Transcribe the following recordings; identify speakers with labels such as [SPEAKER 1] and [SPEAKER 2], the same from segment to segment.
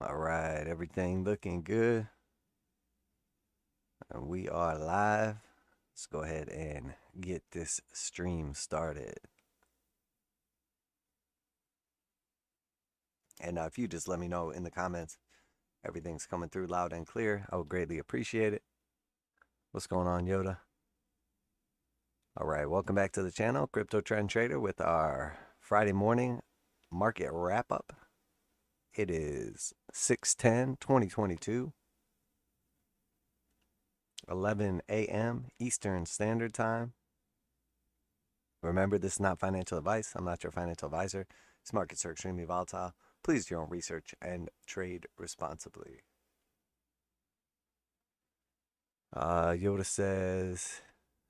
[SPEAKER 1] All right, everything looking good. And we are live. Let's go ahead and get this stream started. And if you just let me know in the comments, everything's coming through loud and clear, I would greatly appreciate it. What's going on, Yoda? All right, welcome back to the channel, Crypto Trend Trader, with our Friday morning market wrap up. It is 6/10/2022. 11 a.m. Eastern Standard Time. Remember, this is not financial advice. I'm not your financial advisor. These markets are extremely volatile. Please do your own research and trade responsibly. Yoda says,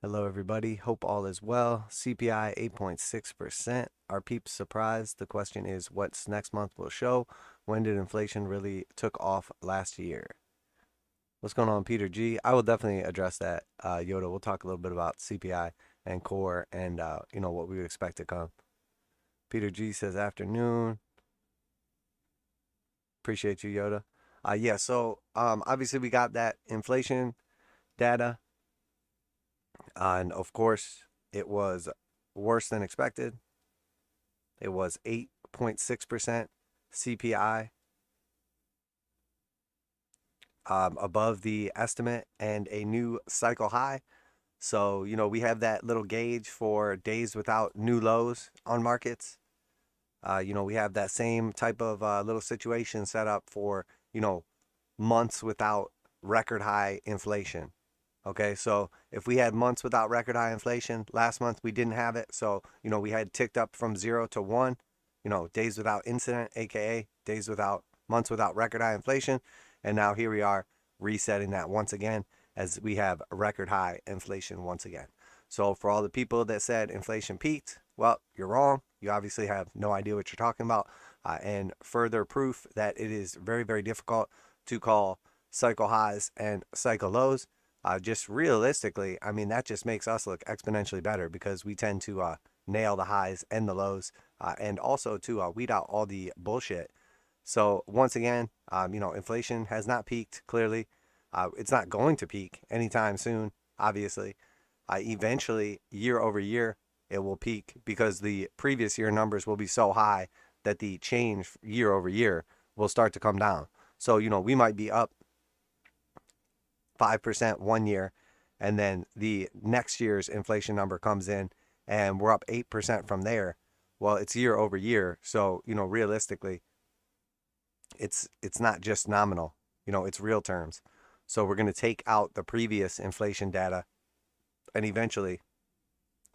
[SPEAKER 1] hello, everybody. Hope all is well. CPI 8.6%. Are peeps surprised? The question is, what's next month will show? When did inflation really took off last year? What's going on, Peter G? I will definitely address that, Yoda. We'll talk a little bit about CPI and core and, what we would expect to come. Peter G says, afternoon. Appreciate you, Yoda. Yeah, so obviously we got that inflation data. And of course, it was worse than expected. It was 8.6% CPI. Above the estimate and a new cycle high. So, we have that little gauge for days without new lows on markets. We have that same type of little situation set up for, months without record high inflation. Okay, so if we had months without record high inflation, last month we didn't have it. So, we had ticked up from 0 to 1, days without incident, aka months without record high inflation. And now here we are resetting that once again as we have record high inflation once again. So for all the people that said inflation peaked, well, you're wrong. You obviously have no idea what you're talking about. And further proof that it is very, very difficult to call cycle highs and cycle lows. Just realistically, I mean, that just makes us look exponentially better because we tend to nail the highs and the lows and also to weed out all the bullshit. So once again, inflation has not peaked, clearly. It's not going to peak anytime soon, obviously. Eventually, year over year, it will peak because the previous year numbers will be so high that the change year over year will start to come down. So, we might be up 5% one year, and then the next year's inflation number comes in, and we're up 8% from there. Well, it's year over year. So, realistically, it's not just nominal, it's real terms. So we're going to take out the previous inflation data, and eventually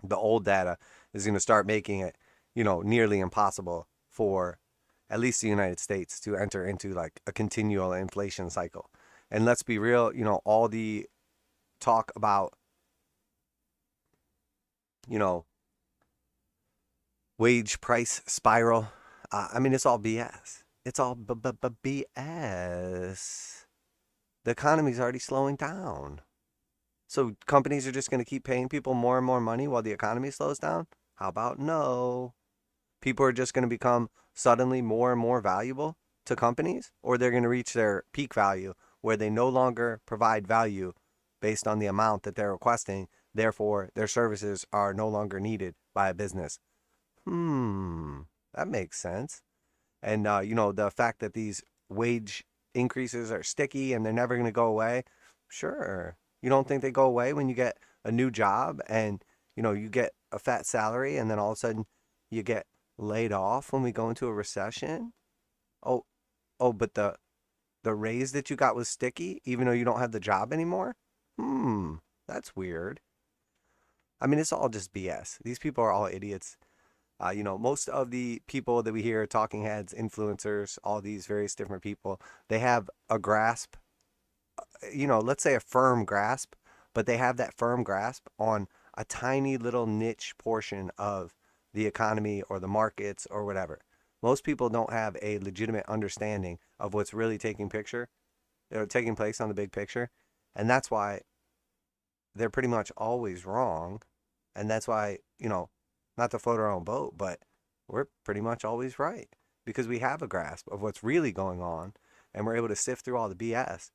[SPEAKER 1] the old data is going to start making it, nearly impossible for at least the United States to enter into like a continual inflation cycle. And let's be real, all the talk about, wage price spiral, I mean, it's all BS. It's all BS. The economy's already slowing down. So companies are just going to keep paying people more and more money while the economy slows down? How about no? People are just going to become suddenly more and more valuable to companies, or they're going to reach their peak value where they no longer provide value based on the amount that they're requesting. Therefore, their services are no longer needed by a business. That makes sense. And, the fact that these wage increases are sticky and they're never going to go away. Sure. You don't think they go away when you get a new job and, you get a fat salary and then all of a sudden you get laid off when we go into a recession? Oh, but the raise that you got was sticky even though you don't have the job anymore? That's weird. I mean, it's all just BS. These people are all idiots. Most of the people that we hear, talking heads, influencers, all these various different people, they have a grasp, let's say a firm grasp, but they have that firm grasp on a tiny little niche portion of the economy or the markets or whatever. Most people don't have a legitimate understanding of what's really taking place on the big picture. And that's why they're pretty much always wrong. And that's why, not to float our own boat, but we're pretty much always right because we have a grasp of what's really going on. and we're able to sift through all the BS.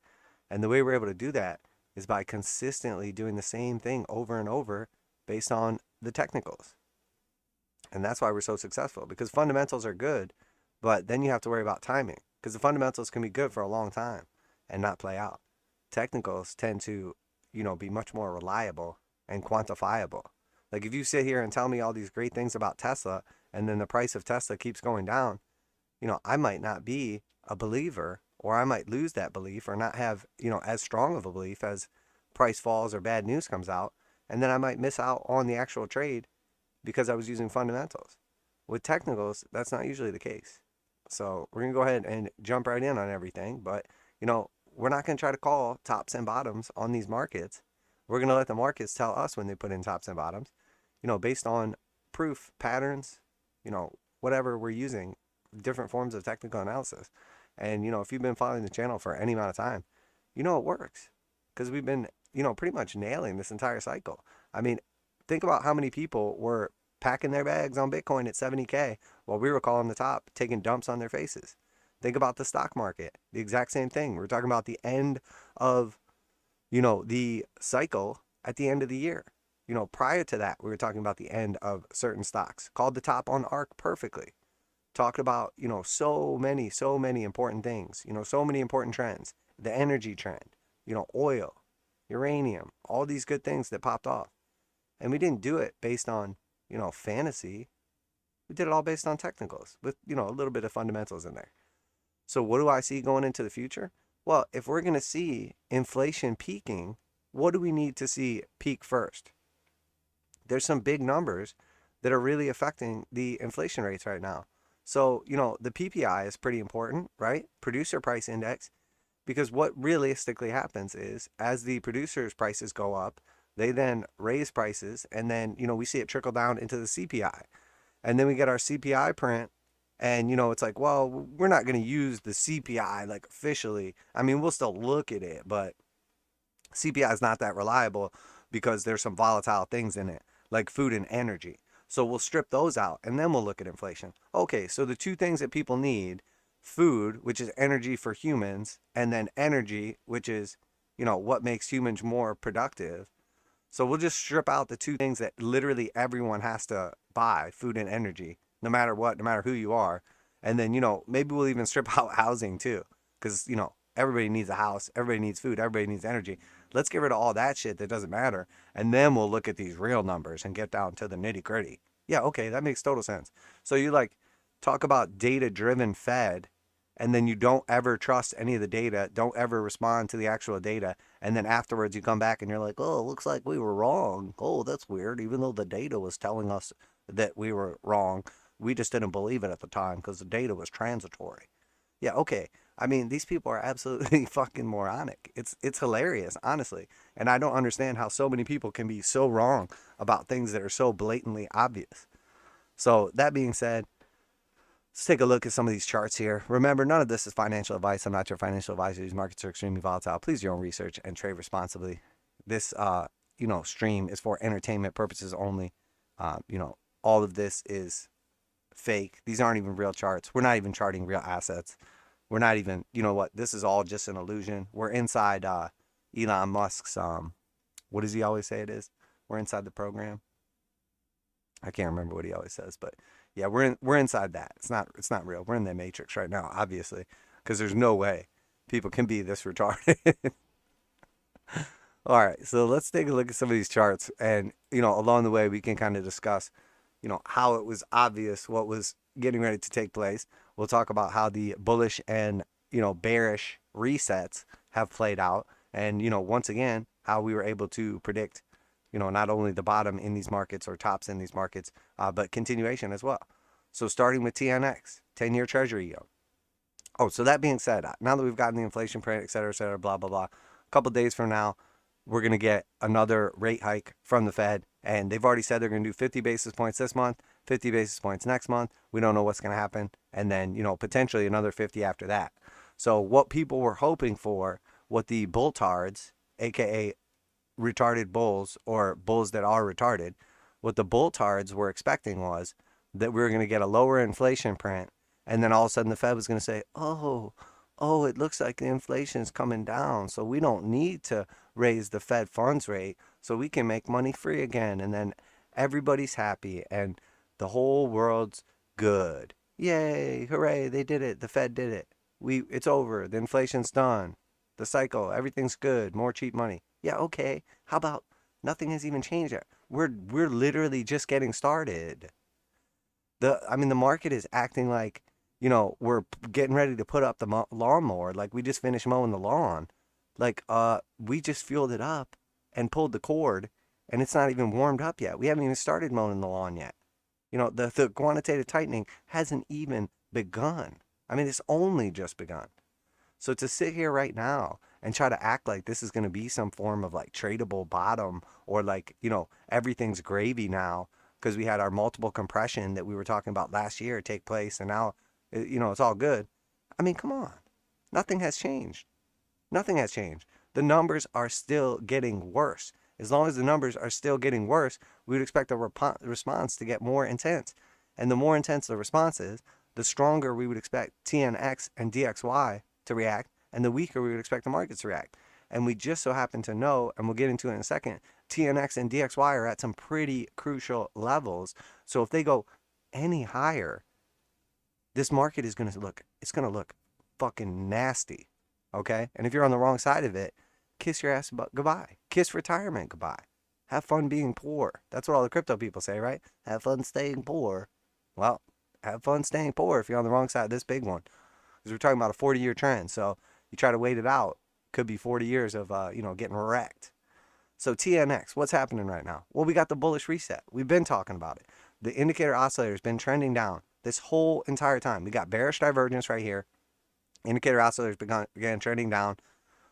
[SPEAKER 1] And the way we're able to do that is by consistently doing the same thing over and over based on the technicals. And that's why we're so successful, because fundamentals are good, but then you have to worry about timing, because the fundamentals can be good for a long time and not play out. Technicals tend to, be much more reliable and quantifiable. Like if you sit here and tell me all these great things about Tesla and then the price of Tesla keeps going down, I might not be a believer, or I might lose that belief or not have, as strong of a belief as price falls or bad news comes out. And then I might miss out on the actual trade because I was using fundamentals. With technicals, that's not usually the case. So we're going to go ahead and jump right in on everything. But, we're not going to try to call tops and bottoms on these markets. We're going to let the markets tell us when they put in tops and bottoms, based on proof, patterns, whatever we're using, different forms of technical analysis. And, if you've been following the channel for any amount of time, it works, because we've been, pretty much nailing this entire cycle. I mean, think about how many people were packing their bags on Bitcoin at 70K while we were calling the top, taking dumps on their faces. Think about the stock market, the exact same thing. We're talking about the end of, the cycle at the end of the year. Prior to that, we were talking about the end of certain stocks, called the top on ARK perfectly. Talked about, so many important things, so many important trends, the energy trend, oil, uranium, all these good things that popped off. And we didn't do it based on, fantasy. We did it all based on technicals with, a little bit of fundamentals in there. So what do I see going into the future? Well, if we're going to see inflation peaking, what do we need to see peak first? There's some big numbers that are really affecting the inflation rates right now. So, the PPI is pretty important, right? Producer price index, because what realistically happens is as the producers' prices go up, they then raise prices, and then, we see it trickle down into the CPI. And then we get our CPI print, and, it's like, well, we're not going to use the CPI like officially. I mean, we'll still look at it, but CPI is not that reliable because there's some volatile things in it, like food and energy. So we'll strip those out, and then we'll look at inflation. Okay, so the two things that people need, food, which is energy for humans, and then energy, which is, what makes humans more productive. So we'll just strip out the two things that literally everyone has to buy, food and energy, no matter what, no matter who you are. And then, maybe we'll even strip out housing too, because, everybody needs a house, everybody needs food, everybody needs energy. Let's get rid of all that shit that doesn't matter. And then we'll look at these real numbers and get down to the nitty gritty. Yeah, okay, that makes total sense. So you talk about data-driven Fed, and then you don't ever trust any of the data, don't ever respond to the actual data, and then afterwards you come back and you're like, oh, it looks like we were wrong. Oh, that's weird. Even though the data was telling us that we were wrong, we just didn't believe it at the time because the data was transitory. Yeah, okay. I mean, these people are absolutely fucking moronic. It's hilarious, honestly. And I don't understand how so many people can be so wrong about things that are so blatantly obvious. So that being said, let's take a look at some of these charts here. Remember, none of this is financial advice. I'm not your financial advisor. These markets are extremely volatile. Please do your own research and trade responsibly. This, stream is for entertainment purposes only. All of this is fake. These aren't even real charts. We're not even charting real assets. We're not even, this is all just an illusion. We're inside Elon Musk's, what does he always say it is? We're inside the program. I can't remember what he always says, but yeah, we're inside that. It's not real. We're in the matrix right now, obviously, because there's no way people can be this retarded. All right, so let's take a look at some of these charts, and along the way we can kind of discuss how it was obvious what was getting ready to take place. We'll talk about how the bullish and bearish resets have played out, and once again how we were able to predict not only the bottom in these markets or tops in these markets, but continuation as well. So starting with TNX, 10-year treasury yield. Oh, so that being said, now that we've gotten the inflation print, et cetera, blah, blah, blah, a couple days from now, we're going to get another rate hike from the Fed. And they've already said they're going to do 50 basis points this month, 50 basis points next month. We don't know what's going to happen. And then, potentially another 50 after that. So what people were hoping for, what the bulltards, aka retarded bulls or bulls that are retarded, what the bulltards were expecting was that we were going to get a lower inflation print, and then all of a sudden the Fed was going to say, oh, oh, it looks like the inflation's coming down, so we don't need to raise the Fed funds rate so we can make money free again. And then everybody's happy and the whole world's good. Yay, hooray, they did it. The Fed did it. It's over. The inflation's done. The cycle, everything's good. More cheap money. Yeah, okay. How about nothing has even changed yet? We're literally just getting started. The market is acting like, we're getting ready to put up the lawnmower. Like we just finished mowing the lawn. Like, we just fueled it up and pulled the cord and it's not even warmed up yet. We haven't even started mowing the lawn yet. The quantitative tightening hasn't even begun. It's only just begun. So to sit here right now and try to act like this is going to be some form of like tradable bottom or like, everything's gravy now because we had our multiple compression that we were talking about last year take place and now, it's all good. Come on. Nothing has changed. Nothing has changed. The numbers are still getting worse. As long as the numbers are still getting worse, we would expect the response to get more intense. And the more intense the response is, the stronger we would expect TNX and DXY to react, and the weaker we would expect the markets to react. And we just so happen to know, and we'll get into it in a second, TNX and DXY are at some pretty crucial levels. So if they go any higher, this market is going to look fucking nasty. Okay? And if you're on the wrong side of it, kiss your ass goodbye. Kiss retirement goodbye. Have fun being poor. That's what all the crypto people say, right? Have fun staying poor. Well, have fun staying poor if you're on the wrong side of this big one. Because we're talking about a 40-year trend. So you try to wait it out. Could be 40 years of, getting wrecked. So TNX, what's happening right now? Well, we got the bullish reset. We've been talking about it. The indicator oscillator has been trending down this whole entire time. We got bearish divergence right here. Indicator oscillators began trending down.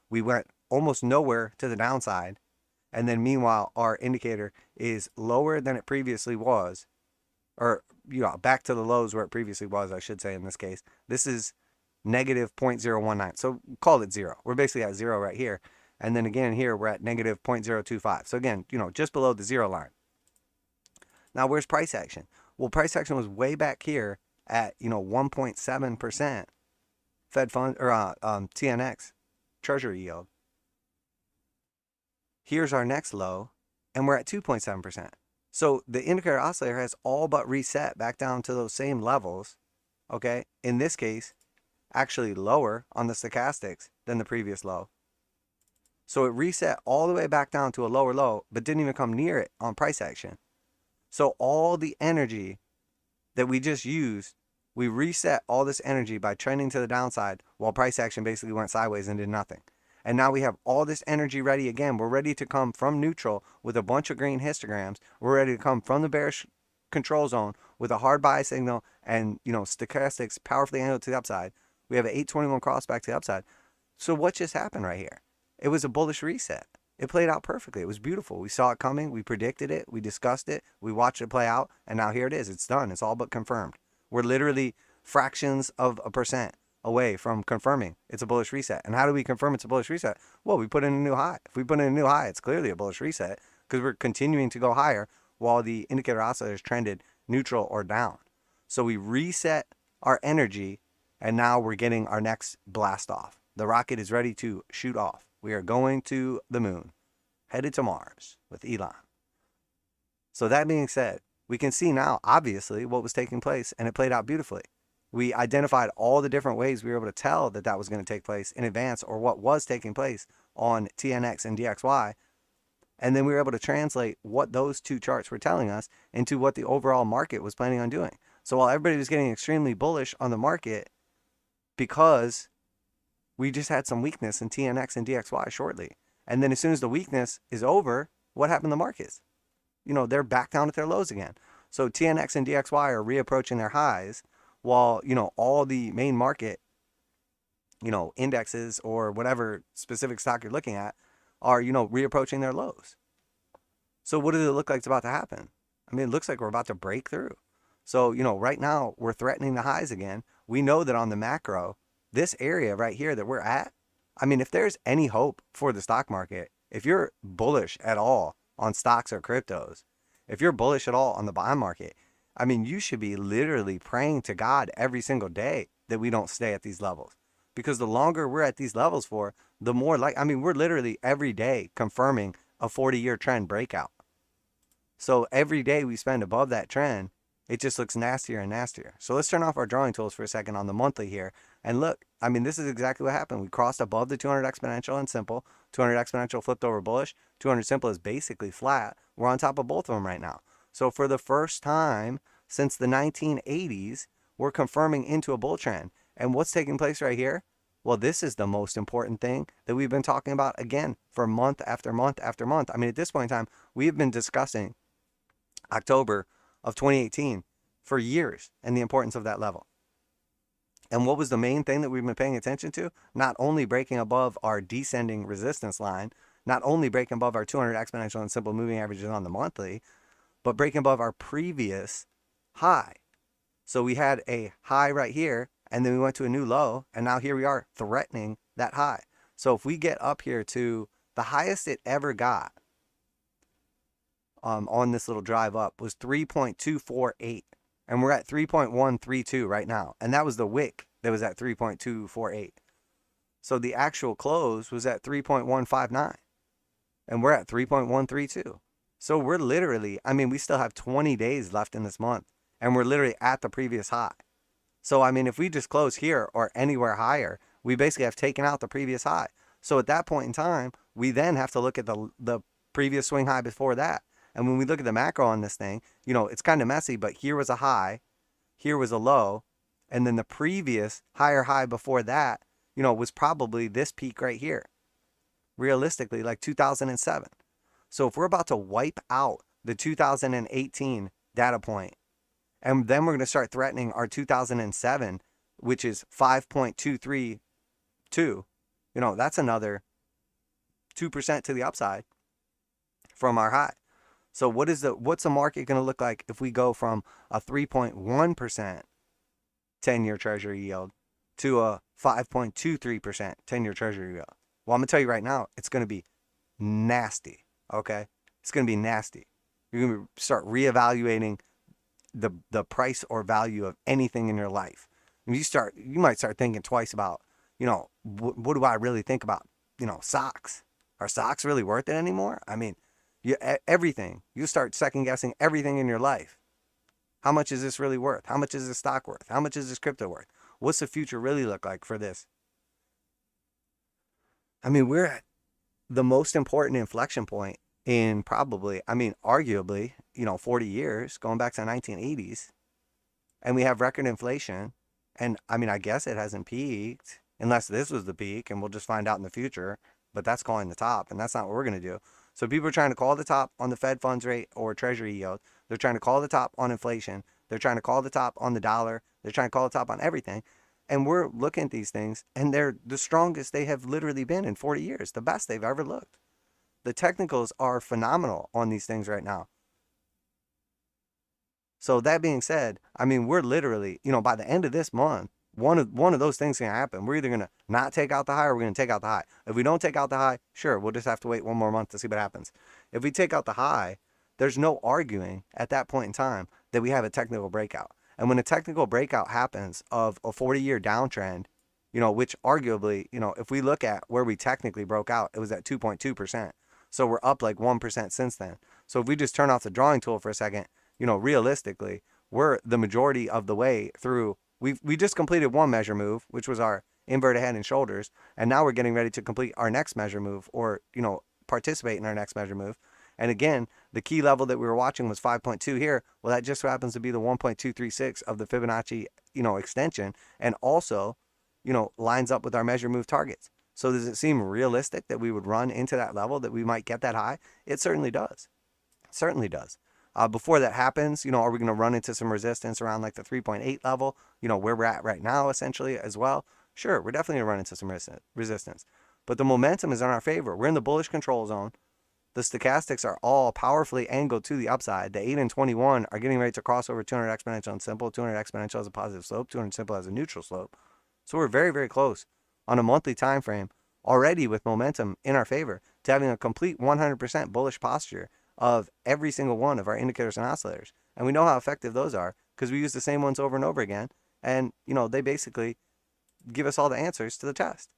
[SPEAKER 1] We went almost nowhere to the downside. And then meanwhile, our indicator is lower than it previously was. Or, back to the lows where it previously was, I should say in this case. This is negative 0.019. So call it zero. We're basically at zero right here. And then again here, we're at negative 0.025. So again, just below the zero line. Now, where's price action? Well, price action was way back here at, 1.7% Fed fund or TNX Treasury yield. Here's our next low, and we're at 2.7%. So the indicator oscillator has all but reset back down to those same levels. Okay, in this case, actually lower on the stochastics than the previous low. So it reset all the way back down to a lower low, but didn't even come near it on price action. So all the energy that we just used, we reset all this energy by trending to the downside while price action basically went sideways and did nothing. And now we have all this energy ready again. We're ready to come from neutral with a bunch of green histograms. We're ready to come from the bearish control zone with a hard buy signal and, stochastics powerfully angled to the upside. We have an 821 cross back to the upside. So what just happened right here? It was a bullish reset. It played out perfectly. It was beautiful. We saw it coming. We predicted it. We discussed it. We watched it play out. And now here it is. It's done. It's all but confirmed. We're literally fractions of a percent away from confirming it's a bullish reset. And how do we confirm it's a bullish reset? Well, we put in a new high. If we put in a new high, it's clearly a bullish reset because we're continuing to go higher while the indicator oscillator is trended neutral or down. So we reset our energy and now we're getting our next blast off. The rocket is ready to shoot off. We are going to the moon, headed to Mars with Elon. So that being said, we can see now, obviously, what was taking place, and it played out beautifully. We identified all the different ways we were able to tell that that was going to take place in advance or what was taking place on TNX and DXY. And then we were able to translate what those two charts were telling us into what the overall market was planning on doing. So while everybody was getting extremely bullish on the market because we just had some weakness in TNX and DXY shortly. And then as soon as the weakness is over, what happened to the markets? They're back down at their lows again. So TNX and DXY are reapproaching their highs while, all the main market, indexes or whatever specific stock you're looking at are, reapproaching their lows. So what does it look like it's about to happen? It looks like we're about to break through. So, right now we're threatening the highs again. We know that on the macro, this area right here that we're at, if there's any hope for the stock market, if you're bullish at all on stocks or cryptos, if you're bullish at all on the bond market, you should be literally praying to God every single day that we don't stay at these levels. because the longer we're at these levels for, the more like, I mean, we're literally every day confirming a 40-year trend breakout. So every day we spend above that trend, it just looks nastier and nastier. So let's turn off our drawing tools for a second on the monthly here. And look, I mean, this is exactly what happened. We crossed above the 200 exponential and simple. 200 exponential flipped over bullish. 200 simple is basically flat. We're on top of both of them right now. So for the first time since the 1980s, we're confirming into a bull trend. And what's taking place right here? Well, this is the most important thing that we've been talking about, again, for month after month after month. I mean, at this point in time, we've been discussing October of 2018 for years and the importance of that level. And what was the main thing that we've been paying attention to? Not only breaking above our descending resistance line, not only breaking above our 200 exponential and simple moving averages on the monthly, but breaking above our previous high. So we had a high right here, and then we went to a new low, and now here we are threatening that high. So if we get up here to the highest it ever got on this little drive up was 3.248, and we're at 3.132 right now, and that was the wick that was at 3.248. So the actual close was at 3.159, and we're at 3.132. So we're literally, I mean, we still have 20 days left in this month, and we're literally at the previous high. So I mean, if we just close here or anywhere higher, we basically have taken out the previous high. So at that point in time, we then have to look at the previous swing high before that. And when we look at the macro on this thing, you know, it's kind of messy, but here was a high, here was a low, and then the previous higher high before that, you know, was probably this peak right here. Realistically, like 2007. So if we're about to wipe out the 2018 data point, and then we're going to start threatening our 2007, which is 5.232, you know, that's another 2% to the upside from our high. So what's the market going to look like if we go from a 3.1% 10-year treasury yield to a 5.23% 10-year treasury yield? Well, I'm going to tell you right now, it's going to be nasty, okay? It's going to be nasty. You're going to start reevaluating the price or value of anything in your life. And you might start thinking twice about, you know, what do I really think about, you know, stocks? Are stocks really worth it anymore? I mean, everything. You start second guessing everything in your life. How much is this really worth? How much is this stock worth? How much is this crypto worth? What's the future really look like for this? I mean, we're at the most important inflection point in probably, I mean, arguably, you know, 40 years, going back to the 1980s. And we have record inflation. And I mean, I guess it hasn't peaked unless this was the peak, and we'll just find out in the future. But that's calling the top, and that's not what we're going to do. So people are trying to call the top on the Fed funds rate or treasury yield. They're trying to call the top on inflation. They're trying to call the top on the dollar. They're trying to call the top on everything. And we're looking at these things, and they're the strongest they have literally been in 40 years, the best they've ever looked. The technicals are phenomenal on these things right now. So that being said, I mean, we're literally, you know, by the end of this month, one of those things can happen. We're either going to not take out the high or we're going to take out the high. If we don't take out the high, sure, we'll just have to wait one more month to see what happens. If we take out the high, there's no arguing at that point in time that we have a technical breakout. And when a technical breakout happens of a 40-year downtrend, you know, which arguably, you know, if we look at where we technically broke out, it was at 2.2%. So we're up like 1% since then. So if we just turn off the drawing tool for a second, you know, realistically, we're the majority of the way through. We just completed one measure move, which was our inverted head and shoulders. And now we're getting ready to complete our next measure move, or, you know, participate in our next measure move. And again, the key level that we were watching was 5.2 here. Well, that just happens to be the 1.236 of the Fibonacci, you know, extension, and also, you know, lines up with our measure move targets. So does it seem realistic that we would run into that level, that we might get that high? It certainly does. It certainly does. Before that happens, you know, are we going to run into some resistance around like the 3.8 level, you know, where we're at right now, essentially, as well? Sure, we're definitely going to run into some resistance. But the momentum is in our favor. We're in the bullish control zone. The stochastics are all powerfully angled to the upside. The 8 and 21 are getting ready to cross over 200 exponential and simple. 200 exponential has a positive slope. 200 simple has a neutral slope. So we're very, very close on a monthly time frame already with momentum in our favor to having a complete 100% bullish posture of every single one of our indicators and oscillators. And we know how effective those are because we use the same ones over and over again. And, you know, they basically give us all the answers to the test.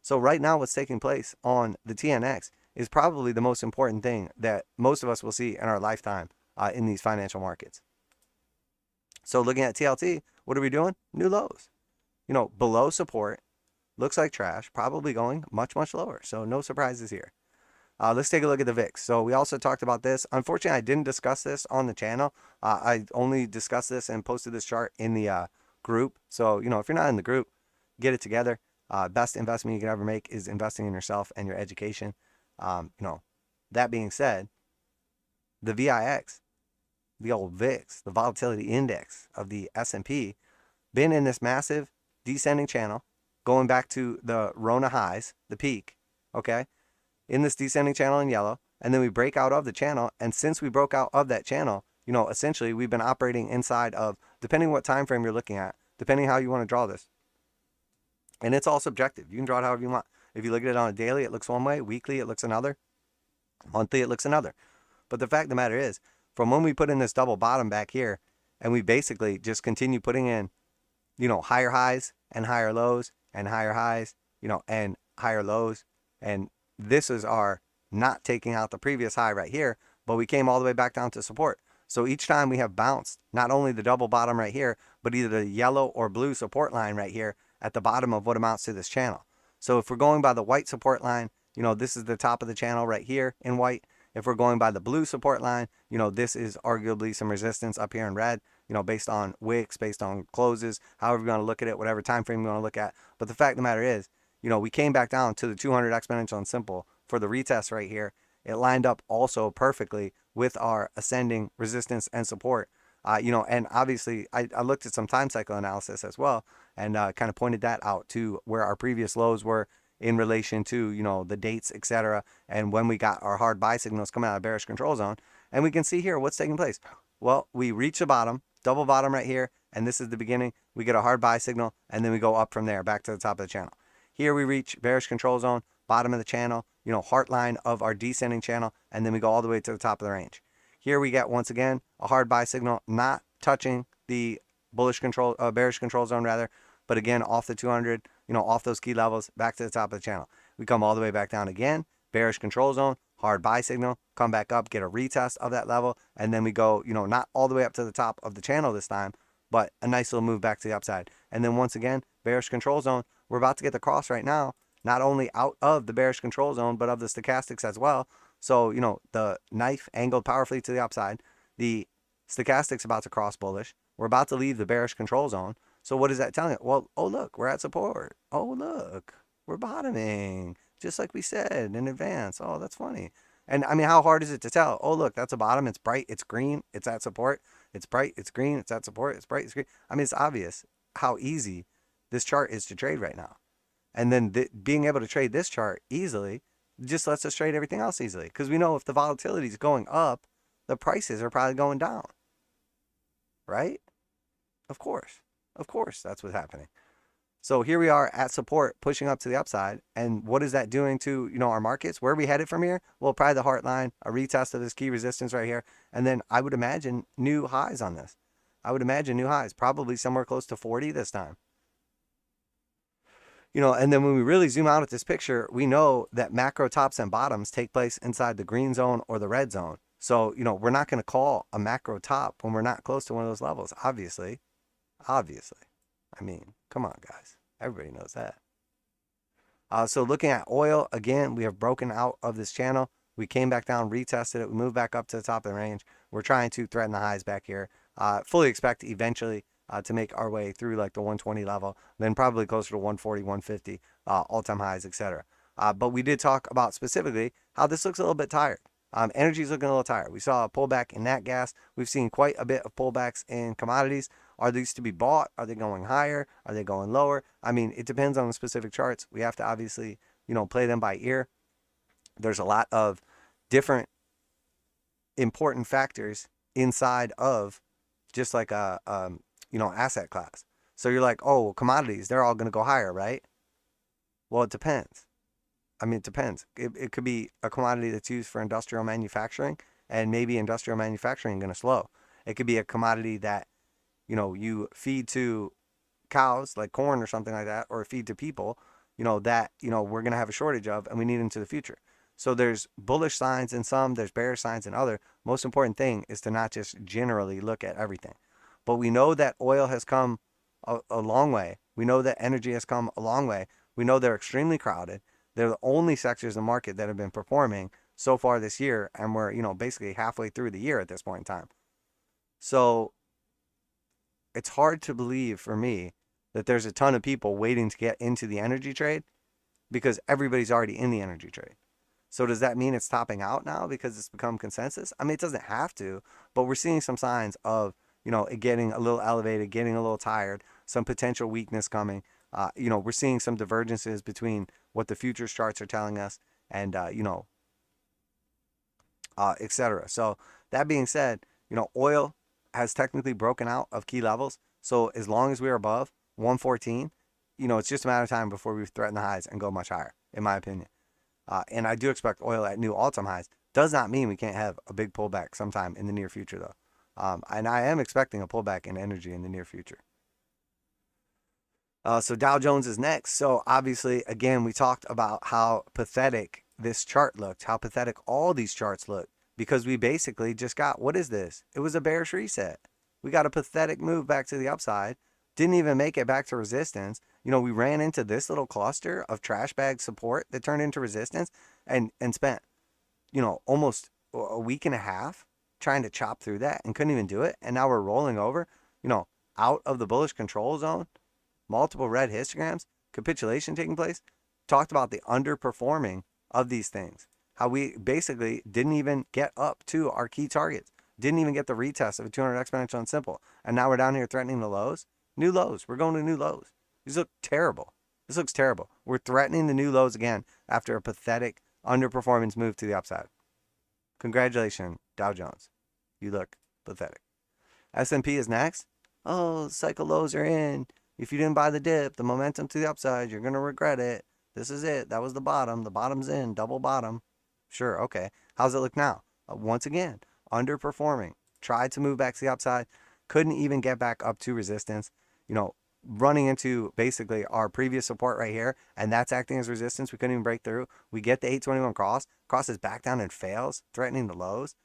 [SPEAKER 1] So right now what's taking place on the TNX is probably the most important thing that most of us will see in our lifetime in these financial markets. So looking at TLT, what are we doing? New lows. You know, below support, looks like trash, probably going much, much lower. So no surprises here. Let's take a look at the VIX. So we also talked about this. Unfortunately, I didn't discuss this on the channel. I only discussed this and posted this chart in the group. So, you know, if you're not in the group, get it together. Best investment you can ever make is investing in yourself and your education. You know, that being said, the VIX, the old VIX, the volatility index of the S&P, been in this massive descending channel, going back to the Rona highs, the peak, okay, in this descending channel in yellow, and then we break out of the channel, and since we broke out of that channel, you know, essentially we've been operating inside of, depending what time frame you're looking at, depending how you want to draw this, and it's all subjective. You can draw it however you want. If you look at it on a daily, it looks one way. Weekly, it looks another. Monthly, it looks another. But the fact of the matter is, from when we put in this double bottom back here, and we basically just continue putting in, you know, higher highs and higher lows and higher highs, you know, and higher lows. And this is our not taking out the previous high right here, but we came all the way back down to support. So each time we have bounced not only the double bottom right here, but either the yellow or blue support line right here at the bottom of what amounts to this channel. So if we're going by the white support line, you know, this is the top of the channel right here in white. If we're going by the blue support line, you know, this is arguably some resistance up here in red, you know, based on wicks, based on closes, however you want to look at it, whatever time frame you want to look at. But the fact of the matter is, you know, we came back down to the 200 exponential and simple for the retest right here. It lined up also perfectly with our ascending resistance and support. You know, and obviously I looked at some time cycle analysis as well, and kind of pointed that out to where our previous lows were in relation to, you know, the dates, etc., and when we got our hard buy signals coming out of bearish control zone. And we can see here what's taking place. Well, we reach the bottom, double bottom right here, and this is the beginning. We get a hard buy signal, and then we go up from there back to the top of the channel. Here we reach bearish control zone, bottom of the channel, you know, heart line of our descending channel, and then we go all the way to the top of the range. Here we get, once again, a hard buy signal, not touching the bearish control zone rather, but again, off the 200, you know, off those key levels, back to the top of the channel. We come all the way back down again, bearish control zone, hard buy signal, come back up, get a retest of that level, and then we go, you know, not all the way up to the top of the channel this time, but a nice little move back to the upside. And then once again, bearish control zone. We're about to get the cross right now, not only out of the bearish control zone, but of the stochastics as well. So, you know, the knife angled powerfully to the upside. The stochastics about to cross bullish. We're about to leave the bearish control zone. So what is that telling us? Well, oh, look, we're at support. Oh, look, we're bottoming, just like we said in advance. Oh, that's funny. And I mean, how hard is it to tell? Oh, look, that's a bottom. It's bright. It's green. It's at support. It's bright. It's green. It's at support. It's bright. It's green. I mean, it's obvious how easy this chart is to trade right now. And then being able to trade this chart easily just lets us trade everything else easily. Because we know if the volatility is going up, the prices are probably going down. Right? Of course. Of course, that's what's happening. So here we are at support, pushing up to the upside. And what is that doing to, you know, our markets? Where are we headed from here? Well, probably the heart line, a retest of this key resistance right here. And then I would imagine new highs on this. I would imagine new highs, probably somewhere close to 40 this time. You know, and then when we really zoom out at this picture, we know that macro tops and bottoms take place inside the green zone or the red zone. So, you know, we're not going to call a macro top when we're not close to one of those levels, obviously. Obviously. I mean, come on, guys. Everybody knows that. So looking at oil, again, we have broken out of this channel. We came back down, retested it. We moved back up to the top of the range. We're trying to threaten the highs back here. Fully expect eventually to make our way through like the 120 level, then probably closer to 140, 150, all-time highs, etc. But we did talk about specifically how this looks a little bit tired. Energy's looking a little tired. We saw a pullback in nat gas. We've seen quite a bit of pullbacks in commodities. Are these to be bought? Are they going higher? Are they going lower? I mean, it depends on the specific charts. We have to obviously, you know, play them by ear. There's a lot of different important factors inside of just like a you know, asset class. So you're like, oh, commodities, they're all going to go higher, right? Well, it depends. I mean, it depends. It could be a commodity that's used for industrial manufacturing, and maybe industrial manufacturing is going to slow. It could be a commodity that, you know, you feed to cows like corn or something like that, or feed to people, that, we're going to have a shortage of and we need into the future. So there's bullish signs in some, there's bearish signs in other. Most important thing is to not just generally look at everything. But we know that oil has come a long way. We know that energy has come a long way. We know they're extremely crowded. They're the only sectors of the market that have been performing so far this year, and we're, basically halfway through the year at this point in time. So it's hard to believe for me that there's a ton of people waiting to get into the energy trade because everybody's already in the energy trade. So does that mean it's topping out now because it's become consensus? I mean, it doesn't have to, but we're seeing some signs of, it getting a little elevated, getting a little tired, some potential weakness coming. We're seeing some divergences between what the futures charts are telling us and, etc. So that being said, oil has technically broken out of key levels. So as long as we're above 114, it's just a matter of time before we threaten the highs and go much higher, in my opinion. And I do expect oil at new all-time highs. Does not mean we can't have a big pullback sometime in the near future, though. And I am expecting a pullback in energy in the near future. So Dow Jones is next. So obviously, again, we talked about how pathetic this chart looked, how pathetic all these charts look, because we basically just got, what is this? It was a bearish reset. We got a pathetic move back to the upside. Didn't even make it back to resistance. We ran into this little cluster of trash bag support that turned into resistance and spent, almost a week and a half trying to chop through that and couldn't even do it. And now we're rolling over, out of the bullish control zone. Multiple red histograms, capitulation taking place. Talked about the underperforming of these things. How we basically didn't even get up to our key targets. Didn't even get the retest of a 200 exponential and simple. And now we're down here threatening the lows. New lows. We're going to new lows. These look terrible. This looks terrible. We're threatening the new lows again after a pathetic underperformance move to the upside. Congratulations, Dow Jones. You look pathetic. S&P is next. Oh, cycle lows are in. If you didn't buy the dip, the momentum to the upside, you're going to regret it. This is it. That was the bottom. The bottom's in. Double bottom. Sure. Okay. How's it look now? Once again, underperforming. Tried to move back to the upside. Couldn't even get back up to resistance. Running into basically our previous support right here, and that's acting as resistance. We couldn't even break through. We get the 821 cross. Crosses back down and fails, threatening the lows.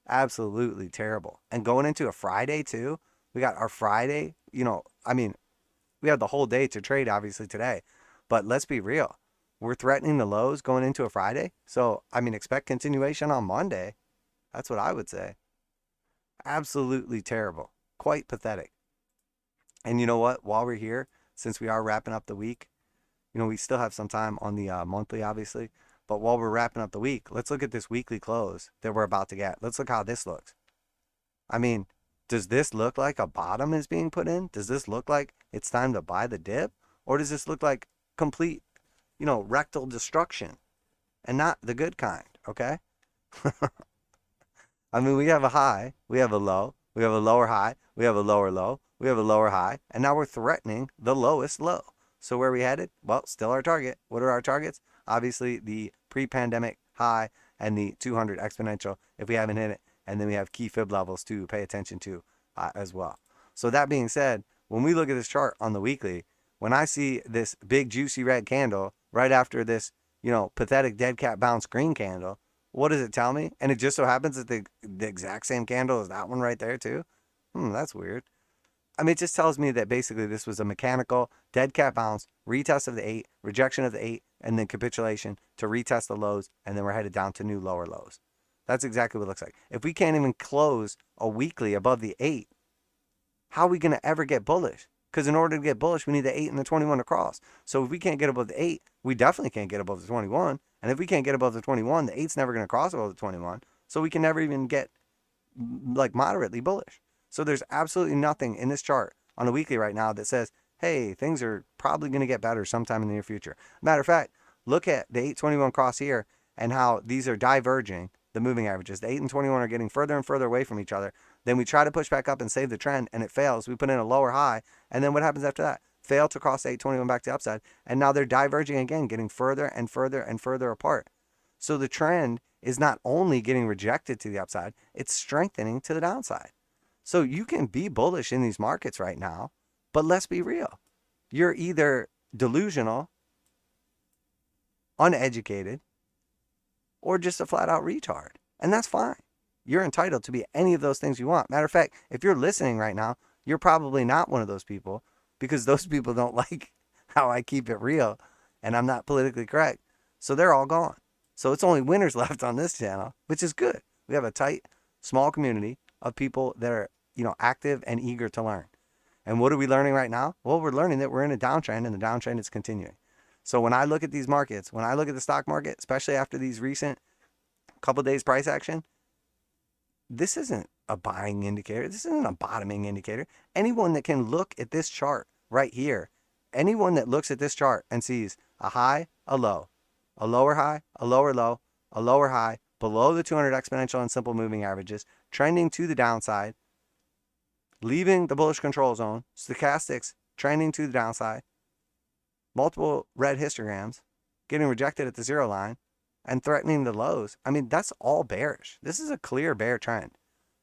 [SPEAKER 1] Absolutely terrible. And going into a Friday too. We got our Friday, we had the whole day to trade, obviously, today. But let's be real. We're threatening the lows going into a Friday. So, expect continuation on Monday. That's what I would say. Absolutely terrible. Quite pathetic. And you know what? While we're here, since we are wrapping up the week, we still have some time on the monthly, obviously. But while we're wrapping up the week, let's look at this weekly close that we're about to get. Let's look how this looks. Does this look like a bottom is being put in? Does this look like it's time to buy the dip? Or does this look like complete, rectal destruction? And not the good kind, okay? We have a high, we have a low, we have a lower high, we have a lower low, we have a lower high, and now we're threatening the lowest low. So where are we headed? Well, still our target. What are our targets? Obviously, the pre-pandemic high and the 200 exponential if we haven't hit it. And then we have key fib levels to pay attention to as well. So that being said, when we look at this chart on the weekly, when I see this big juicy red candle right after this, pathetic dead cat bounce green candle, what does it tell me? And it just so happens that the exact same candle is that one right there too. That's weird. It just tells me that basically this was a mechanical dead cat bounce, retest of the 8, rejection of the 8, and then capitulation to retest the lows, and then we're headed down to new lower lows. That's exactly what it looks like. If we can't even close a weekly above the 8, how are we going to ever get bullish? Because in order to get bullish, we need the 8 and the 21 to cross. So if we can't get above the 8, we definitely can't get above the 21. And if we can't get above the 21, the 8's never going to cross above the 21. So we can never even get moderately bullish. So there's absolutely nothing in this chart on a weekly right now that says, hey, things are probably going to get better sometime in the near future. Matter of fact, look at the 821 cross here and how these are diverging. The moving averages, the 8 and 21 are getting further and further away from each other. Then we try to push back up and save the trend, and it fails. We put in a lower high, and then what happens after that? Fail to cross the 821 back to the upside, and now they're diverging again, getting further and further and further apart. So the trend is not only getting rejected to the upside, it's strengthening to the downside. So you can be bullish in these markets right now, but let's be real. you're either delusional, uneducated, or just a flat out retard. And that's fine. You're entitled to be any of those things you want. Matter of fact, if you're listening right now, you're probably not one of those people, because those people don't like how I keep it real and I'm not politically correct. So they're all gone. So it's only winners left on this channel, which is good. We have a tight, small community of people that are, active and eager to learn. And what are we learning right now? Well, we're learning that we're in a downtrend, and the downtrend is continuing. So when I look at these markets, when I look at the stock market, especially after these recent couple days price action, this isn't a buying indicator. This isn't a bottoming indicator. Anyone that can look at this chart right here, anyone that looks at this chart and sees a high, a low, a lower high, a lower low, a lower high, below the 200 exponential and simple moving averages, trending to the downside, leaving the bullish control zone, stochastics trending to the downside, multiple red histograms, getting rejected at the 0 line, and threatening the lows. I mean, that's all bearish. This is a clear bear trend.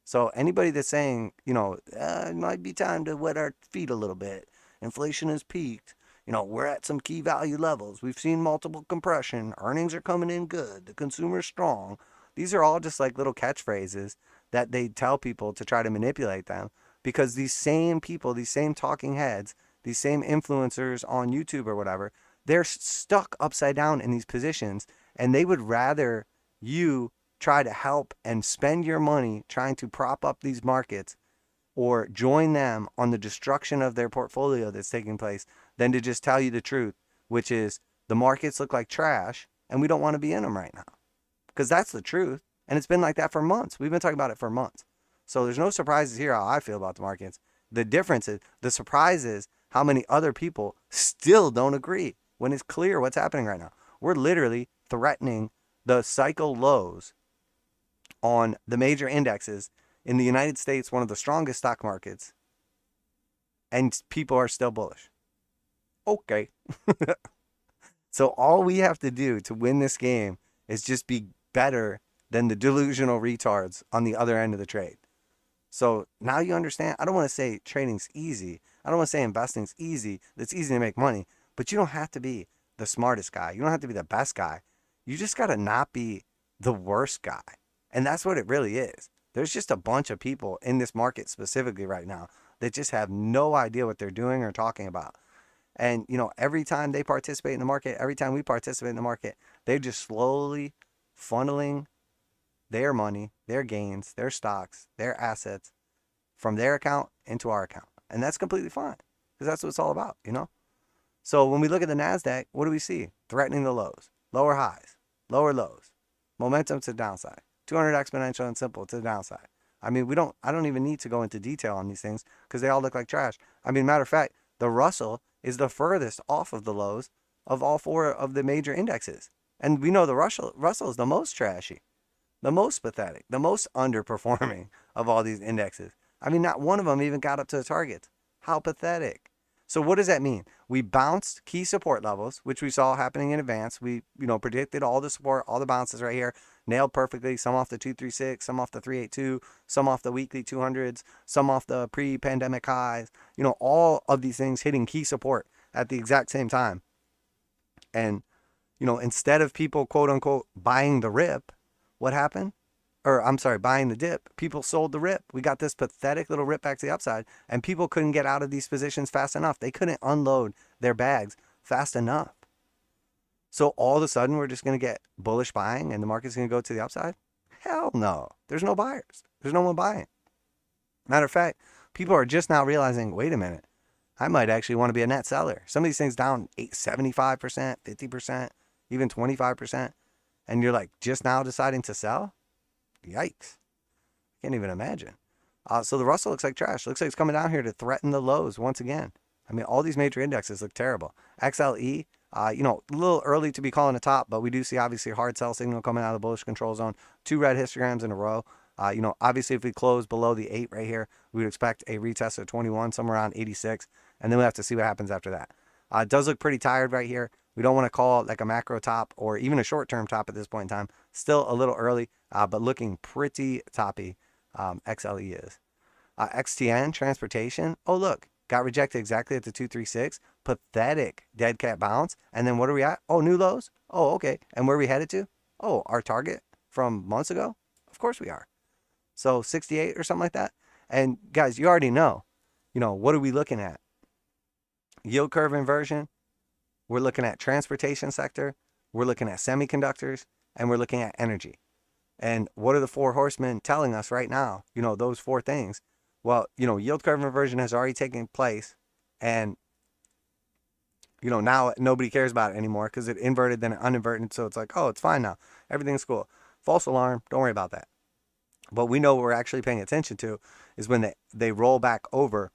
[SPEAKER 1] So anybody that's saying, it might be time to wet our feet a little bit. Inflation has peaked. We're at some key value levels. We've seen multiple compression. Earnings are coming in good. The consumer's strong. These are all just like little catchphrases that they tell people to try to manipulate them, because these same people, these same talking heads, these same influencers on YouTube or whatever, they're stuck upside down in these positions, and they would rather you try to help and spend your money trying to prop up these markets or join them on the destruction of their portfolio that's taking place than to just tell you the truth, which is the markets look like trash and we don't want to be in them right now. Because that's the truth. And it's been like that for months. We've been talking about it for months. So there's no surprises here how I feel about the markets. The difference is, the surprise is how many other people still don't agree when it's clear what's happening right now. We're literally threatening the cycle lows on the major indexes in the United States, one of the strongest stock markets, and people are still bullish. Okay. So all we have to do to win this game is just be better than the delusional retards on the other end of the trade. So now you understand. I don't want to say trading's easy. I don't want to say investing's easy. It's easy to make money, but you don't have to be the smartest guy. You don't have to be the best guy. You just got to not be the worst guy. And that's what it really is. There's just a bunch of people in this market specifically right now that just have no idea what they're doing or talking about. And, every time they participate in the market, every time we participate in the market, they're just slowly funneling their money, their gains, their stocks, their assets from their account into our account. And that's completely fine, because that's what it's all about, So when we look at the NASDAQ, what do we see? Threatening the lows, lower highs, lower lows, momentum to the downside, 200 exponential and simple to the downside. I mean, I don't even need to go into detail on these things because they all look like trash. I mean, matter of fact, the Russell is the furthest off of the lows of all 4 of the major indexes. And we know the Russell is the most trashy, the most pathetic, the most underperforming of all these indexes. I mean, not one of them even got up to the targets. How pathetic. So what does that mean? We bounced key support levels, which we saw happening in advance. We, predicted all the support, all the bounces right here, nailed perfectly. Some off the 236, some off the 382, some off the weekly 200s, some off the pre-pandemic highs. All of these things hitting key support at the exact same time. And, instead of people, quote unquote, buying the rip, what happened? Buying the dip. People sold the rip. We got this pathetic little rip back to the upside, and people couldn't get out of these positions fast enough. They couldn't unload their bags fast enough. So all of a sudden, we're just going to get bullish buying and the market's going to go to the upside? Hell no. There's no buyers. There's no one buying. Matter of fact, people are just now realizing, wait a minute, I might actually want to be a net seller. Some of these things down 75%, 50%, even 25%. And you're like just now deciding to sell? Yikes. Can't even imagine. So the Russell looks like trash. Looks like it's coming down here to threaten the lows once again. I mean, all these major indexes look terrible. XLE, a little early to be calling a top, but we do see obviously a hard sell signal coming out of the bullish control zone. 2 red histograms in a row. Obviously if we close below the 8 right here, we would expect a retest of 21, somewhere around 86. And then we have to see what happens after that. It does look pretty tired right here. We don't want to call it like a macro top or even a short-term top at this point in time. Still a little early, but looking pretty toppy. XLE is. XTN, transportation. Oh, look, got rejected exactly at the 236. pathetic dead cat bounce. And then what are we at? Oh, new lows? Oh, okay. And where are we headed to? Oh, our target from months ago? Of course we are. So 68 or something like that. And guys, you already know, what are we looking at? Yield curve inversion. We're looking at transportation sector. We're looking at semiconductors, and we're looking at energy. And what are the four horsemen telling us right now? Those four things. Well, yield curve inversion has already taken place, and now nobody cares about it anymore because it inverted, then it uninverted. So it's like, oh, it's fine now. Everything's cool. False alarm. Don't worry about that. What we know we're actually paying attention to is when they roll back over.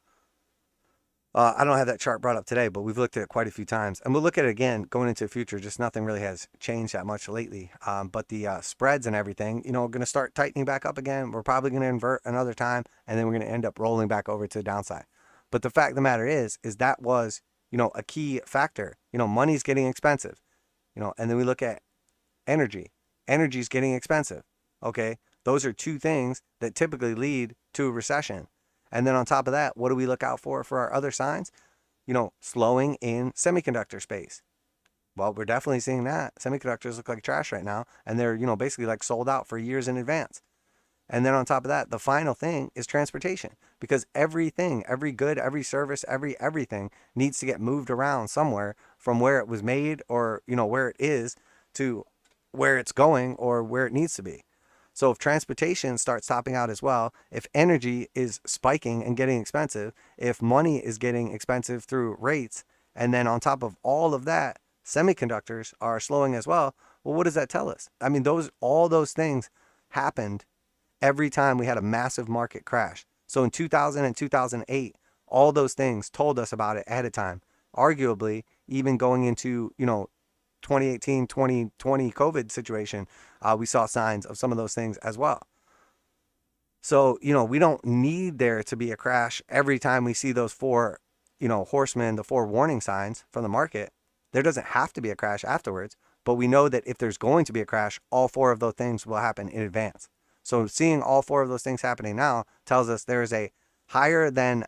[SPEAKER 1] I don't have that chart brought up today, but we've looked at it quite a few times. And we'll look at it again going into the future. Just nothing really has changed that much lately. But the spreads and everything, going to start tightening back up again. We're probably going to invert another time, and then we're going to end up rolling back over to the downside. But the fact of the matter is that was, a key factor. Money's getting expensive, and then we look at energy. Energy's getting expensive. Okay. Those are two things that typically lead to a recession. And then on top of that, what do we look out for our other signs? Slowing in semiconductor space. Well, we're definitely seeing that. Semiconductors look like trash right now, and they're, basically like sold out for years in advance. And then on top of that, the final thing is transportation, because everything, every good, every service, everything needs to get moved around somewhere from where it was made or, where it is to where it's going or where it needs to be. So if transportation starts topping out as well, if energy is spiking and getting expensive, if money is getting expensive through rates, and then on top of all of that, semiconductors are slowing as well, well, what does that tell us? I mean, all those things happened every time we had a massive market crash. So in 2000 and 2008, all those things told us about it ahead of time. Arguably, even going into, 2018, 2020 COVID situation, we saw signs of some of those things as well. So, we don't need there to be a crash every time we see those four, horsemen, the four warning signs from the market. There doesn't have to be a crash afterwards, but we know that if there's going to be a crash, all four of those things will happen in advance. So seeing all four of those things happening now tells us there is a higher than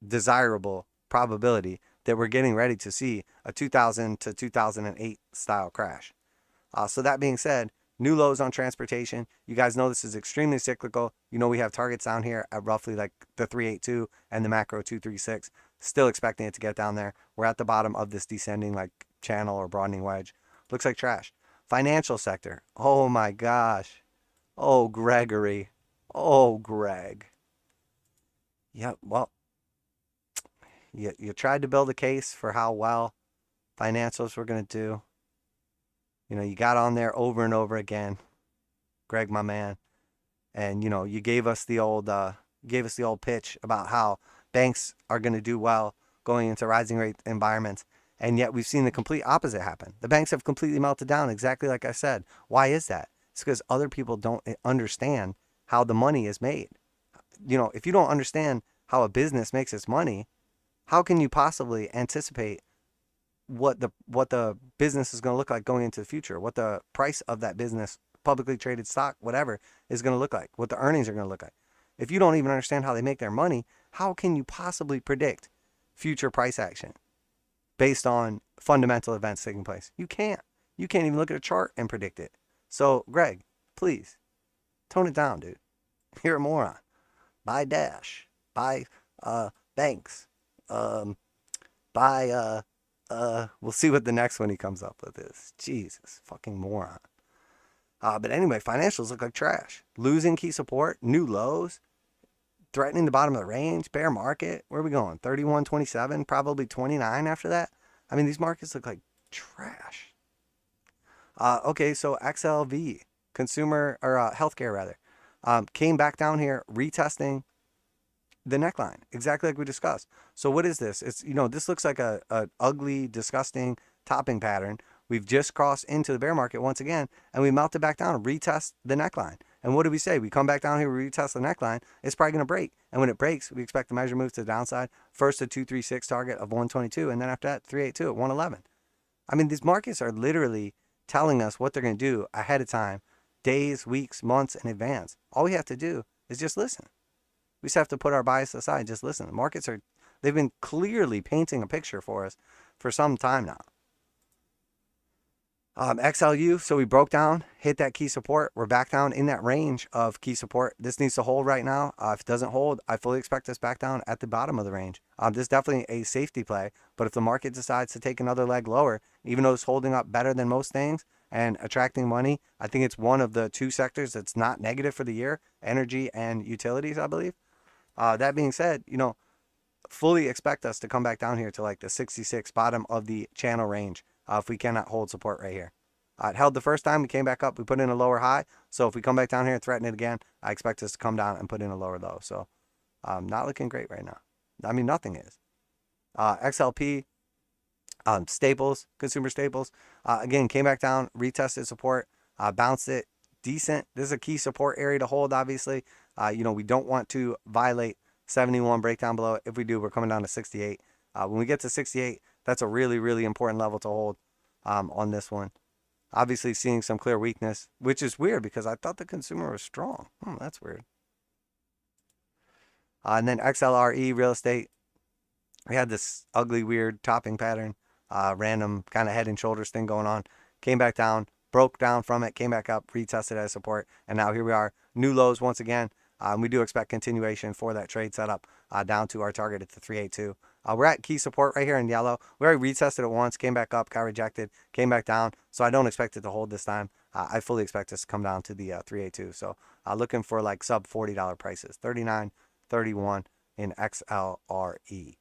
[SPEAKER 1] desirable probability that we're getting ready to see a 2000 to 2008 style crash. So that being said, new lows on transportation. You guys know this is extremely cyclical. We have targets down here at roughly like the 382 and the macro 236. Still expecting it to get down there. We're at the bottom of this descending like channel or broadening wedge. Looks like trash. Financial sector. Oh my gosh. Oh, Gregory. Oh, Greg. Yeah, well, you tried to build a case for how well financials were going to do. You got on there over and over again, Greg, my man, and you gave us the old pitch about how banks are going to do well going into rising rate environments, and yet we've seen the complete opposite happen. The banks have completely melted down, exactly like I said. Why is that? It's because other people don't understand how the money is made. If you don't understand how a business makes its money, how can you possibly anticipate what the business is going to look like going into the future? What the price of that business, publicly traded stock, whatever, is going to look like? What the earnings are going to look like? If you don't even understand how they make their money, how can you possibly predict future price action based on fundamental events taking place? You can't. You can't even look at a chart and predict it. So, Greg, please, tone it down, dude. You're a moron. Buy Dash. Buy banks. We'll see what the next one he comes up with is. Jesus, fucking moron. But anyway, financials look like trash. Losing key support, new lows, threatening the bottom of the range, bear market. Where are we going? 31.27, probably 29 after that. I mean, these markets look like trash. Okay, so XLV, consumer or healthcare rather, came back down here, retesting the neckline, exactly like we discussed. So what is this? It's, this looks like a ugly, disgusting topping pattern. We've just crossed into the bear market once again, and we melted back down and retest the neckline. And what do we say? We come back down here, we retest the neckline. It's probably going to break. And when it breaks, we expect the measure move to the downside. First, a 236 target of 122, and then after that, 382 at 111. I mean, these markets are literally telling us what they're going to do ahead of time, days, weeks, months in advance. All we have to do is just listen. We just have to put our bias aside, just listen. The markets are, They've been clearly painting a picture for us for some time now. XLU, so we broke down, hit that key support. We're back down in that range of key support. This needs to hold right now. If it doesn't hold, I fully expect us back down at the bottom of the range. This is definitely a safety play, but if the market decides to take another leg lower, even though it's holding up better than most things and attracting money, I think it's one of the two sectors that's not negative for the year, energy and utilities, I believe. That being said, you know, fully expect us to come back down here to like the 66 bottom of the channel range. If we cannot hold support right here. It held the first time, we came back up, we put in a lower high. So if we come back down here and threaten it again, I expect us to come down and put in a lower low. So not looking great right now. I mean, nothing is. XLP, staples, consumer staples, again, came back down, retested support, bounced it decent. This is a key support area to hold, obviously. You know, we don't want to violate 71, break down below. If we do, we're coming down to 68. When we get to 68, that's a really, really important level to hold on this one. Obviously seeing some clear weakness, which is weird because I thought the consumer was strong. That's weird. And then XLRE, real estate. We had this ugly, weird topping pattern, random kind of head and shoulders thing going on. Came back down, broke down from it, came back up, retested as support. And now here we are, new lows once again. We do expect continuation for that trade setup down to our target at the 382. We're at key support right here in yellow. We already retested it once, came back up, got rejected, came back down. So I don't expect it to hold this time. I fully expect us to come down to the 382. So looking for like sub $40 prices, 39, 31 in XLRE.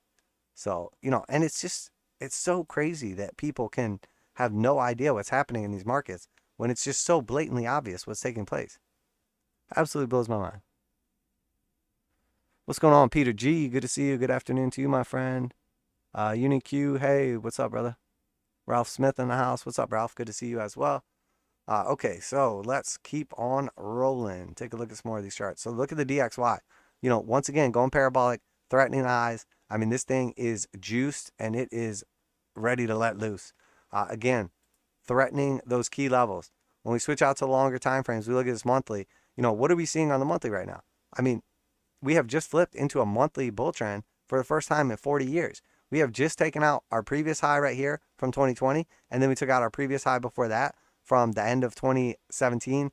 [SPEAKER 1] So, you know, and it's just, it's so crazy that people can have no idea what's happening in these markets when it's just so blatantly obvious what's taking place. Absolutely blows my mind. What's going on, Peter G? Good to see you. Good afternoon to you, my friend. UniQ, hey, what's up, brother? Ralph Smith in the house. What's up, Ralph? Good to see you as well. Okay, so let's keep on rolling. Take a look at some more of these charts. So look at the DXY. You know, once again, going parabolic, threatening highs. I mean, this thing is juiced and it is ready to let loose. Again, threatening those key levels. When we switch out to the longer time frames, we look at this monthly. You know, what are we seeing on the monthly right now? I mean, we have just flipped into a monthly bull trend for the first time in 40 years. We have just taken out our previous high right here from 2020, and then we took out our previous high before that from the end of 2017,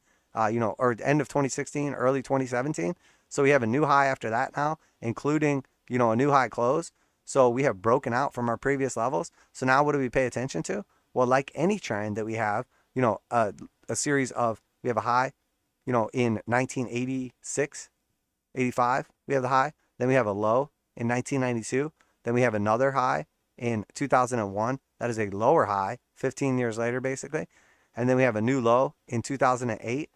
[SPEAKER 1] you know, or end of 2016, early 2017. So we have a new high after that now, including, you know, a new high close. So we have broken out from our previous levels. So now what do we pay attention to? Well, like any trend that we have, you know, a series of, we have a high, you know, in 1986, 85, we have the high. Then we have a low in 1992. Then we have another high in 2001. That is a lower high, 15 years later, basically. And then we have a new low in 2008.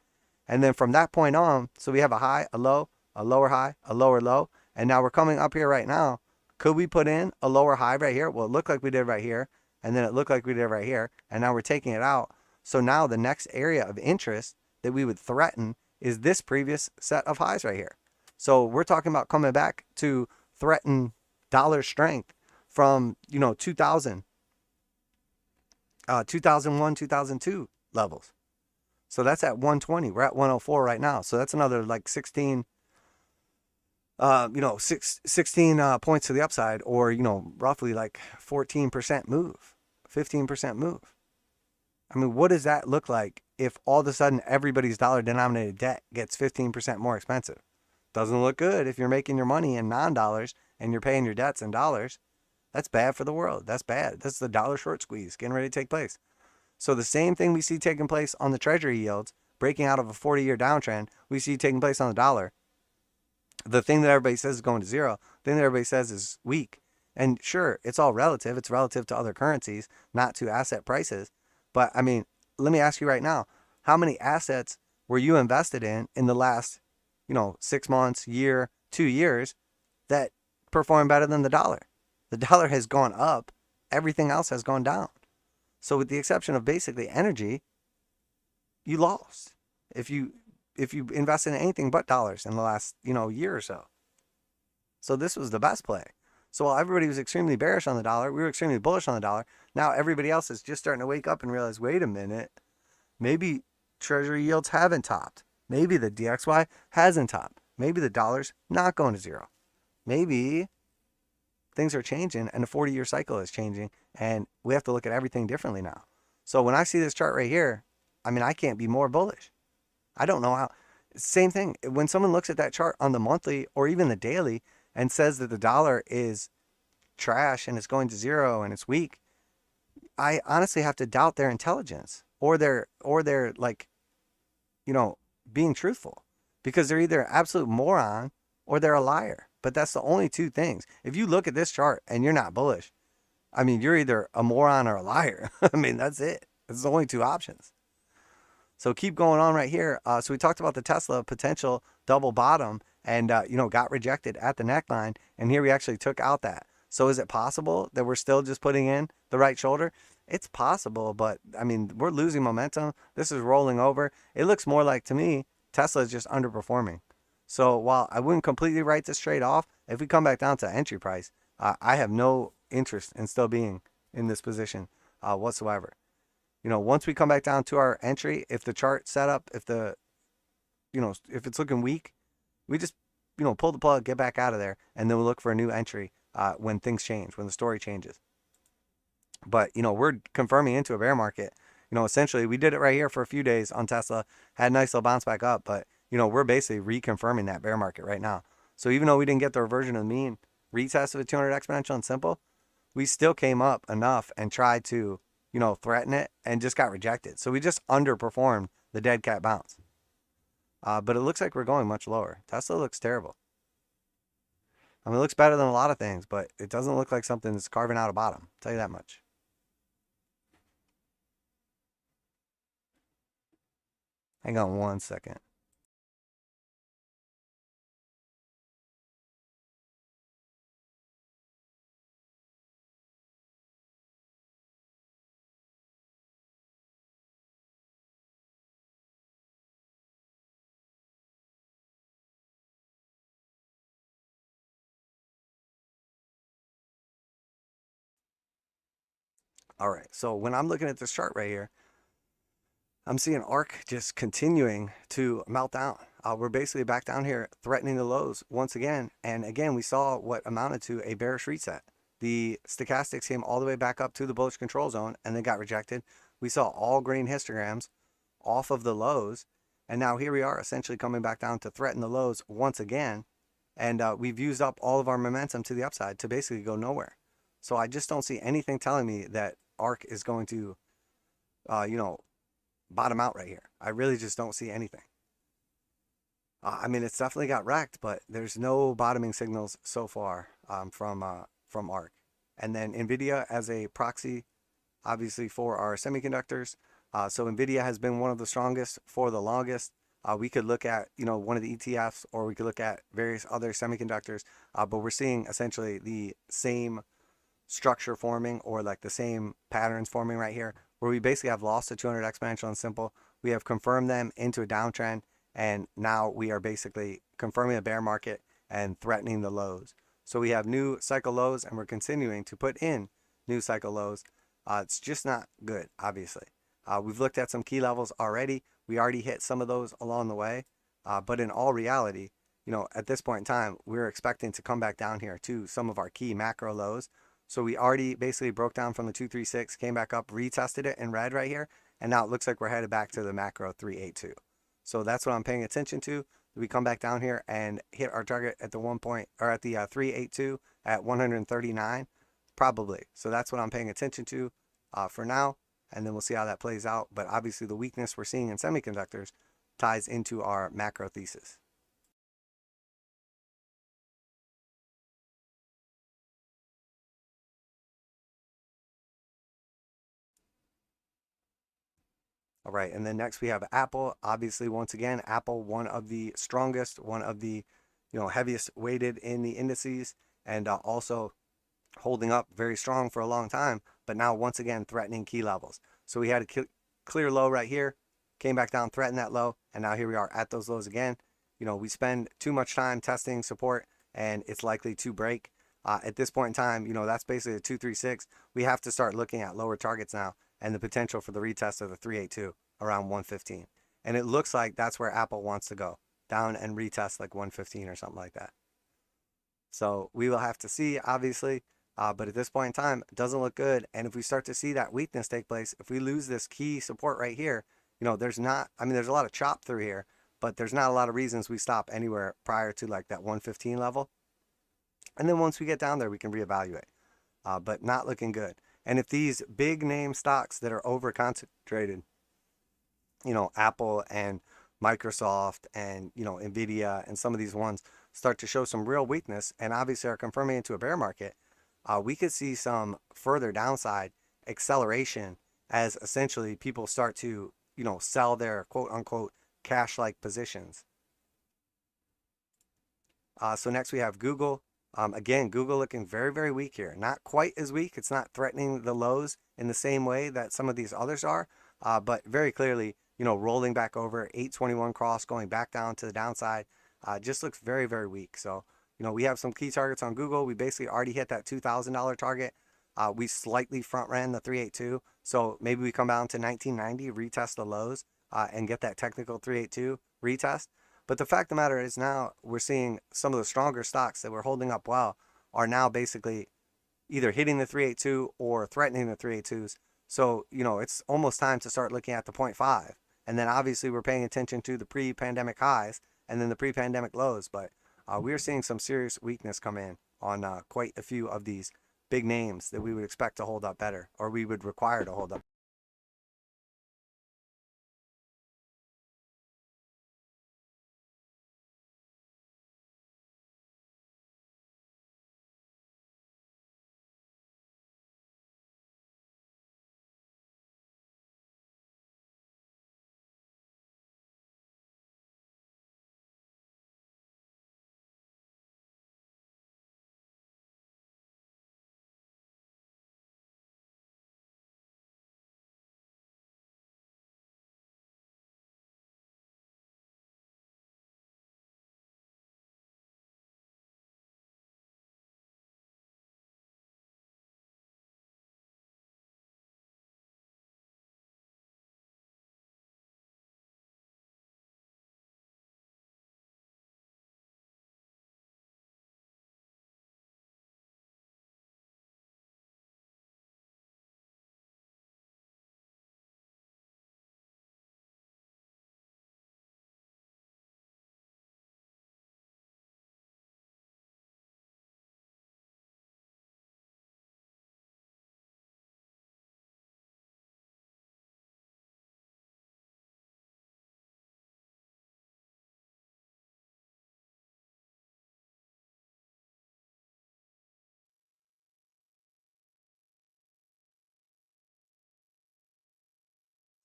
[SPEAKER 1] And then from that point on, so we have a high, a low, a lower high, a lower low. And now we're coming up here right now. Could we put in a lower high right here? Well, it looked like we did right here. And then it looked like we did right here. And now we're taking it out. So now the next area of interest that we would threaten is this previous set of highs right here. So we're talking about coming back to threaten dollar strength from, you know, 2000, 2001, 2002 levels. So that's at 120. We're at 104 right now. So that's another like 16, you know, 16 points to the upside, or, you know, roughly like 14% move, 15% move. I mean, what does that look like if all of a sudden everybody's dollar denominated debt gets 15% more expensive? Doesn't look good if you're making your money in non-dollars and you're paying your debts in dollars. That's bad for the world. That's bad. That's the dollar short squeeze getting ready to take place. So the same thing we see taking place on the treasury yields, breaking out of a 40-year downtrend, we see taking place on the dollar. The thing that everybody says is going to zero, the thing that everybody says is weak. And sure, it's all relative. It's relative to other currencies, not to asset prices. But I mean, let me ask you right now, how many assets were you invested in the last, you know, 6 months, year, 2 years that perform better than the dollar? The dollar has gone up. Everything else has gone down. So with the exception of basically energy, you lost if you invested in anything but dollars in the last, you know, year or so. So this was the best play. So while everybody was extremely bearish on the dollar, we were extremely bullish on the dollar. Now everybody else is just starting to wake up and realize, wait a minute, maybe treasury yields haven't topped. Maybe the DXY hasn't topped. Maybe the dollar's not going to zero. Maybe things are changing and the 40-year cycle is changing, and we have to look at everything differently now. So when I see this chart right here, I mean, I can't be more bullish. I don't know how. Same thing. When someone looks at that chart on the monthly or even the daily and says that the dollar is trash and it's going to zero and it's weak, I honestly have to doubt their intelligence or their like, you know, being truthful, because they're either an absolute moron or they're a liar. But that's the only two things. If you look at this chart and you're not bullish, I mean, you're either a moron or a liar. I mean, that's it. It's the only two options. So keep going on right here. So we talked about the Tesla potential double bottom and, you know, got rejected at the neckline. And here we actually took out that. So is it possible that we're still just putting in the right shoulder? It's possible, but I mean, we're losing momentum. This is rolling over. It looks more like, to me, Tesla is just underperforming. So while I wouldn't completely write this trade off, if we come back down to entry price, I have no interest in still being in this position whatsoever. You know, once we come back down to our entry, if the chart setup, if the, you know, if it's looking weak, we just, you know, pull the plug, get back out of there, and then we'll look for a new entry when things change, when the story changes. But, you know, we're confirming into a bear market. You know, essentially, we did it right here for a few days on Tesla, had a nice little bounce back up, but, you know, we're basically reconfirming that bear market right now. So even though we didn't get the reversion of the mean retest of a 200 exponential and simple, we still came up enough and tried to, you know, threaten it and just got rejected. So we just underperformed the dead cat bounce. But it looks like we're going much lower. Tesla looks terrible. I mean, it looks better than a lot of things, but it doesn't look like something that's carving out a bottom. I'll tell you that much. Hang on one second. All right, so when I'm looking at this chart right here, I'm seeing ARK just continuing to melt down. We're basically back down here threatening the lows once again. And again, we saw what amounted to a bearish reset. The stochastics came all the way back up to the bullish control zone and then got rejected. We saw all green histograms off of the lows. And now here we are essentially coming back down to threaten the lows once again. And we've used up all of our momentum to the upside to basically go nowhere. So I just don't see anything telling me that ARK is going to, you know, bottom out right here. I really just don't see anything. I mean, it's definitely got wrecked, but there's no bottoming signals so far from ARK. And then NVIDIA as a proxy, obviously, for our semiconductors. So NVIDIA has been one of the strongest for the longest. We could look at, you know, one of the ETFs, or we could look at various other semiconductors, but we're seeing essentially the same structure forming, or like the same patterns forming right here, where we basically have lost the 200 exponential and simple. We have confirmed them into a downtrend, and now we are basically confirming a bear market and threatening the lows. So we have new cycle lows, and we're continuing to put in new cycle lows. It's just not good, obviously. We've looked at some key levels already. We already hit some of those along the way. But in all reality, you know, at this point in time, we're expecting to come back down here to some of our key macro lows. So we already basically broke down from the 236, came back up, retested it in red right here, and now it looks like we're headed back to the macro 382. So that's what I'm paying attention to. We come back down here and hit our target at the 382 at 139, probably. So that's what I'm paying attention to for now, and then we'll see how that plays out. But obviously the weakness we're seeing in semiconductors ties into our macro thesis. All right, and then next we have Apple. Obviously, once again, Apple, one of the strongest, one of the, you know, heaviest weighted in the indices, and also holding up very strong for a long time, but now once again threatening key levels. So we had a clear low right here, came back down, threatened that low, and now here we are at those lows again. You know, we spend too much time testing support, and it's likely to break. At this point in time, you know, that's basically a 236. We have to start looking at lower targets now, and the potential for the retest of the 382 around 115. And it looks like that's where Apple wants to go, down and retest like 115 or something like that. So we will have to see, obviously. But at this point in time, it doesn't look good. And if we start to see that weakness take place, if we lose this key support right here, there's not, I mean, there's a lot of chop through here, but there's not a lot of reasons we stop anywhere prior to like that 115 level. And then once we get down there, we can reevaluate. But not looking good. And if these big name stocks that are over concentrated, Apple and Microsoft and, Nvidia and some of these ones start to show some real weakness and obviously are confirming into a bear market, we could see some further downside acceleration as essentially people start to, sell their quote unquote cash-like positions. So next we have Google. Again, Google looking very, very weak here. Not quite as weak. It's not threatening the lows in the same way that some of these others are, but very clearly, rolling back over 821 cross, going back down to the downside, just looks very, very weak. So, we have some key targets on Google. We basically already hit that $2,000 target. We slightly front ran the 382. So maybe we come down to 1990, retest the lows, and get that technical 382 retest. But the fact of the matter is now we're seeing some of the stronger stocks that were holding up well are now basically either hitting the 382 or threatening the 382s. So, it's almost time to start looking at the 0.5. And then obviously we're paying attention to the pre-pandemic highs and then the pre-pandemic lows. But we're seeing some serious weakness come in on quite a few of these big names that we would expect to hold up better, or we would require to hold up.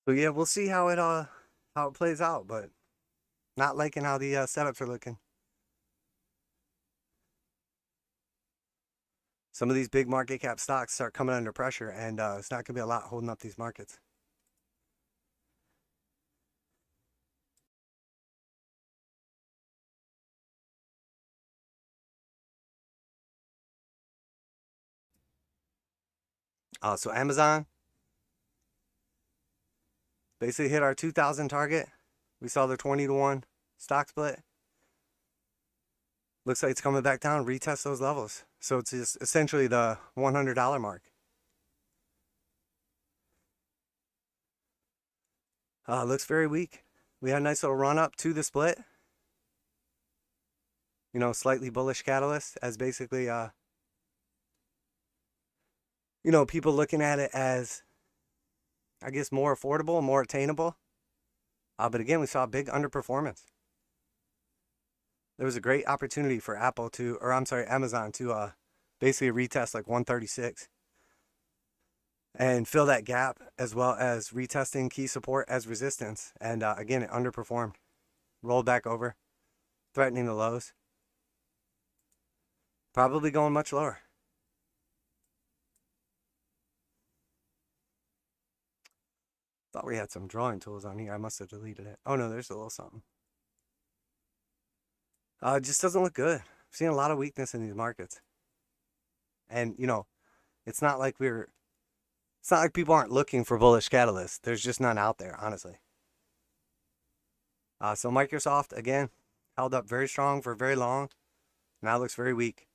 [SPEAKER 1] So yeah, we'll see how it plays out, but not liking how the setups are looking. Some of these big market cap stocks start coming under pressure, and it's not going to be a lot holding up these markets. So Amazon basically hit our 2,000 target. We saw the 20-to-1 stock split. Looks like it's coming back down, retest those levels. So it's just essentially the $100 mark. Looks very weak. We had a nice little run up to the split. Slightly bullish catalyst as basically, people looking at it as, I guess, more affordable, more attainable. But again, we saw a big underperformance. There was a great opportunity for Amazon to basically retest like 136 and fill that gap, as well as retesting key support as resistance. And again, it underperformed, rolled back over, threatening the lows. Probably going much lower. Thought we had some drawing tools on here. I must have deleted it. Oh no, there's a little something. It just doesn't look good. I've seen a lot of weakness in these markets. And, it's not like people aren't looking for bullish catalysts. There's just none out there, honestly. So Microsoft, again, held up very strong for very long. Now looks very weak.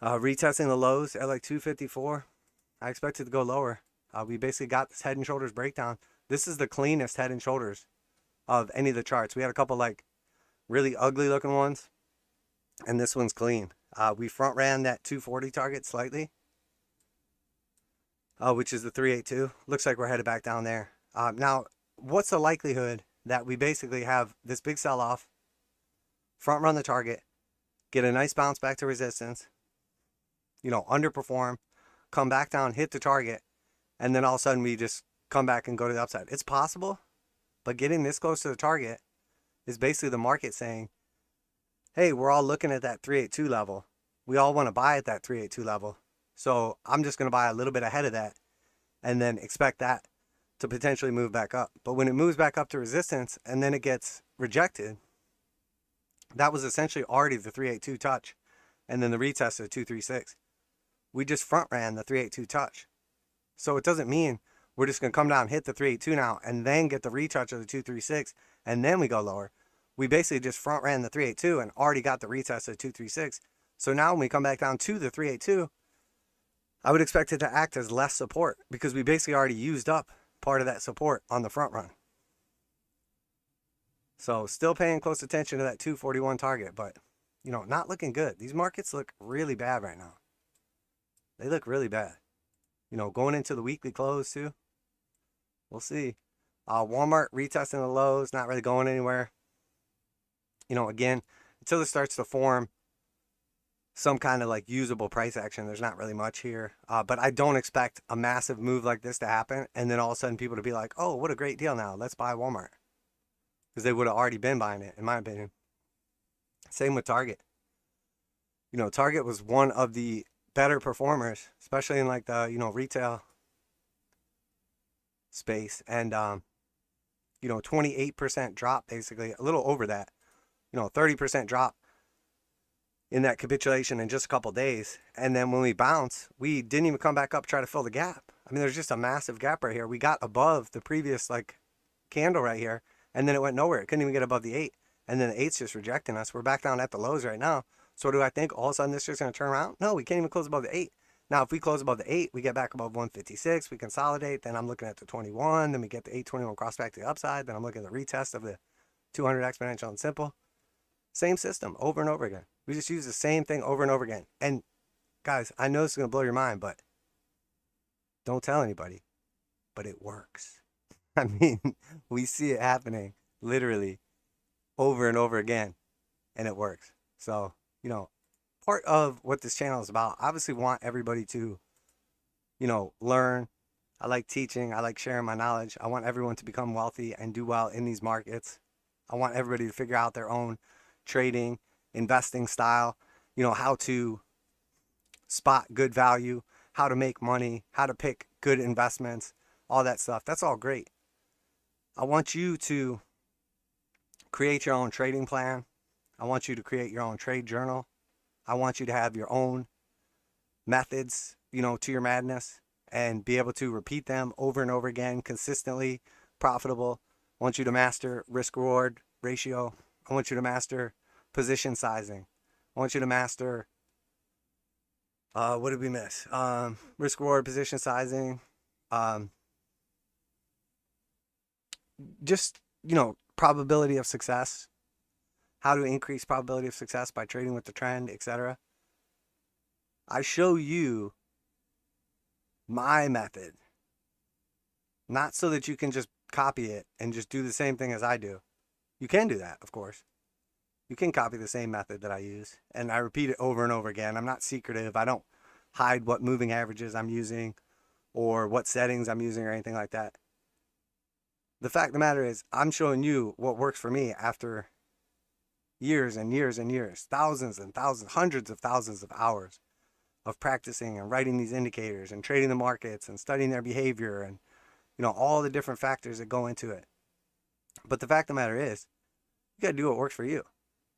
[SPEAKER 1] Retesting the lows at like 254. I expect it to go lower. We basically got this head and shoulders breakdown. This is the cleanest head and shoulders of any of the charts. We had a couple like really ugly looking ones, and this one's clean. We front ran that 240 target slightly, which is the 382. Looks like we're headed back down there. Now, what's the likelihood that we basically have this big sell off, front run the target, get a nice bounce back to resistance, underperform, come back down, hit the target, and then all of a sudden we just come back and go to the upside? It's possible, but getting this close to the target is basically the market saying, hey, we're all looking at that 382 level. We all want to buy at that 382 level. So I'm just going to buy a little bit ahead of that and then expect that to potentially move back up. But when it moves back up to resistance and then it gets rejected, that was essentially already the 382 touch and then the retest of 236. We just front ran the 382 touch. So it doesn't mean we're just going to come down, hit the 382 now, and then get the retouch of the 236, and then we go lower. We basically just front ran the 382 and already got the retest of 236. So now when we come back down to the 382, I would expect it to act as less support because we basically already used up part of that support on the front run. So still paying close attention to that 241 target, but not looking good. These markets look really bad right now. They look really bad. Going into the weekly close too. We'll see. Walmart retesting the lows, not really going anywhere. Again, until it starts to form some kind of like usable price action, there's not really much here. But I don't expect a massive move like this to happen and then all of a sudden people to be like, oh, what a great deal now. Let's buy Walmart. Because they would have already been buying it, in my opinion. Same with Target. Target was one of the better performers, especially in like the, retail space. And, 28% drop, basically, a little over that, 30% drop in that capitulation in just a couple days. And then when we bounce, we didn't even come back up, try to fill the gap. I mean, there's just a massive gap right here. We got above the previous like candle right here, and then it went nowhere. It couldn't even get above the 8. And then the 8's just rejecting us. We're back down at the lows right now. So do I think all of a sudden this is just going to turn around? No, we can't even close above the 8. Now, if we close above the 8, we get back above 156, we consolidate, then I'm looking at the 21, then we get the 821 cross back to the upside, then I'm looking at the retest of the 200 exponential and simple. Same system over and over again. We just use the same thing over and over again. And guys, I know this is going to blow your mind, but don't tell anybody, but it works. I mean, we see it happening literally over and over again, and it works. So, part of what this channel is about, I obviously want everybody to, learn. I like teaching. I like sharing my knowledge. I want everyone to become wealthy and do well in these markets. I want everybody to figure out their own trading, investing style, how to spot good value, how to make money, how to pick good investments, all that stuff. That's all great. I want you to create your own trading plan. I want you to create your own trade journal. I want you to have your own methods, to your madness and be able to repeat them over and over again, consistently profitable. I want you to master risk reward ratio. I want you to master position sizing. I want you to master, what did we miss? Risk reward, position sizing. Just, probability of success. How to increase probability of success by trading with the trend, etc. I show you my method. Not so that you can just copy it and just do the same thing as I do. You can do that, of course. You can copy the same method that I use, and I repeat it over and over again. I'm not secretive. I don't hide what moving averages I'm using or what settings I'm using or anything like that. The fact of the matter is, I'm showing you what works for me after years and years and years, thousands and thousands, hundreds of thousands of hours of practicing and writing these indicators and trading the markets and studying their behavior and, all the different factors that go into it. But the fact of the matter is, you got to do what works for you.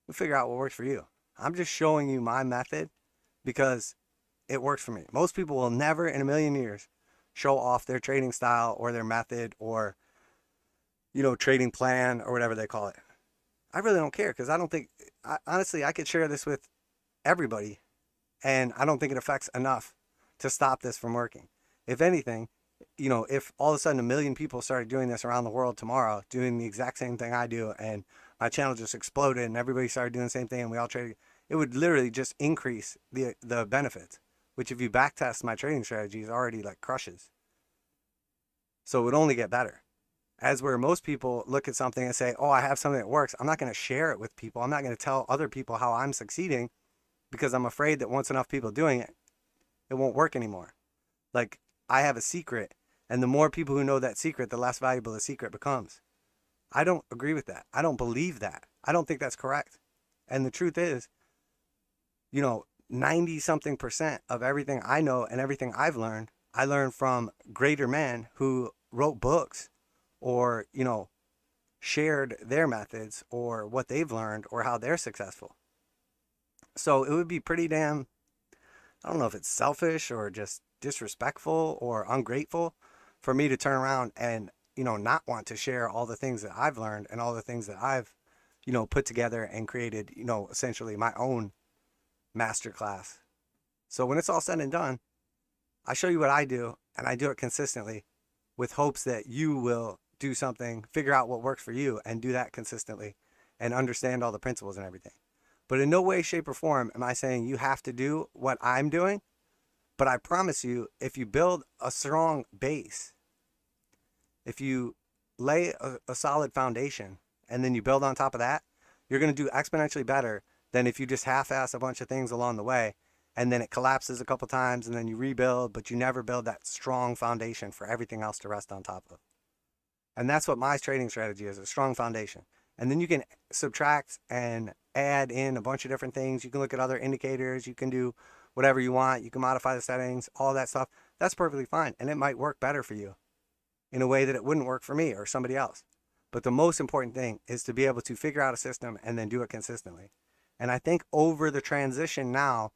[SPEAKER 1] You figure out what works for you. I'm just showing you my method because it works for me. Most people will never in a million years show off their trading style or their method or, trading plan or whatever they call it. I really don't care because I don't think, honestly, I could share this with everybody And I don't think it affects enough to stop this from working. If anything, if all of a sudden 1 million people started doing this around the world tomorrow, doing the exact same thing I do, and my channel just exploded and everybody started doing the same thing and we all traded, it would literally just increase the benefits, which if you backtest my trading strategies already like crushes. So it would only get better. As where most people look at something and say, oh, I have something that works. I'm not going to share it with people. I'm not going to tell other people how I'm succeeding because I'm afraid that once enough people doing it, it won't work anymore. Like I have a secret, and the more people who know that secret, the less valuable the secret becomes. I don't agree with that. I don't believe that. I don't think that's correct. And the truth is, 90 something percent of everything I know and everything I've learned, I learned from greater men who wrote books or, shared their methods or what they've learned or how they're successful. So it would be pretty damn, I don't know if it's selfish or just disrespectful or ungrateful for me to turn around and, not want to share all the things that I've learned and all the things that I've, put together and created, essentially my own masterclass. So when it's all said and done, I show you what I do, and I do it consistently with hopes that you will do something, figure out what works for you, and do that consistently and understand all the principles and everything. But in no way, shape, or form am I saying you have to do what I'm doing. But I promise you, if you build a strong base, if you lay a solid foundation, and then you build on top of that, you're going to do exponentially better than if you just half-ass a bunch of things along the way, and then it collapses a couple times, and then you rebuild, but you never build that strong foundation for everything else to rest on top of. And that's what my trading strategy is, a strong foundation. And then you can subtract and add in a bunch of different things. You can look at other indicators. You can do whatever you want. You can modify the settings, all that stuff. That's perfectly fine. And it might work better for you in a way that it wouldn't work for me or somebody else. But the most important thing is to be able to figure out a system and then do it consistently. And I think over the transition now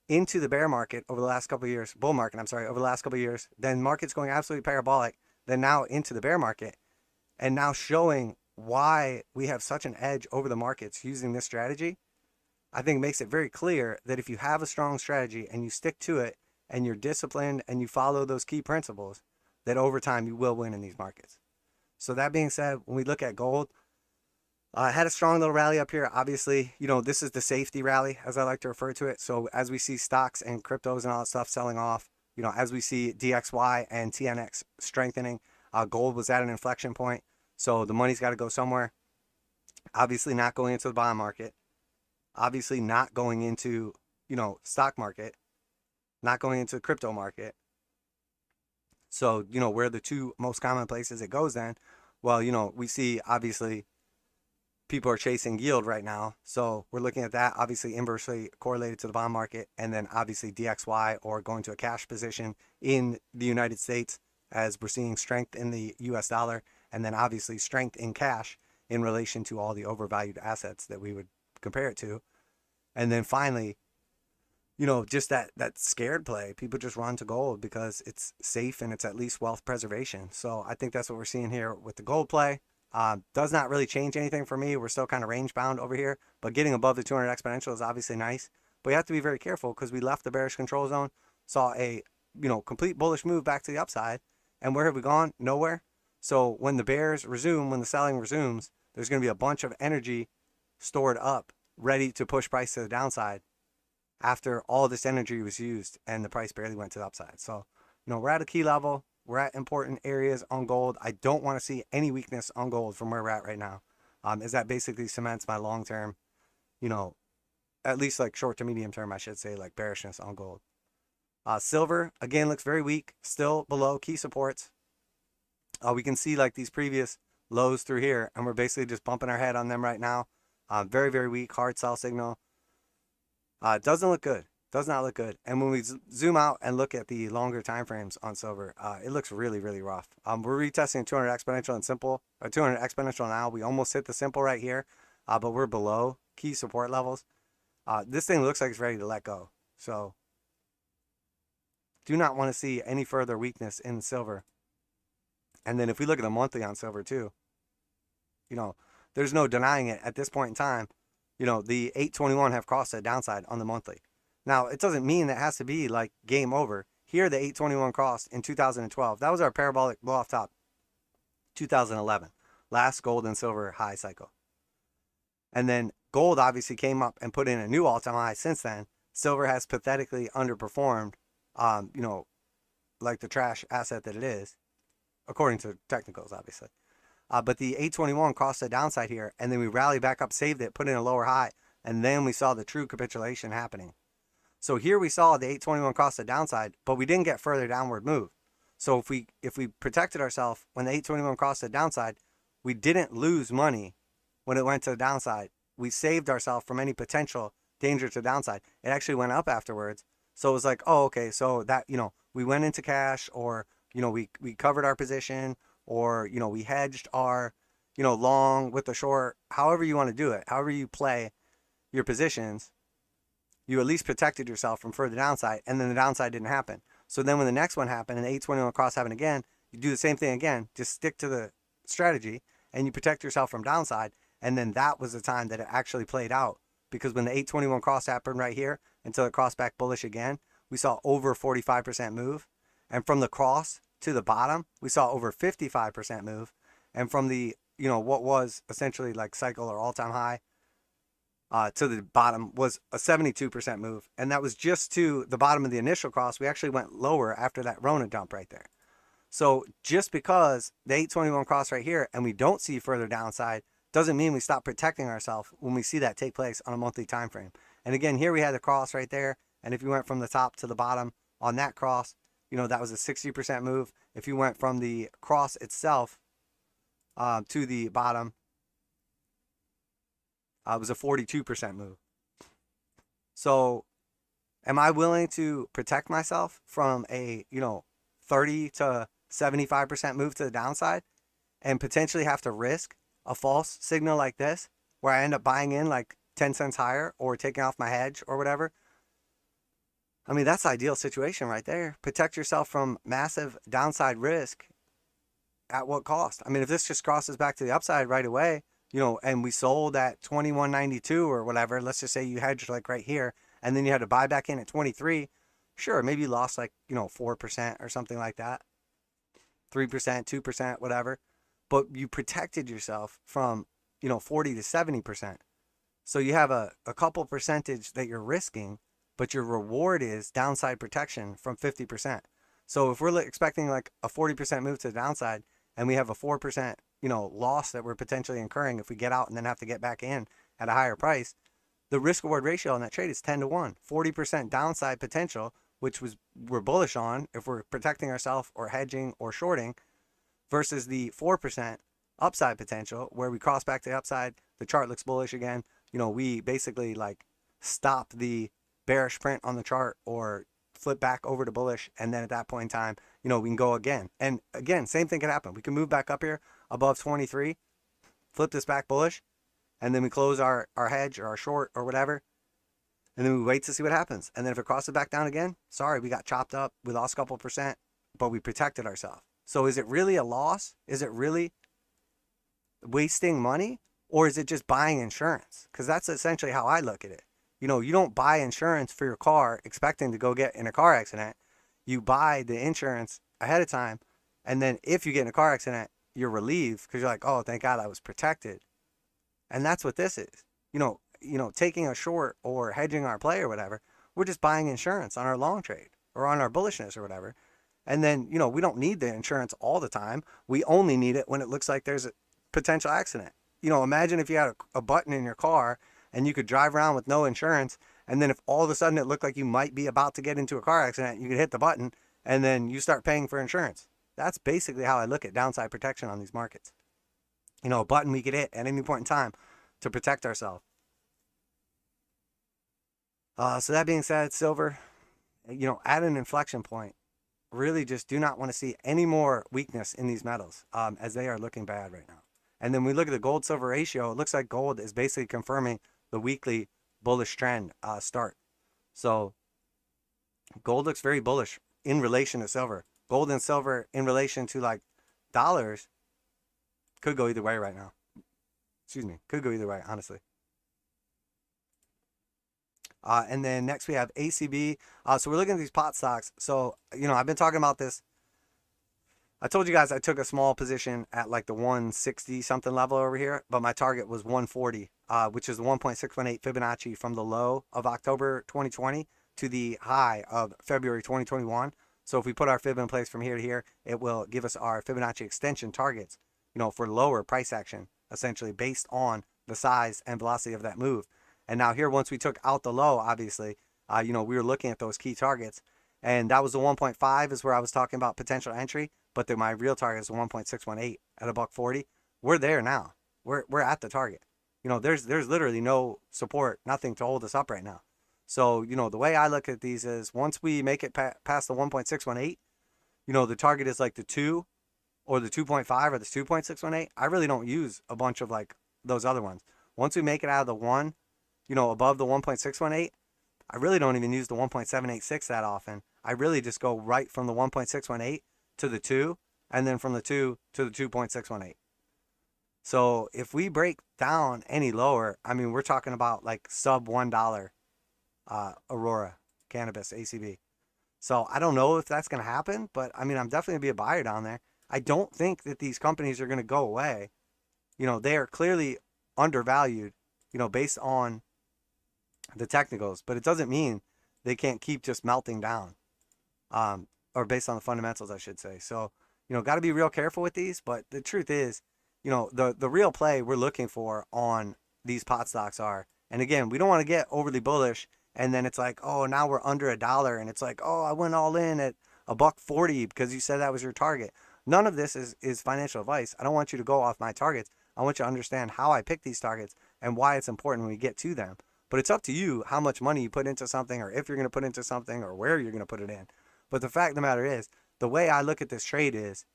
[SPEAKER 1] into the bear market over the last couple of years, bull market, I'm sorry, over the last couple of years, then market's going absolutely parabolic, then now into the bear market, and now showing why we have such an edge over the markets using this strategy, I think makes it very clear that if you have a strong strategy and you stick to it and you're disciplined and you follow those key principles, that over time you will win in these markets. So that being said, when we look at gold, I had a strong little rally up here. Obviously, this is the safety rally, as I like to refer to it. So as we see stocks and cryptos and all that stuff selling off, as we see DXY and TNX strengthening, gold was at an inflection point. So the money's got to go somewhere. Obviously not going into the bond market. Obviously not going into, stock market. Not going into the crypto market. So, where are the two most common places it goes then? Well, we see obviously people are chasing yield right now. So we're looking at that obviously inversely correlated to the bond market. And then obviously DXY or going to a cash position in the United States as we're seeing strength in the US dollar. And then obviously strength in cash in relation to all the overvalued assets that we would compare it to. And then finally, just that scared play. People just run to gold because it's safe and it's at least wealth preservation. So I think that's what we're seeing here with the gold play. Does not really change anything for me. We're still kind of range bound over here, but getting above the 200 exponential is obviously nice. But you have to be very careful because we left the bearish control zone, saw a complete bullish move back to the upside, and where have we gone? Nowhere. So when the bears resume, when the selling resumes, there's going to be a bunch of energy stored up, ready to push price to the downside after all this energy was used and the price barely went to the upside. So, we're at a key level. We're at important areas on gold. I don't want to see any weakness on gold from where we're at right now. As that basically cements my long-term, at least like short to medium term, I should say, like bearishness on gold. Silver, again, looks very weak, still below key supports. We can see like these previous lows through here, and we're basically just bumping our head on them right now. Very, very weak, hard sell signal. Doesn't look good. Does not look good. And when we zoom out and look at the longer time frames on silver, it looks really, really rough. We're retesting 200 exponential and simple, or 200 exponential now. We almost hit the simple right here, but we're below key support levels. This thing looks like it's ready to let go. So do not want to see any further weakness in silver. And then if we look at the monthly on silver too, there's no denying it at this point in time. The 821 have crossed that downside on the monthly. Now, it doesn't mean that has to be like game over. Here, the 821 crossed in 2012. That was our parabolic blow off top, 2011. Last gold and silver high cycle. And then gold obviously came up and put in a new all-time high since then. Silver has pathetically underperformed, you know, like the trash asset that it is, according to technicals, obviously. But the 821 crossed the downside here, and then we rallied back up, saved it, put in a lower high, and then we saw the true capitulation happening. So here we saw the 821 cross the downside, but we didn't get further downward move. So if we protected ourselves when the 821 crossed the downside, we didn't lose money when it went to the downside. We saved ourselves from any potential danger to the downside. It actually went up afterwards. So it was like, oh, okay, so that, you know, we went into cash, or, you know, we covered our position, or, you know, we hedged our, you know, long with the short, however you want to do it, however you play your positions, you at least protected yourself from further downside, and then the downside didn't happen. So then when the next one happened and the 821 cross happened again, you do the same thing again, just stick to the strategy, and you protect yourself from downside. And then that was the time that it actually played out, because when the 821 cross happened right here until it crossed back bullish again, we saw over 45% move. And from the cross to the bottom, we saw over 55% move. And from the, you know, what was essentially like cycle or all-time high to the bottom was a 72% move. And that was just to the bottom of the initial cross. We actually went lower after that Rona dump right there. So just because the 821 cross right here and we don't see further downside doesn't mean we stop protecting ourselves when we see that take place on a monthly time frame. And again, here we had the cross right there. And if you went from the top to the bottom on that cross, you know, that was a 60% move. If you went from the cross itself to the bottom, it was a 42% move. So am I willing to protect myself from a, you know, 30 to 75% move to the downside and potentially have to risk a false signal like this where I end up buying in like 10 cents higher or taking off my hedge or whatever? I mean, that's the ideal situation right there. Protect yourself from massive downside risk at what cost? I mean, if this just crosses back to the upside right away, you know, and we sold at 21.92 or whatever, let's just say you hedged like right here, and then you had to buy back in at 23, sure, maybe you lost like, you know, 4% or something like that, 3%, 2%, whatever. But you protected yourself from, you know, 40 to 70%. So you have a couple percentage that you're risking, but your reward is downside protection from 50%. So if we're expecting like a 40% move to the downside and we have a 4%, you know, loss that we're potentially incurring if we get out and then have to get back in at a higher price, the risk reward ratio on that trade is 10 to 1, 40% downside potential, which we're bullish on if we're protecting ourselves or hedging or shorting, versus the 4% upside potential where we cross back to the upside, the chart looks bullish again. You know, we basically like stop the bearish print on the chart or flip back over to bullish, and then at that point in time, you know, we can go again. And again, same thing can happen. We can move back up here above 23, flip this back bullish, and then we close our hedge or our short or whatever, and then we wait to see what happens. And then if it crosses back down again, sorry, we got chopped up, we lost a couple percent, but we protected ourselves. So is it really a loss? Is it really wasting money? Or is it just buying insurance? Because that's essentially how I look at it. You know, you don't buy insurance for your car expecting to go get in a car accident. You buy the insurance ahead of time. And then if you get in a car accident, you're relieved because you're like, oh, thank God I was protected. And that's what this is. You know, taking a short or hedging our play or whatever, we're just buying insurance on our long trade or on our bullishness or whatever. And then, you know, we don't need the insurance all the time. We only need it when it looks like there's a potential accident. You know, imagine if you had a button in your car and you could drive around with no insurance, and then if all of a sudden it looked like you might be about to get into a car accident, you could hit the button and then you start paying for insurance. That's basically how I look at downside protection on these markets. You know, a button we could hit at any point in time to protect ourselves. So that being said, silver, you know, at an inflection point, really just do not want to see any more weakness in these metals as they are looking bad right now. And then we look at the gold silver ratio, it looks like gold is basically confirming the weekly bullish trend start. So gold looks very bullish in relation to silver. Gold and silver in relation to like dollars could go either way right now. Excuse me, could go either way, honestly. And then next we have ACB. So we're looking at these pot stocks. So, I've been talking about this. I told you guys I took a small position at like the 160 something level over here, but my target was 140, which is the 1.618 Fibonacci from the low of October 2020 to the high of February 2021. So if we put our fib in place from here to here, it will give us our Fibonacci extension targets, for lower price action, essentially based on the size and velocity of that move. And now here, once we took out the low, obviously, we were looking at those key targets. And that was the 1.5 is where I was talking about potential entry. But my real target is 1.618 at $1.40. We're there now. We're at the target. There's literally no support, nothing to hold us up right now. So, the way I look at these is once we make it past the 1.618, the target is like the 2 or the 2.5 or the 2.618. I really don't use a bunch of like those other ones. Once we make it out of the 1, above the 1.618, I really don't even use the 1.786 that often. I really just go right from the 1.618 to the 2, and then from the 2 to the 2.618. So if we break down any lower, we're talking about like sub $1 Aurora Cannabis ACB. So I don't know if that's going to happen, but I'm definitely going to be a buyer down there. I don't think that these companies are going to go away. They are clearly undervalued, based on the technicals, but it doesn't mean they can't keep just melting down. Or based on the fundamentals, I should say. So, got to be real careful with these. But the truth is, the real play we're looking for on these pot stocks are, and again, we don't want to get overly bullish. And then it's like, oh, now we're under $1. And it's like, oh, I went all in at $1.40 because you said that was your target. None of this is financial advice. I don't want you to go off my targets. I want you to understand how I pick these targets and why it's important when we get to them. But it's up to you how much money you put into something, or if you're going to put into something, or where you're going to put it in. But the fact of the matter is, the way I look at this trade is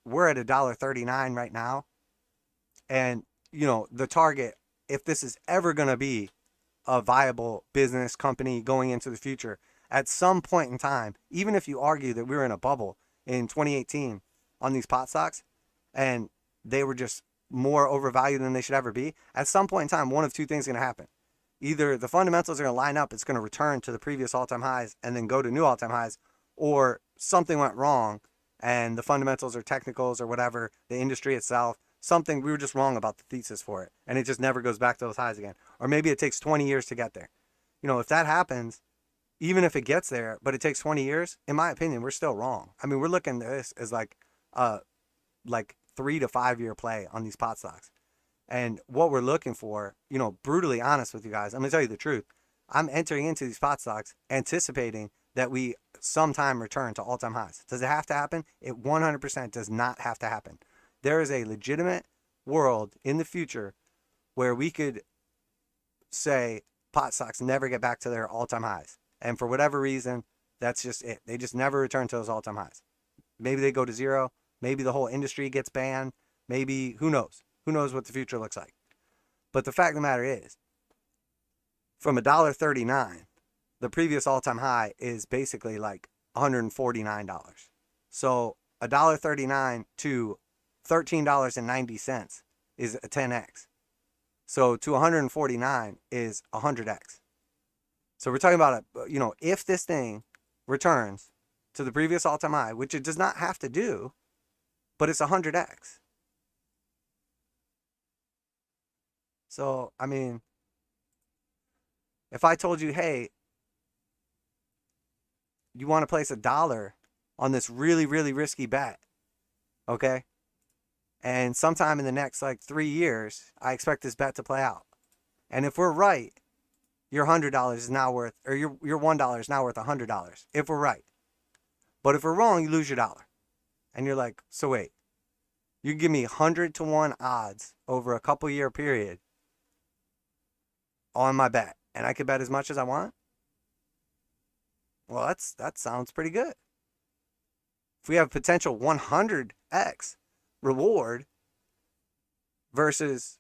[SPEAKER 1] we're at $1.39 right now. And, the target, if this is ever going to be a viable business company going into the future, at some point in time, even if you argue that we were in a bubble in 2018 on these pot stocks, and they were just more overvalued than they should ever be, at some point in time, one of two things is going to happen. Either the fundamentals are going to line up, it's going to return to the previous all-time highs and then go to new all-time highs, or something went wrong and the fundamentals or technicals or whatever, the industry itself, we were just wrong about the thesis for it, and it just never goes back to those highs again. Or maybe it takes 20 years to get there. If that happens, even if it gets there, but it takes 20 years, in my opinion, we're still wrong. We're looking at this as like 3 to 5 year play on these pot stocks. And what we're looking for, brutally honest with you guys, I'm going to tell you the truth. I'm entering into these pot stocks anticipating that we sometime return to all-time highs. Does it have to happen? It 100% does not have to happen. There is a legitimate world in the future where we could say pot stocks never get back to their all-time highs. And for whatever reason, that's just it. They just never return to those all-time highs. Maybe they go to zero. Maybe the whole industry gets banned. Maybe, who knows? Who knows what the future looks like? But the fact of the matter is, from $1.39, the previous all-time high is basically like $149. So $1.39 to $13.90 is a 10x. So to 149 is 100x. So we're talking about, if this thing returns to the previous all-time high, which it does not have to do, but it's 100x. So, if I told you, hey, you want to place $1 on this really, really risky bet, okay? And sometime in the next 3 years, I expect this bet to play out. And if we're right, your $100 is now worth, or your $1 is now worth $100, if we're right. But if we're wrong, you lose your $1. And you're like, so wait, you give me 100 to 1 odds over a couple year period on my bet, and I could bet as much as I want? Well, that sounds pretty good. If we have potential 100x reward versus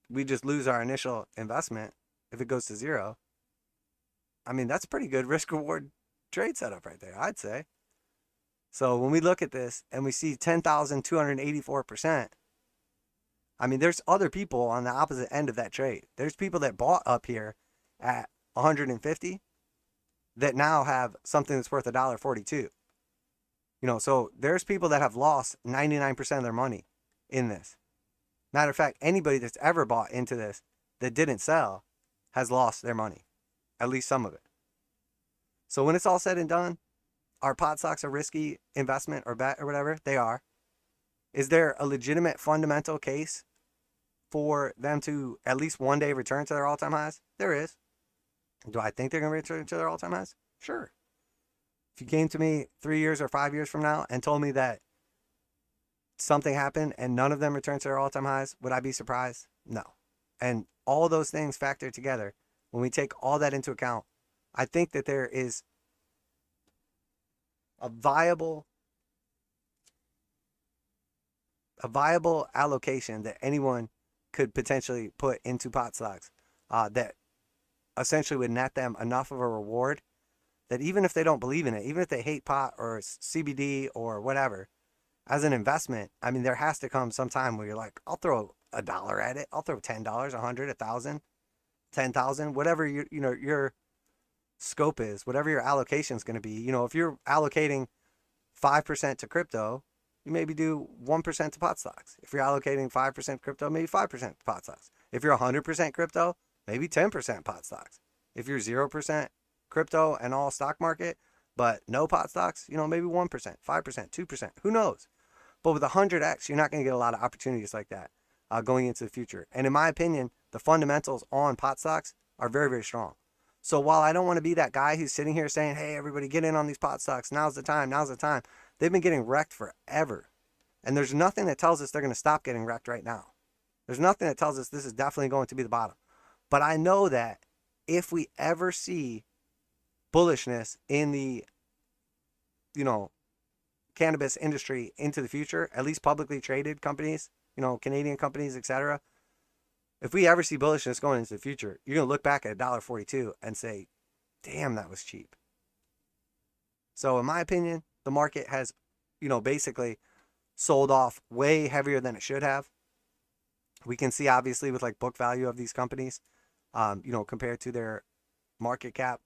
[SPEAKER 1] we just lose our initial investment if it goes to zero, that's pretty good risk reward trade setup right there, I'd say. So when we look at this and we see 10,284%, there's other people on the opposite end of that trade. There's people that bought up here at 150 that now have something that's worth $1.42. So there's people that have lost 99% of their money in this. Matter of fact, anybody that's ever bought into this that didn't sell has lost their money, at least some of it. So when it's all said and done, are pot stocks a risky investment or bet or whatever? They are. Is there a legitimate fundamental case for them to at least one day return to their all-time highs? There is. Do I think they're going to return to their all-time highs? Sure. If you came to me 3 years or 5 years from now and told me that something happened and none of them returned to their all-time highs, would I be surprised? No. And all those things factored together, when we take all that into account, I think that there is a viable allocation that anyone could potentially put into pot stocks that essentially would net them enough of a reward that even if they don't believe in it, even if they hate pot or CBD or whatever, as an investment, I mean, there has to come some time where you're like, I'll throw $1 at it. I'll throw $10, $100, $1,000, $10,000, whatever your scope is, whatever your allocation is going to be. If you're allocating 5% to crypto, you maybe do 1% to pot stocks. If you're allocating 5% crypto, maybe 5% to pot stocks. If you're 100% crypto, maybe 10% pot stocks. If you're 0% crypto and all stock market, but no pot stocks, maybe 1%, 5%, 2%, who knows? But with 100x, you're not going to get a lot of opportunities like that going into the future. And in my opinion, the fundamentals on pot stocks are very, very strong. So while I don't want to be that guy who's sitting here saying, hey, everybody get in on these pot stocks, now's the time, they've been getting wrecked forever. And there's nothing that tells us they're going to stop getting wrecked right now. There's nothing that tells us this is definitely going to be the bottom. But I know that if we ever see bullishness in the, cannabis industry into the future, at least publicly traded companies, Canadian companies, etc. If we ever see bullishness going into the future, you're going to look back at $1.42 and say, damn, that was cheap. So in my opinion, the market has, basically sold off way heavier than it should have. We can see obviously with like book value of these companies, compared to their market cap,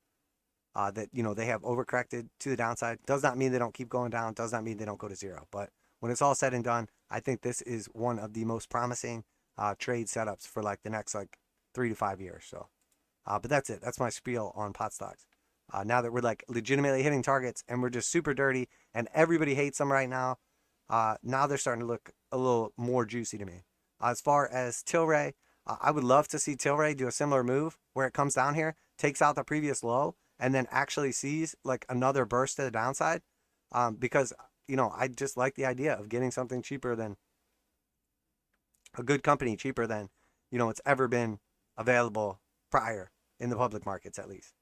[SPEAKER 1] that, they have overcorrected to the downside. Does not mean they don't keep going down. Does not mean they don't go to zero. But when it's all said and done, I think this is one of the most promising trade setups for like the next 3 to 5 years. So, but that's it. That's my spiel on pot stocks. Now that we're like legitimately hitting targets and we're just super dirty and everybody hates them right now, now they're starting to look a little more juicy to me. As far as Tilray, I would love to see Tilray do a similar move where it comes down here, takes out the previous low, and then actually sees like another burst to the downside. Because, I just like the idea of getting something cheaper than a good company, cheaper than, it's ever been available prior in the public markets, at least.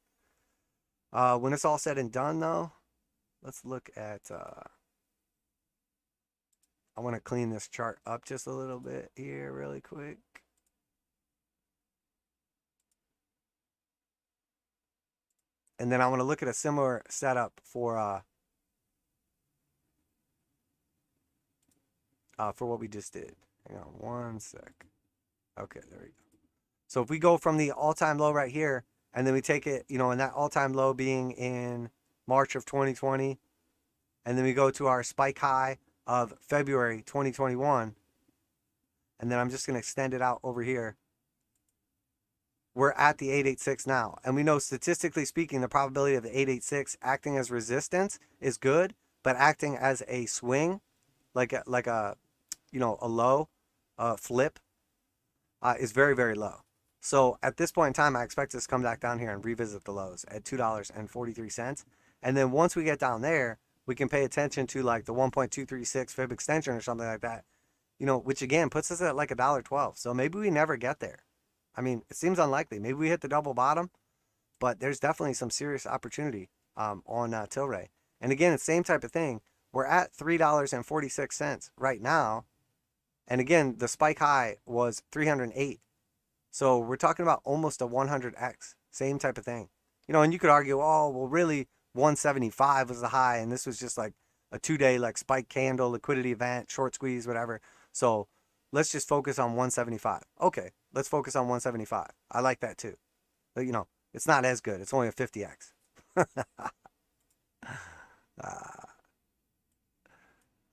[SPEAKER 1] When it's all said and done, though, let's look at, I want to clean this chart up just a little bit here really quick. And then I want to look at a similar setup for what we just did. Hang on one sec. Okay, there we go. So if we go from the all-time low right here, and then we take it, and that all-time low being in March of 2020, and then we go to our spike high of February 2021, and then I'm just going to extend it out over here. We're at the 886 now, and we know statistically speaking, the probability of the 886 acting as resistance is good, but acting as a swing, like a low flip, is very, very low. So at this point in time, I expect us to come back down here and revisit the lows at $2.43. And then once we get down there, we can pay attention to like the 1.236 fib extension or something like that, which again puts us at like $1.12. So maybe we never get there. I mean, it seems unlikely. Maybe we hit the double bottom, but there's definitely some serious opportunity on Tilray. And again, it's the same type of thing. We're at $3.46 right now. And again, the spike high was 308. So we're talking about almost a 100x. Same type of thing. And you could argue, oh, well, really, 175 was the high, and this was just like a 2-day like spike candle, liquidity event, short squeeze, whatever. So let's just focus on 175. Okay, let's focus on 175. I like that too. But, It's not as good. It's only a 50x.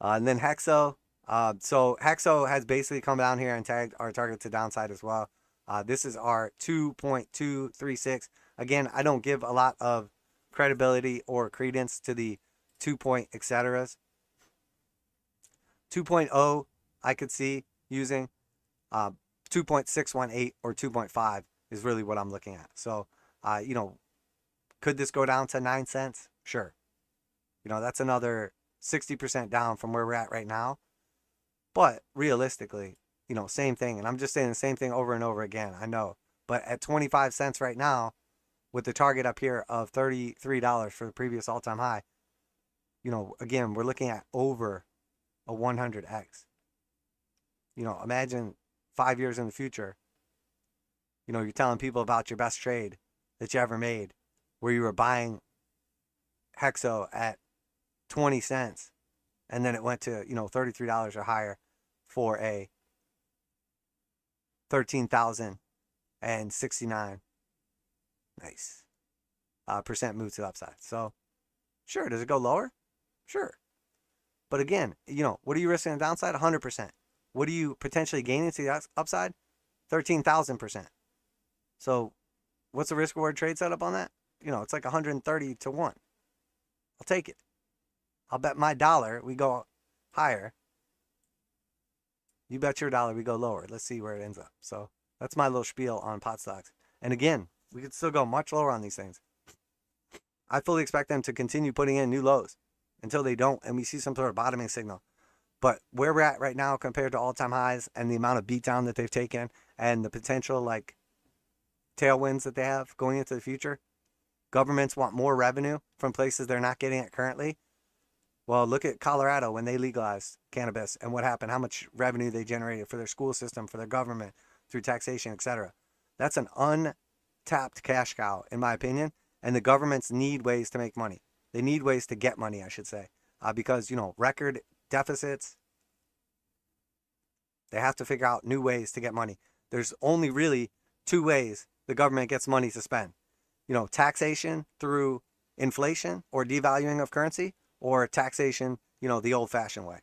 [SPEAKER 1] And then Hexo. So Hexo has basically come down here and tagged our target to downside as well. This is our 2.236. Again, I don't give a lot of credibility or credence to the 2 point etceteras. 2.0 I could see using. 2.618 or 2.5 is really what I'm looking at. So, you know, could this go down to 9 cents? Sure. You know, that's another 60% down from where we're at right now. But realistically, you know, same thing. And I'm just saying the same thing over and over again. I know. But at 25 cents right now, with the target up here of $33 for the previous all-time high, you know, again, we're looking at over a 100x. You know, imagine 5 years in the future, you know, you're telling people about your best trade that you ever made, where you were buying Hexo at 20 cents, and then it went to, you know, $33 or higher for a 13,069 nice percent move to the upside. So sure, does it go lower? Sure. But again, you know, what are you risking on the downside? 100%. What are you potentially gaining to the upside? 13,000%. So what's the risk reward trade setup on that? You know, it's like 130 to 1. I'll take it. I'll bet my dollar we go higher. You bet your dollar we go lower. Let's see where it ends up. So that's my little spiel on pot stocks. And again, we could still go much lower on these things. I fully expect them to continue putting in new lows until they don't, and we see some sort of bottoming signal. But where we're at right now compared to all-time highs and the amount of beatdown that they've taken and the potential like tailwinds that they have going into the future, governments want more revenue from places they're not getting it currently. Well, look at Colorado when they legalized cannabis and what happened, how much revenue they generated for their school system, for their government, through taxation, etc. That's an untapped cash cow, in my opinion. And the governments need ways to make money. They need ways to get money, I should say, because, you know, record deficits, they have to figure out new ways to get money. There's only really two ways the government gets money to spend. You know, taxation through inflation or devaluing of currency, or taxation, you know, the old-fashioned way.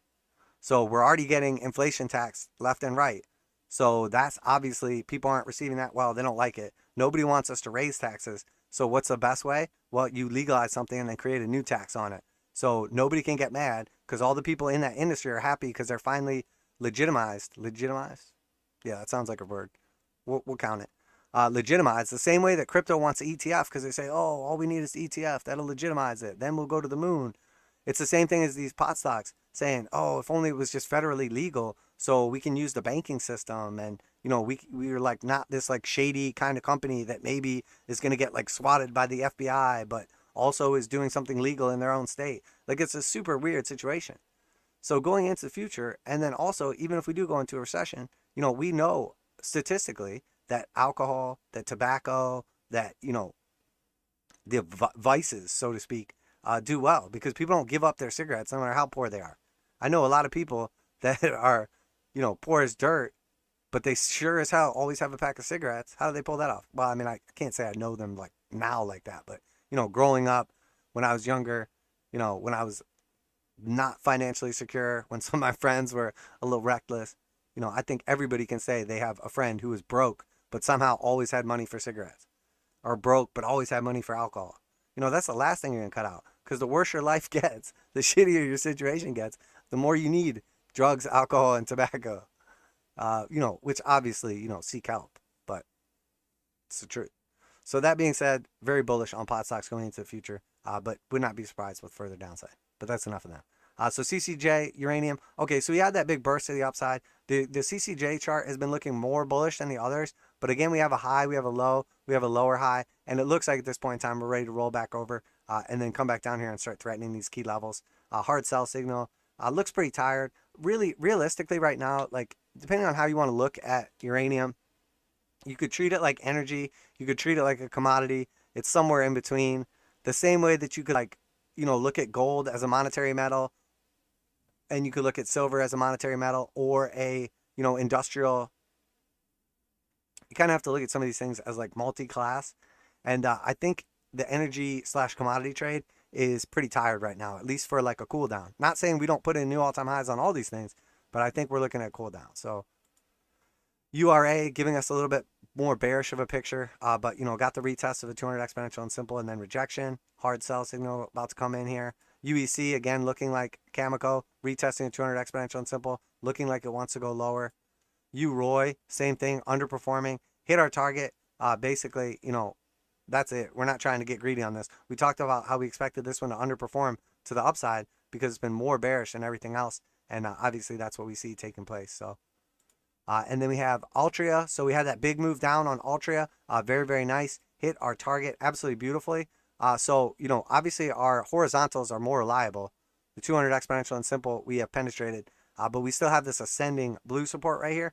[SPEAKER 1] So we're already getting inflation tax left and right. So that's obviously, people aren't receiving that well. They don't like it. Nobody wants us to raise taxes. So what's the best way? Well, you legalize something and then create a new tax on it. So nobody can get mad because all the people in that industry are happy because they're finally legitimized. Legitimized? Yeah, that sounds like a word. We'll count it. Legitimized the same way that crypto wants an ETF because they say, oh, all we need is the ETF. That'll legitimize it. Then we'll go to the moon. It's the same thing as these pot stocks saying, oh, if only it was just federally legal so we can use the banking system. And, you know, we were like not this like shady kind of company that maybe is going to get like swatted by the FBI, but also is doing something legal in their own state. Like it's a super weird situation. So going into the future, and then also, even if we do go into a recession, you know, we know statistically that alcohol, that tobacco, that, you know, the vices, so to speak, do well because people don't give up their cigarettes no matter how poor they are. I know a lot of people that are, you know, poor as dirt, but they sure as hell always have a pack of cigarettes. How do they pull that off? Well, I mean, I can't say I know them like now like that, but, you know, growing up when I was younger, you know, when I was not financially secure, when some of my friends were a little reckless, you know, I think everybody can say they have a friend who was broke, but somehow always had money for cigarettes, or broke, but always had money for alcohol. You know, that's the last thing you're going to cut out. Because the worse your life gets, the shittier your situation gets, the more you need drugs, alcohol, and tobacco. You know, which obviously, you know, seek help. But it's the truth. So that being said, very bullish on pot stocks going into the future. But would not be surprised with further downside. But that's enough of that. So CCJ, uranium. Okay, so we had that big burst to the upside. The CCJ chart has been looking more bullish than the others. But again, we have a high, we have a low, we have a lower high. And it looks like at this point in time, we're ready to roll back over and then come back down here and start threatening these key levels. Hard sell signal. Looks pretty tired. Really, realistically right now, like depending on how you want to look at uranium, you could treat it like energy. You could treat it like a commodity. It's somewhere in between. The same way that you could like, you know, look at gold as a monetary metal, and you could look at silver as a monetary metal or a, you know, industrial. You kind of have to look at some of these things as like multi-class. And I think the energy slash commodity trade is pretty tired right now, at least for like a cool down. Not saying we don't put in new all-time highs on all these things, but I think we're looking at cool down. So URA giving us a little bit more bearish of a picture, but got the retest of a 200 exponential and simple and then rejection. Hard sell signal about to come in here. UEC again looking like Cameco, retesting a 200 exponential and simple, looking like it wants to go lower. UROY, same thing, underperforming, hit our target. Basically, that's it. We're not trying to get greedy on this. We talked about how we expected this one to underperform to the upside because it's been more bearish than everything else. And obviously that's what we see taking place. So, and then we have Altria. So we had that big move down on Altria. Very, very nice. Hit our target absolutely beautifully. So, obviously our horizontals are more reliable. The 200 exponential and simple we have penetrated. But we still have this ascending blue support right here.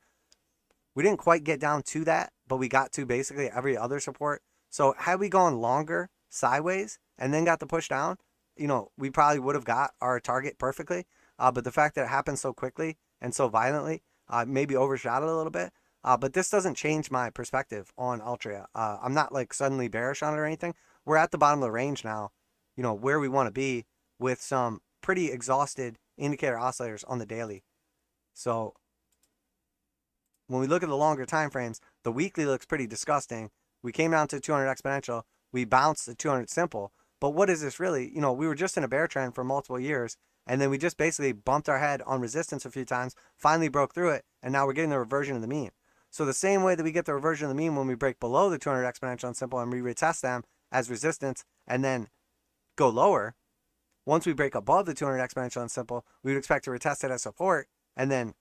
[SPEAKER 1] We didn't quite get down to that, but we got to basically every other support. So had we gone longer sideways and then got the push down, we probably would have got our target perfectly. But the fact that it happened so quickly and so violently maybe overshot it a little bit. But this doesn't change my perspective on Altria. I'm not like suddenly bearish on it or anything. We're at the bottom of the range now, where we want to be with some pretty exhausted indicator oscillators on the daily. So when we look at the longer time frames, the weekly looks pretty disgusting. We came down to 200 exponential. We bounced the 200 simple. But what is this really? We were just in a bear trend for multiple years. And then we just basically bumped our head on resistance a few times, finally broke through it. And now we're getting the reversion of the mean. So the same way that we get the reversion of the mean when we break below the 200 exponential and simple and we retest them as resistance and then go lower. Once we break above the 200 exponential and simple, we would expect to retest it as support and then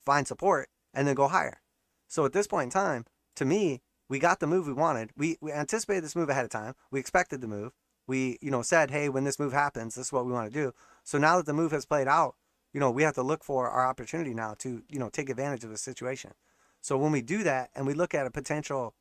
[SPEAKER 1] find support and then go higher. So at this point in time, to me, we got the move we wanted. We anticipated this move ahead of time. We expected the move. We, said, hey, when this move happens, this is what we want to do. So now that the move has played out, we have to look for our opportunity now to, take advantage of the situation. So when we do that and we look at a potential,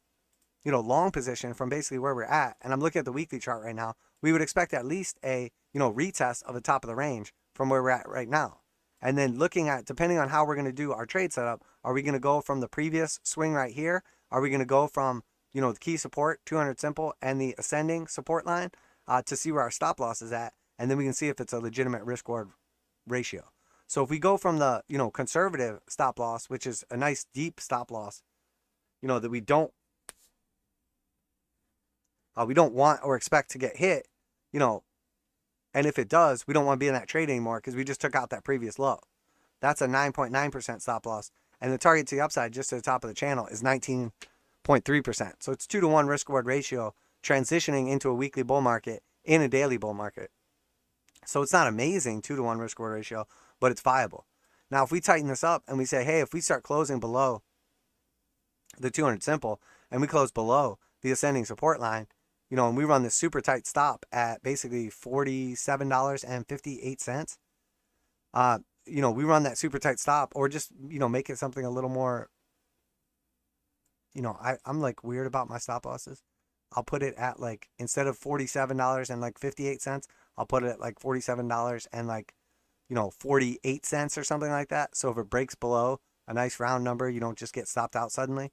[SPEAKER 1] long position from basically where we're at, and I'm looking at the weekly chart right now, we would expect at least a, retest of the top of the range from where we're at right now. And then looking at, depending on how we're going to do our trade setup, are we going to go from the previous swing right here? Are we going to go from, the key support, 200 simple, and the ascending support line to see where our stop loss is at? And then we can see if it's a legitimate risk reward ratio. So if we go from the, conservative stop loss, which is a nice deep stop loss, that we don't want or expect to get hit, and if it does, we don't want to be in that trade anymore because we just took out that previous low. That's a 9.9% stop loss. And the target to the upside just to the top of the channel is 19.3%. So it's 2-to-1 risk reward ratio transitioning into a weekly bull market in a daily bull market. So it's not amazing 2-to-1 risk reward ratio, but it's viable. Now, if we tighten this up and we say, hey, if we start closing below the 200 simple and we close below the ascending support line, and we run this super tight stop at basically $47.58, we run that super tight stop or just, make it something a little more, I'm like weird about my stop losses. I'll put it at like, instead of $47.58, I'll put it at like $47 and like, 48 cents or something like that. So if it breaks below a nice round number, you don't just get stopped out suddenly.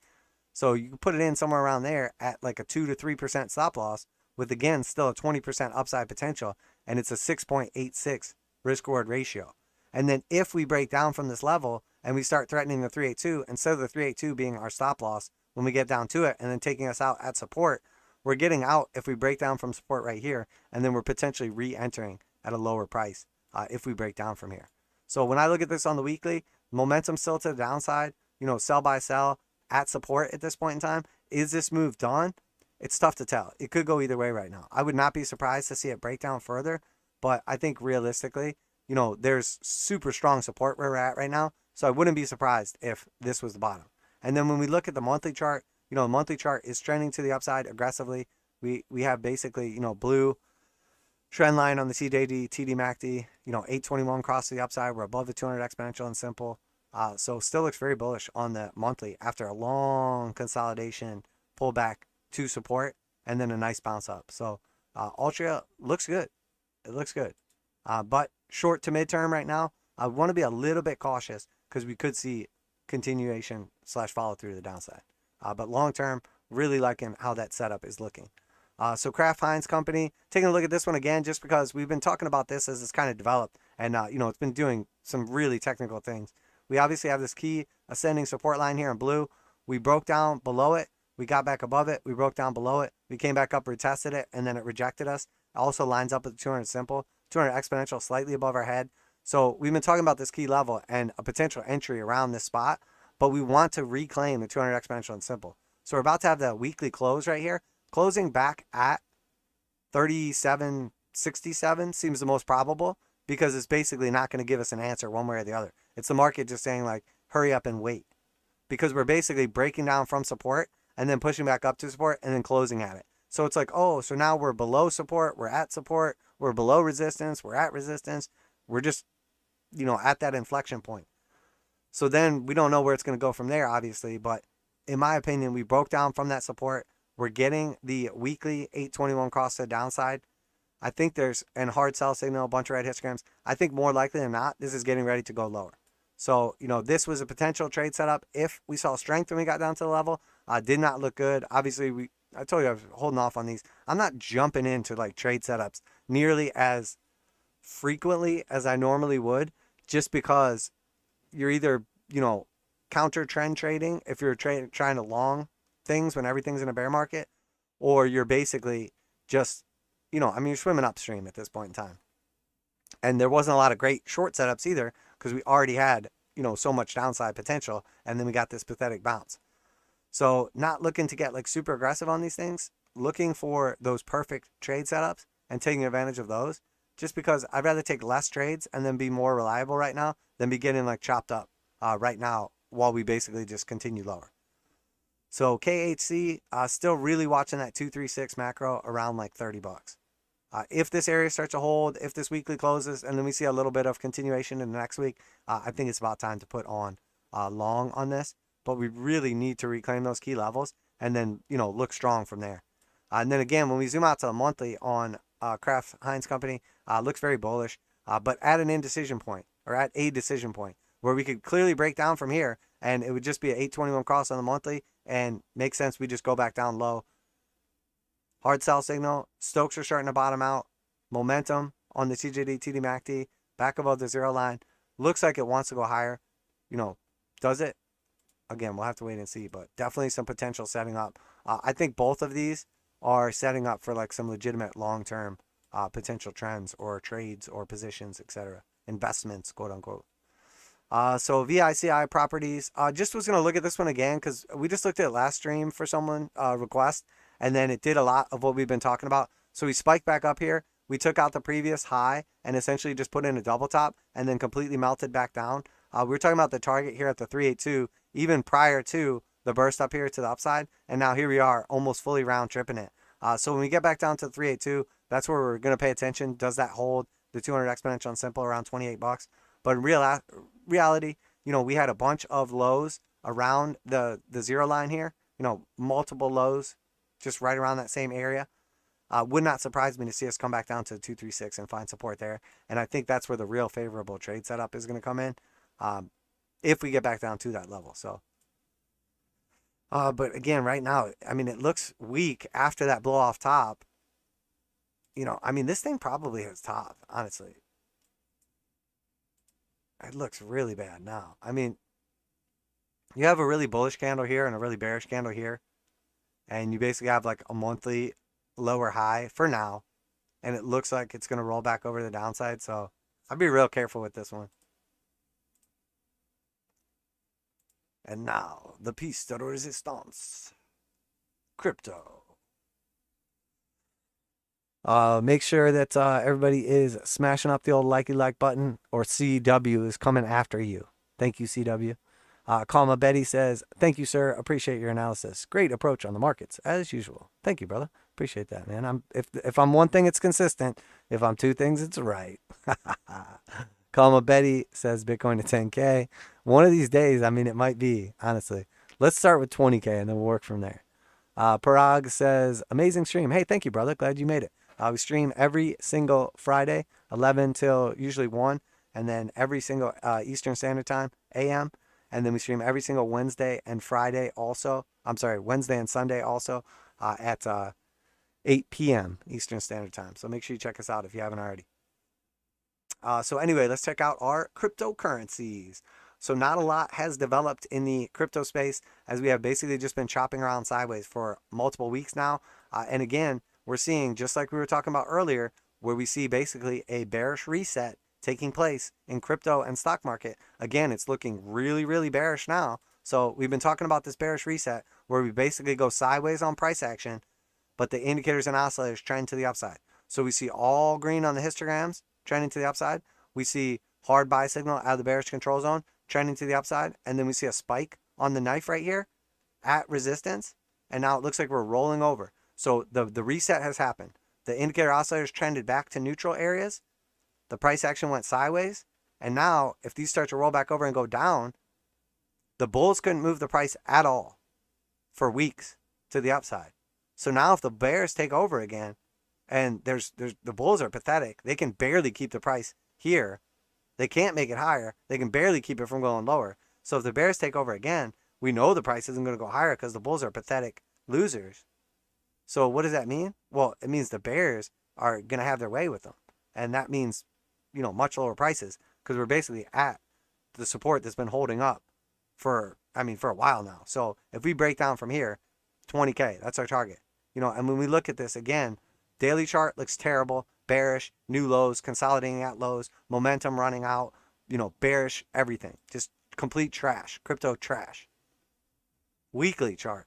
[SPEAKER 1] So you can put it in somewhere around there at like a 2 to 3% stop loss with, again, still a 20% upside potential. And it's a 6.86 risk reward ratio. And then if we break down from this level and we start threatening the 382, instead of the 382 being our stop loss when we get down to it and then taking us out at support, we're getting out if we break down from support right here. And then we're potentially re-entering at a lower price if we break down from here. So when I look at this on the weekly, momentum still to the downside, sell by sell at support at this point in time. Is this move done? It's tough to tell. It could go either way right now. I would not be surprised to see it break down further, but I think realistically, there's super strong support where we're at right now. So I wouldn't be surprised if this was the bottom. And then when we look at the monthly chart, the monthly chart is trending to the upside aggressively. We have basically, blue trend line on the TJD, TDMACD, 821 cross to the upside. We're above the 200 exponential and simple. So still looks very bullish on the monthly after a long consolidation, pullback to support, and then a nice bounce up. So Altria looks good. It looks good. But short to midterm right now, I want to be a little bit cautious because we could see continuation / follow through to the downside. But long term, really liking how that setup is looking. So Kraft Heinz Company, taking a look at this one again, just because we've been talking about this as it's kind of developed, and it's been doing some really technical things. We obviously have this key ascending support line here in blue. We broke down below it. We got back above it. We broke down below it. We came back up, retested it, and then it rejected us. It also lines up with the 200 simple, 200 exponential slightly above our head. So we've been talking about this key level and a potential entry around this spot, but we want to reclaim the 200 exponential and simple. So we're about to have that weekly close right here. Closing back at 37.67 seems the most probable because it's basically not going to give us an answer one way or the other. It's the market just saying like, hurry up and wait, because we're basically breaking down from support and then pushing back up to support and then closing at it. So it's like, oh, so now we're below support, we're at support, we're below resistance, we're at resistance. We're just, at that inflection point. So then we don't know where it's going to go from there, obviously. But in my opinion, we broke down from that support. We're getting the weekly 821 cross to the downside. I think there's a hard sell signal, a bunch of red histograms. I think more likely than not, this is getting ready to go lower. So, this was a potential trade setup. If we saw strength when we got down to the level, did not look good. Obviously, I told you I was holding off on these. I'm not jumping into like trade setups nearly as frequently as I normally would, just because you're either, counter trend trading if you're trying to long things when everything's in a bear market, or you're basically just, you're swimming upstream at this point in time. And there wasn't a lot of great short setups either, because we already had, so much downside potential, and then we got this pathetic bounce. So not looking to get like super aggressive on these things, looking for those perfect trade setups and taking advantage of those, just because I'd rather take less trades and then be more reliable right now than be getting like chopped up right now while we basically just continue lower. So KHC, still really watching that 236 macro around like $30. If this area starts to hold, if this weekly closes, and then we see a little bit of continuation in the next week, I think it's about time to put on long on this. But we really need to reclaim those key levels and then, look strong from there. And then again, when we zoom out to the monthly on Kraft Heinz Company, looks very bullish, but at an indecision point, or at a decision point, where we could clearly break down from here, and it would just be an 821 cross on the monthly, and makes sense we just go back down low. Hard sell signal. Stochs are starting to bottom out. Momentum on the TJD TDMACD back above the zero line. Looks like it wants to go higher. Does it? Again, we'll have to wait and see, but definitely some potential setting up. I think both of these are setting up for like some legitimate long-term potential trends or trades or positions, etc. Investments, quote unquote. So VPCI properties, just was going to look at this one again because we just looked at it last stream for someone request, and then it did a lot of what we've been talking about. So we spiked back up here. We took out the previous high and essentially just put in a double top and then completely melted back down. We were talking about the target here at the 382, even prior to the burst up here to the upside. And now here we are almost fully round tripping it. So when we get back down to the 382, that's where we're going to pay attention. Does that hold the 200 exponential and simple around $28? But in reality, we had a bunch of lows around the zero line here, multiple lows just right around that same area. Would not surprise me to see us come back down to 236 and find support there. And I think that's where the real favorable trade setup is going to come in if we get back down to that level. So, but again, right now, it looks weak after that blow off top. This thing probably has top, honestly. It looks really bad now. You have a really bullish candle here and a really bearish candle here. And you basically have like a monthly lower high for now. And it looks like it's going to roll back over the downside. So I'd be real careful with this one. And now, the piece de resistance. Crypto. Make sure that everybody is smashing up the old likey like button, or CW is coming after you. Thank you, CW. Calma Betty says, thank you, sir. Appreciate your analysis. Great approach on the markets, as usual. Thank you, brother. Appreciate that, man. If I'm one thing, it's consistent. If I'm two things, it's right. Calma Betty says Bitcoin to 10K. One of these days, it might be, honestly. Let's start with 20K and then we'll work from there. Parag says, amazing stream. Hey, thank you, brother. Glad you made it. We stream every single Friday, 11 till usually 1, and then every single Eastern Standard Time, AM. And then we stream every single Wednesday and Friday also. I'm sorry, Wednesday and Sunday also at 8 p.m. Eastern Standard Time. So make sure you check us out if you haven't already. So anyway, let's check out our cryptocurrencies. So not a lot has developed in the crypto space, as we have basically just been chopping around sideways for multiple weeks now. And again, we're seeing, just like we were talking about earlier, where we see basically a bearish reset taking place in crypto and stock market. Again, it's looking really, really bearish now. So we've been talking about this bearish reset where we basically go sideways on price action, but the indicators and oscillators trend to the upside. So we see all green on the histograms trending to the upside. We see hard buy signal out of the bearish control zone trending to the upside. And then we see a spike on the knife right here at resistance. And now it looks like we're rolling over. So the reset has happened. The indicator oscillators trended back to neutral areas. The price action went sideways. And now if these start to roll back over and go down, the bulls couldn't move the price at all for weeks to the upside. So now if the bears take over again, and there's the bulls are pathetic. They can barely keep the price here. They can't make it higher. They can barely keep it from going lower. So if the bears take over again, we know the price isn't going to go higher because the bulls are pathetic losers. So what does that mean? Well, it means the bears are going to have their way with them. And that means, much lower prices, because we're basically at the support that's been holding up for a while now. So if we break down from here, 20K, that's our target. And when we look at this again, daily chart looks terrible, bearish, new lows, consolidating at lows, momentum running out, bearish, everything. Just complete trash, crypto trash. Weekly chart.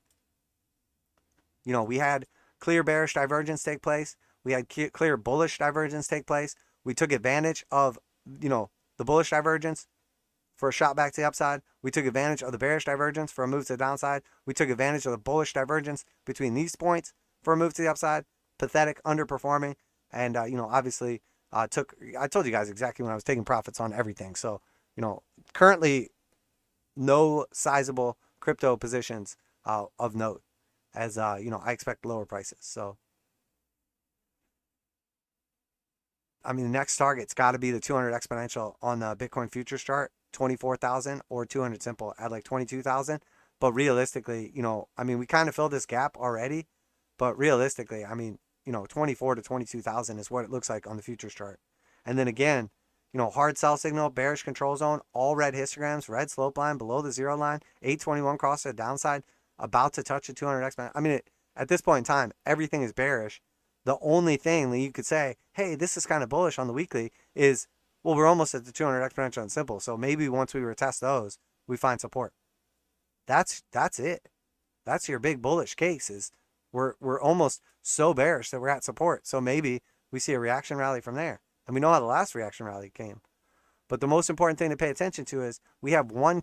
[SPEAKER 1] We had clear bearish divergence take place. We had clear bullish divergence take place. We took advantage of, the bullish divergence for a shot back to the upside. We took advantage of the bearish divergence for a move to the downside. We took advantage of the bullish divergence between these points for a move to the upside. Pathetic, underperforming, and obviously I told you guys exactly when I was taking profits on everything. So currently no sizable crypto positions of note, as I expect lower prices. So the next target's got to be the 200 exponential on the Bitcoin futures chart, 24,000, or 200 simple at like 22,000. But realistically, we kind of filled this gap already. But realistically, 24 to 22,000 is what it looks like on the futures chart. And then again, hard sell signal, bearish control zone, all red histograms, red slope line below the zero line, 821 cross to the downside, about to touch the 200 exponential. At this point in time, everything is bearish. The only thing that you could say, hey, this is kind of bullish on the weekly is, well, we're almost at the 200 exponential and simple. So maybe once we retest those, we find support. That's it. That's your big bullish case is, we're almost so bearish that we're at support. So maybe we see a reaction rally from there. And we know how the last reaction rally came. But the most important thing to pay attention to is we have one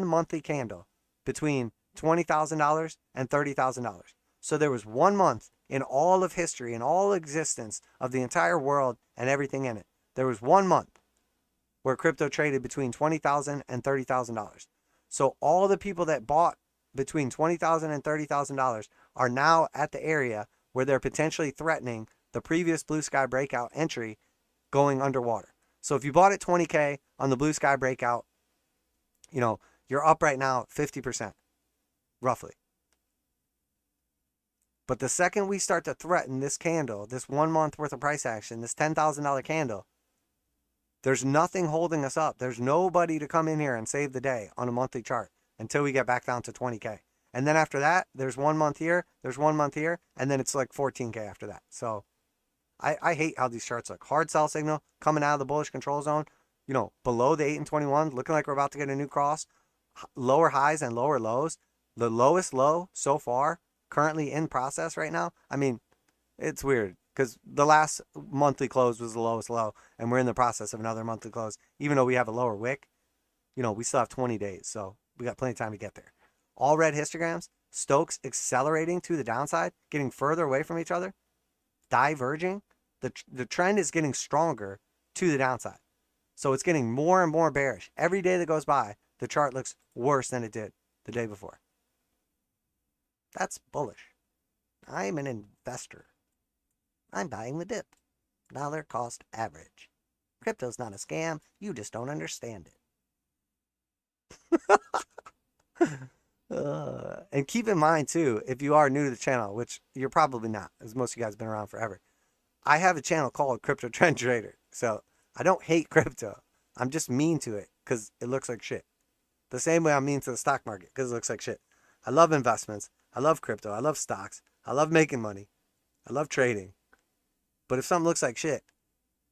[SPEAKER 1] monthly candle between $20,000 and $30,000. So there was 1 month in all of history, in all existence of the entire world and everything in it. There was 1 month where crypto traded between $20,000 and $30,000. So all the people that bought between $20,000 and $30,000 are now at the area where they're potentially threatening the previous blue sky breakout entry going underwater. So if you bought at 20K on the blue sky breakout, you're up right now 50%, roughly. But the second we start to threaten this candle, this 1 month worth of price action, this $10,000 candle, there's nothing holding us up. There's nobody to come in here and save the day on a monthly chart until we get back down to 20K. And then after that, there's 1 month here, there's 1 month here, and then it's like 14K after that. So I hate how these charts look. Hard sell signal coming out of the bullish control zone, below the 8 and 21, looking like we're about to get a new cross. Lower highs and lower lows. The lowest low so far, currently in process right now. It's weird because the last monthly close was the lowest low, and we're in the process of another monthly close. Even though we have a lower wick, we still have 20 days, so we got plenty of time to get there. All red histograms, Stoch's accelerating to the downside, getting further away from each other, diverging. The trend is getting stronger to the downside. So it's getting more and more bearish. Every day that goes by, the chart looks worse than it did the day before. That's bullish. I'm an investor. I'm buying the dip. Dollar cost average. Crypto's not a scam. You just don't understand it. And keep in mind too, if you are new to the channel, which you're probably not, as most of you guys have been around forever, I have a channel called Crypto Trend Trader. So I don't hate crypto. I'm just mean to it because it looks like shit. The same way I'm mean to the stock market because it looks like shit. I love investments. I love crypto. I love stocks. I love making money. I love trading. But if something looks like shit,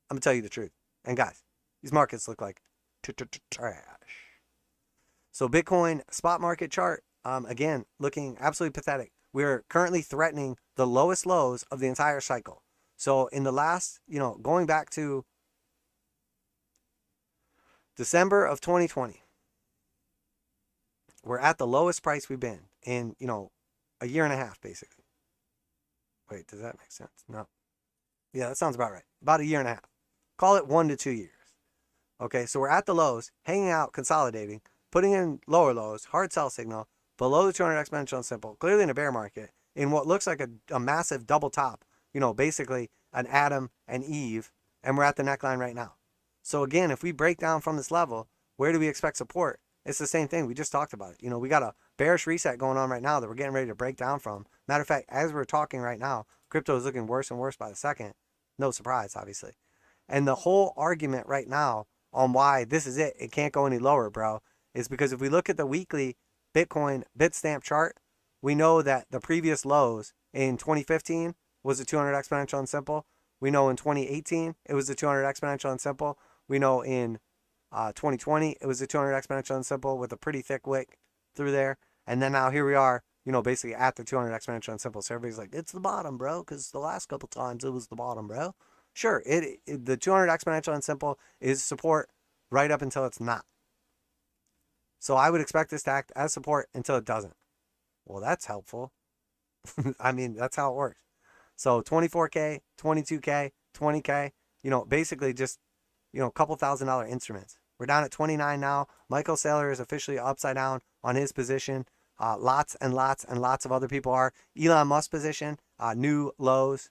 [SPEAKER 1] I'm going to tell you the truth. And guys, these markets look like trash. So Bitcoin spot market chart, again, looking absolutely pathetic. We're currently threatening the lowest lows of the entire cycle. So in the last, going back to December of 2020, we're at the lowest price we've been in, a year and a half, basically. Wait, does that make sense? No. Yeah, that sounds about right. About a year and a half. Call it 1 to 2 years. Okay, so we're at the lows, hanging out, consolidating, putting in lower lows, hard sell signal, below the 200 exponential and simple, clearly in a bear market, in what looks like a massive double top, basically an Adam and Eve, and we're at the neckline right now. So again, if we break down from this level, where do we expect support? It's the same thing. We just talked about it. We got a bearish reset going on right now that we're getting ready to break down from. Matter of fact, as we're talking right now, crypto is looking worse and worse by the second. No surprise, obviously. And the whole argument right now on why this is it can't go any lower, bro, is because if we look at the weekly Bitcoin Bitstamp chart, we know that the previous lows in 2015 was the 200 exponential and simple. We know in 2018 it was the 200 exponential and simple. We know in 2020 it was the 200 exponential and simple with a pretty thick wick through there. And then now here we are, basically at the 200 exponential and simple. So everybody's like, it's the bottom, bro, because the last couple times it was the bottom, bro. Sure, the 200 exponential and simple is support right up until it's not. So I would expect this to act as support until it doesn't. Well, that's helpful. I mean, that's how it works. So 24K, 22K, 20K, basically just, a couple $1,000 instruments. We're down at 29 now. Michael Saylor is officially upside down on his position. Lots and lots and lots of other people are. Elon Musk's position, new lows.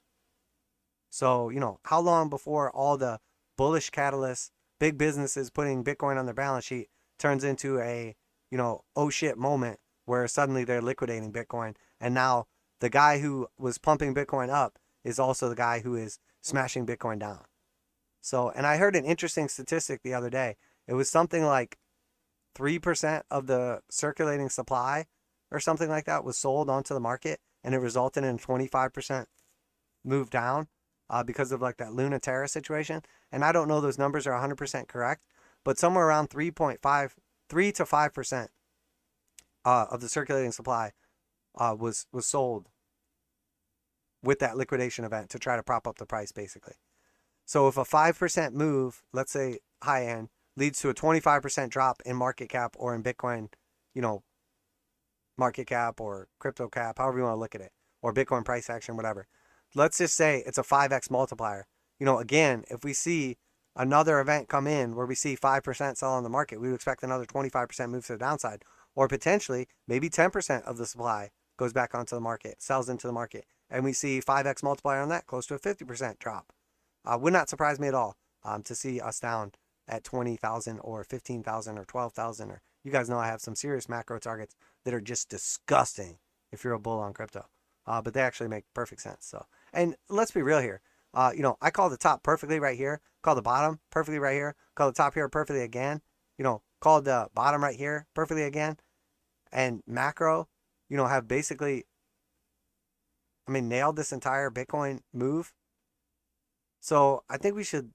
[SPEAKER 1] So, how long before all the bullish catalysts, big businesses putting Bitcoin on their balance sheet turns into a, oh shit moment where suddenly they're liquidating Bitcoin. And now the guy who was pumping Bitcoin up is also the guy who is smashing Bitcoin down. So, and I heard an interesting statistic the other day. It was something like 3% of the circulating supply or something like that was sold onto the market, and it resulted in 25% move down because of like that Luna Terra situation. And I don't know those numbers are 100% correct, but somewhere around 3 to 5% of the circulating supply was sold with that liquidation event to try to prop up the price, basically. So if a 5% move, let's say high end, leads to a 25% drop in market cap or in Bitcoin, market cap or crypto cap, however you want to look at it, or Bitcoin price action, whatever. Let's just say it's a 5x multiplier. Again, if we see another event come in where we see 5% sell on the market, we would expect another 25% move to the downside, or potentially maybe 10% of the supply goes back onto the market, sells into the market, and we see 5x multiplier on that, close to a 50% drop. Would not surprise me at all to see us down at 20,000 or 15,000 or 12,000. Or you guys know I have some serious macro targets that are just disgusting if you're a bull on crypto, but they actually make perfect sense. So, and let's be real here. I call the top perfectly right here, call the bottom perfectly right here, call the top here perfectly again, call the bottom right here perfectly again, and macro, have basically, nailed this entire Bitcoin move. So I think we should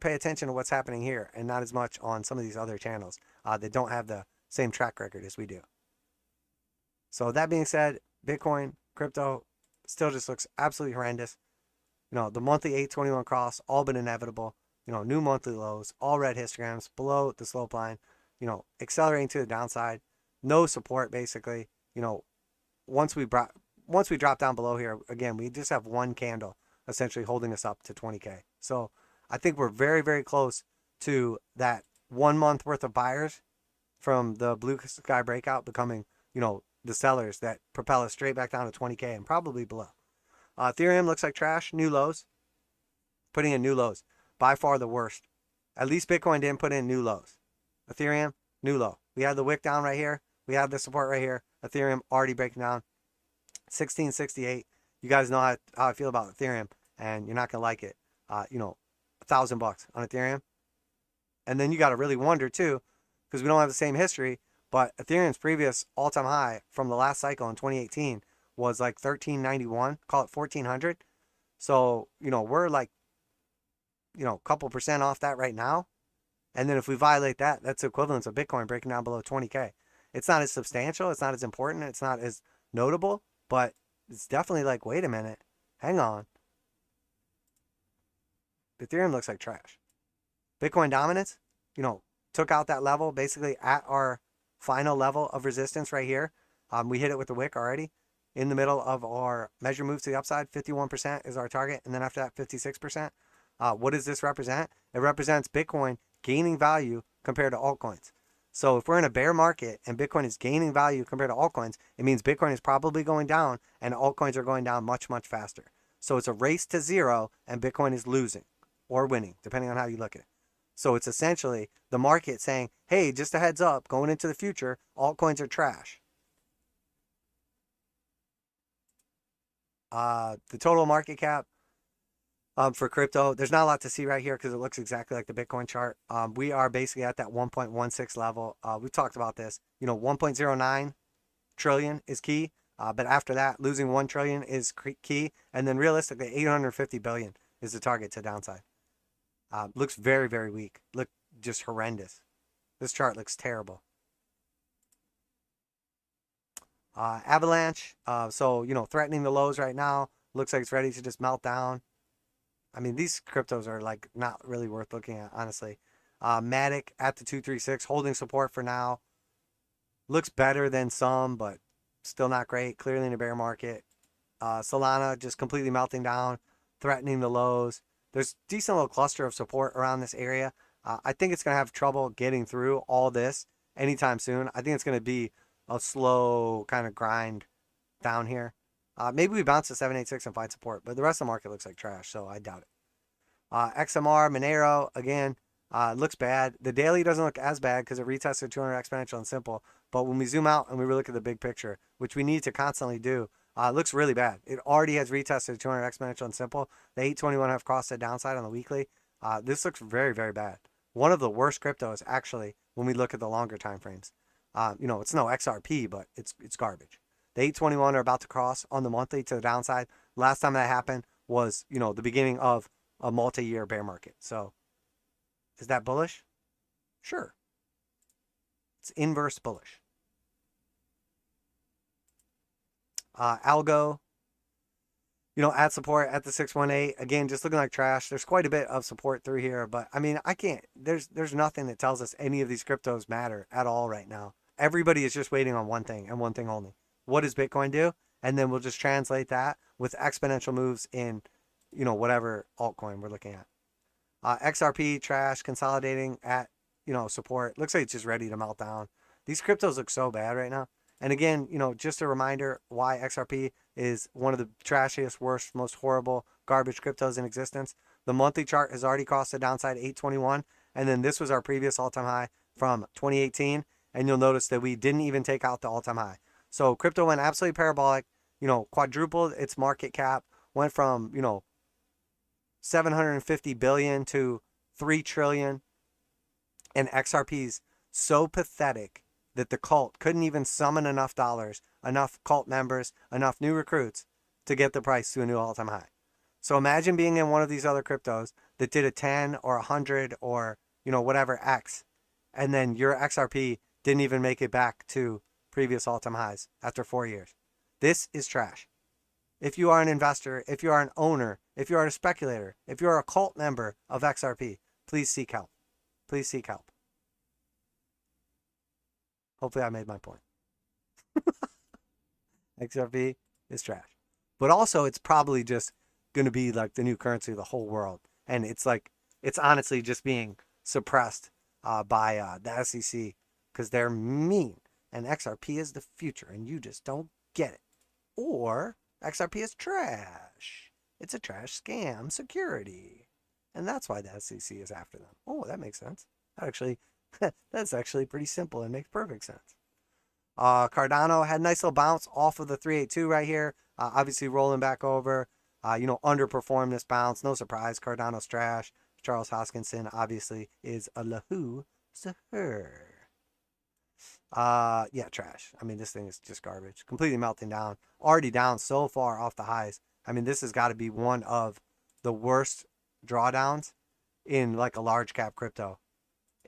[SPEAKER 1] pay attention to what's happening here and not as much on some of these other channels that don't have the same track record as we do. So that being said, Bitcoin, crypto still just looks absolutely horrendous. The monthly 821 cross, all but inevitable. New monthly lows, all red histograms below the slope line, accelerating to the downside. No support, basically. Once we drop down below here, again, we just have one candle essentially holding us up to 20K. So I think we're very, very close to that 1 month worth of buyers from the blue sky breakout becoming, the sellers that propel us straight back down to 20K and probably below. Ethereum looks like trash, new lows, putting in new lows. By far the worst. At least Bitcoin didn't put in new lows. Ethereum, new low. We had the wick down right here. We have the support right here. Ethereum already breaking down. 1668. You guys know how I feel about Ethereum, and you're not gonna like it. You know, $1,000 on Ethereum, and then you got to really wonder too, because we don't have the same history. But Ethereum's previous all-time high from the last cycle in 2018 was like 1391. Call it 1400. So you know we're like, you know, a couple percent off that right now. And then if we violate that, that's equivalent of Bitcoin breaking down below 20K. It's not as substantial. It's not as important. It's not as notable, but it's definitely like, wait a minute, hang on. Ethereum looks like trash. Bitcoin dominance, you know, took out that level basically at our final level of resistance right here. We hit it with the wick already in the middle of our measure move to the upside. 51% is our target. And then after that, 56%. What does this represent? It represents Bitcoin gaining value compared to altcoins. So if we're in a bear market and Bitcoin is gaining value compared to altcoins, it means Bitcoin is probably going down and altcoins are going down much, much faster. So it's a race to zero and Bitcoin is losing or winning, depending on how you look at it. So it's essentially the market saying, hey, just a heads up, going into the future, altcoins are trash. The total market cap for crypto, there's not a lot to see right here because it looks exactly like the Bitcoin chart. We are basically at that 1.16 level. We've talked about this. You know, 1.09 trillion is key. But after that, losing 1 trillion is key. And then realistically, 850 billion is the target to downside. Looks very, very weak. Look just horrendous. This chart looks terrible. Avalanche. So, you know, threatening the lows right now. Looks like it's ready to just melt down. I mean, these cryptos are like not really worth looking at, honestly. Matic at the 236, holding support for now. Looks better than some, but still not great. Clearly in a bear market. Solana just completely melting down, threatening the lows. There's a decent little cluster of support around this area. I think it's going to have trouble getting through all this anytime soon. I think it's going to be a slow kind of grind down here. Maybe we bounce to 786 and find support, but the rest of the market looks like trash, so I doubt it. XMR, Monero, again, looks bad. The daily doesn't look as bad because it retested 200 exponential and simple, but when we zoom out and we look at the big picture, which we need to constantly do, it looks really bad. It already has retested 200 exponential and simple. The 821 have crossed the downside on the weekly. This looks very, very bad. One of the worst cryptos, actually, when we look at the longer time frames. You know, it's no XRP, but it's garbage. The 821 are about to cross on the monthly to the downside. Last time that happened was, you know, the beginning of a multi-year bear market. So, is that bullish? Sure. It's inverse bullish. Algo, you know, at support at the 618. Again, just looking like trash. There's quite a bit of support through here, but I mean, I can't, there's nothing that tells us any of these cryptos matter at all right now. Everybody is just waiting on one thing and one thing only. What does Bitcoin do? And then we'll just translate that with exponential moves in, you know, whatever altcoin we're looking at. XRP, trash, consolidating at, you know, support. Looks like it's just ready to melt down. These cryptos look so bad right now. And again, you know, just a reminder why XRP is one of the trashiest, worst, most horrible garbage cryptos in existence. The monthly chart has already crossed the downside 821. And then this was our previous all-time high from 2018. And you'll notice that we didn't even take out the all-time high. So crypto went absolutely parabolic, you know, quadrupled its market cap, went from, you know, 750 billion to 3 trillion. And XRP's so pathetic that the cult couldn't even summon enough dollars, enough cult members, enough new recruits to get the price to a new all-time high. So imagine being in one of these other cryptos that did a 10 or 100 or, you know, whatever X, and then your XRP didn't even make it back to previous all-time highs after 4 years. This is trash. If you are an investor, if you are an owner, if you are a speculator, if you are a cult member of XRP, please seek help. Please seek help. Hopefully I made my point. XRP is trash. But also it's probably just going to be like the new currency of the whole world. And it's like, it's honestly just being suppressed by the SEC because they're mean. And XRP is the future and you just don't get it. Or XRP is trash. It's a trash scam security. And that's why the SEC is after them. Oh, that makes sense. That actually, that's actually pretty simple and makes perfect sense. Cardano had a nice little bounce off of the 382 right here. Obviously rolling back over. Underperformed this bounce. No surprise. Cardano's trash. Charles Hoskinson obviously is a lahu sir. Yeah, trash. I mean, this thing is just garbage. Completely melting down. Already down so far off the highs. I mean, this has got to be one of the worst drawdowns in like a large cap crypto.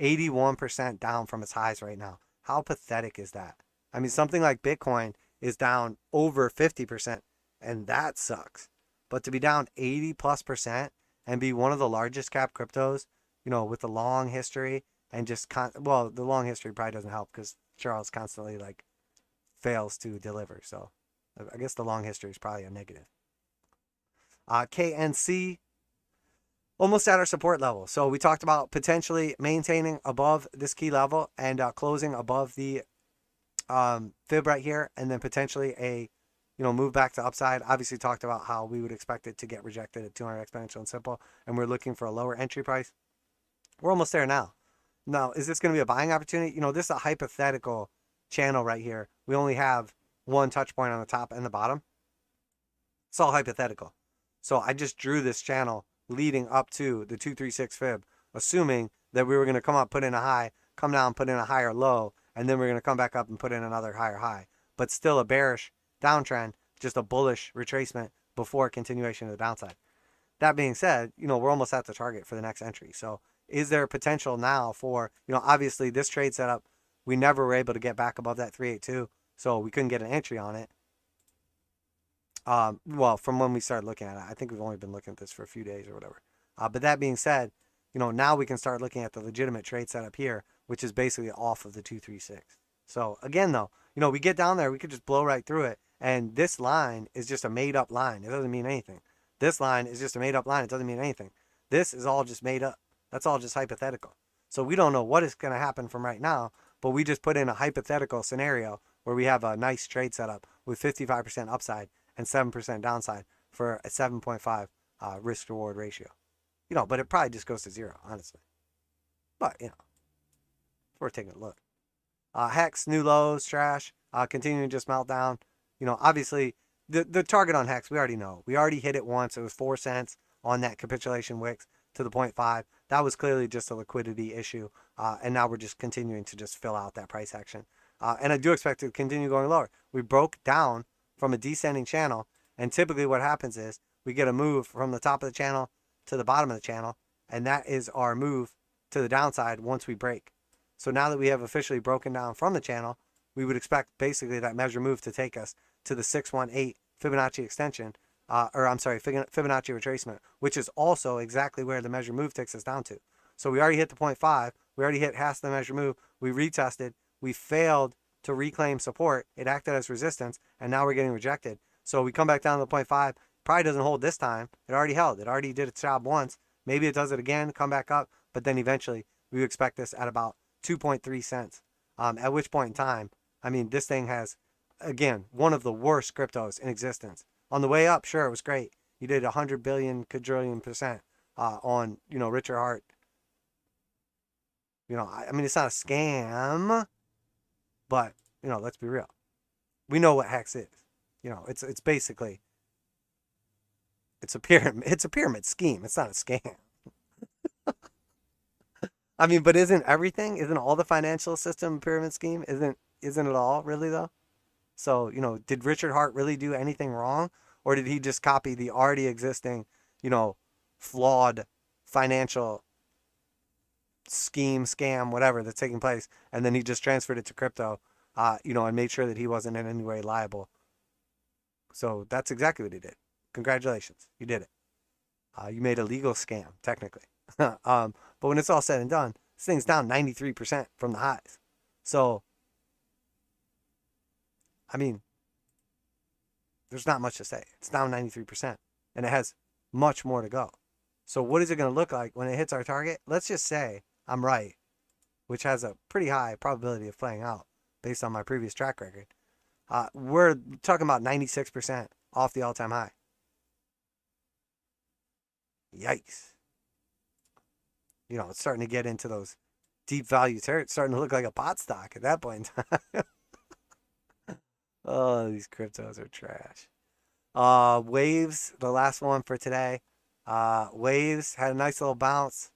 [SPEAKER 1] 81% down from its highs right now. How pathetic is that? I mean, something like Bitcoin is down over 50%, and that sucks. But to be down 80+% and be one of the largest cap cryptos, with a long history and just the long history probably doesn't help because Charles constantly like fails to deliver. So I guess the long history is probably a negative. KNC almost at our support level. So we talked about potentially maintaining above this key level and closing above the fib right here, and then potentially a move back to upside. Obviously talked about how we would expect it to get rejected at 200 exponential and simple, and we're looking for a lower entry price. We're almost there now. Now, is this going to be a buying opportunity? This is a hypothetical channel right here. We only have one touch point on the top and the bottom. It's all hypothetical. So I just drew this channel leading up to the 236 fib, assuming that we were going to come up, put in a high, come down, put in a higher low, and then we're going to come back up and put in another higher high. But still a bearish downtrend, just a bullish retracement before continuation of the downside. That being said, we're almost at the target for the next entry. So is there potential now for, obviously this trade setup, we never were able to get back above that 382, so we couldn't get an entry on it. Well, from when we started looking at it, I think we've only been looking at this for a few days or whatever. But that being said, now we can start looking at the legitimate trade setup here, which is basically off of the 236. So again, though, we get down there, we could just blow right through it. And this line is just a made up line. It doesn't mean anything. This line is just a made up line. It doesn't mean anything. This is all just made up. That's all just hypothetical. So we don't know what is going to happen from right now, but we just put in a hypothetical scenario where we have a nice trade setup with 55% upside and 7% downside for a 7.5 risk reward ratio. But it probably just goes to zero, honestly. But, it's worth taking a look. Hex, new lows, trash, continuing to just melt down. Obviously, the target on Hex, we already know. We already hit it once. It was 4 cents on that capitulation wicks to the 0.5. That was clearly just a liquidity issue. And now we're just continuing to just fill out that price action. And I do expect it to continue going lower. We broke down from a descending channel. And typically what happens is we get a move from the top of the channel to the bottom of the channel. And that is our move to the downside once we break. So now that we have officially broken down from the channel, we would expect basically that measure move to take us to the 618 Fibonacci extension, Fibonacci retracement, which is also exactly where the measure move takes us down to. So we already hit the 0.5. We already hit half the measure move. We retested. We failed to reclaim support. It acted as resistance, and now we're getting rejected. So we come back down to the 0.5. Probably doesn't hold this time. It already held. It already did its job once. Maybe it does it again, come back up, but then eventually we would expect this at about 2.3 cents. At which point in time, this thing has, again, one of the worst cryptos in existence. On the way up, sure, it was great. You did 100 billion quadrillion percent on, Richard Hart. It's not a scam, but, let's be real. We know what Hex is. It's basically, it's a pyramid scheme. It's not a scam. But isn't all the financial system a pyramid scheme? Isn't it all really though? So, did Richard Hart really do anything wrong? Or did he just copy the already existing, flawed financial scheme, scam, whatever that's taking place, and then he just transferred it to crypto, and made sure that he wasn't in any way liable. So that's exactly what he did. Congratulations, you did it. You made a legal scam, technically. But when it's all said and done, this thing's down 93% from the highs. So, there's not much to say. It's down 93%, and it has much more to go. So what is it going to look like when it hits our target? Let's just say I'm right, which has a pretty high probability of playing out based on my previous track record. We're talking about 96% off the all-time high. Yikes. It's starting to get into those deep value territory. It's starting to look like a pot stock at that point in time. Oh, these cryptos are trash. Waves, the last one for today. Waves had a nice little bounce,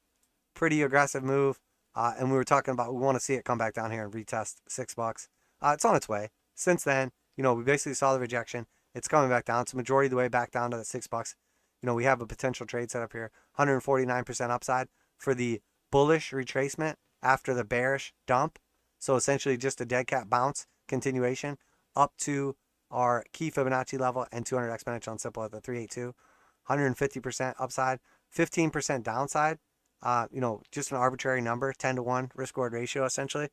[SPEAKER 1] pretty aggressive move. And we were talking about we want to see it come back down here and retest $6. It's on its way. Since then, we basically saw the rejection. It's coming back down. It's the majority of the way back down to the $6. We have a potential trade set up here, 149% upside for the bullish retracement after the bearish dump. So essentially just a dead cat bounce continuation up to our key Fibonacci level and 200 exponential and simple at the 382. 150% upside, 15% downside. Just an arbitrary number, 10-to-1 risk reward ratio essentially.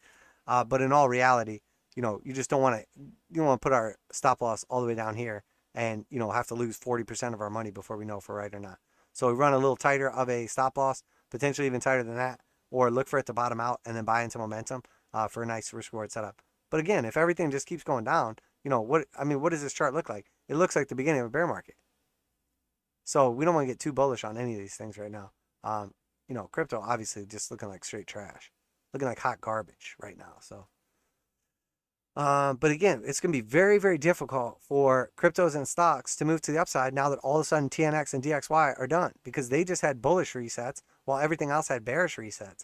[SPEAKER 1] But in all reality, you just don't want to put our stop loss all the way down here and have to lose 40% of our money before we know if we're right or not. So we run a little tighter of a stop loss, potentially even tighter than that, or look for it to bottom out and then buy into momentum for a nice risk reward setup. But again, if everything just keeps going down, what does this chart look like? It looks like the beginning of a bear market. So we don't want to get too bullish on any of these things right now. Crypto obviously just looking like straight trash, looking like hot garbage right now. So, but again, it's going to be very, very difficult for cryptos and stocks to move to the upside now that all of a sudden TNX and DXY are done, because they just had bullish resets while everything else had bearish resets.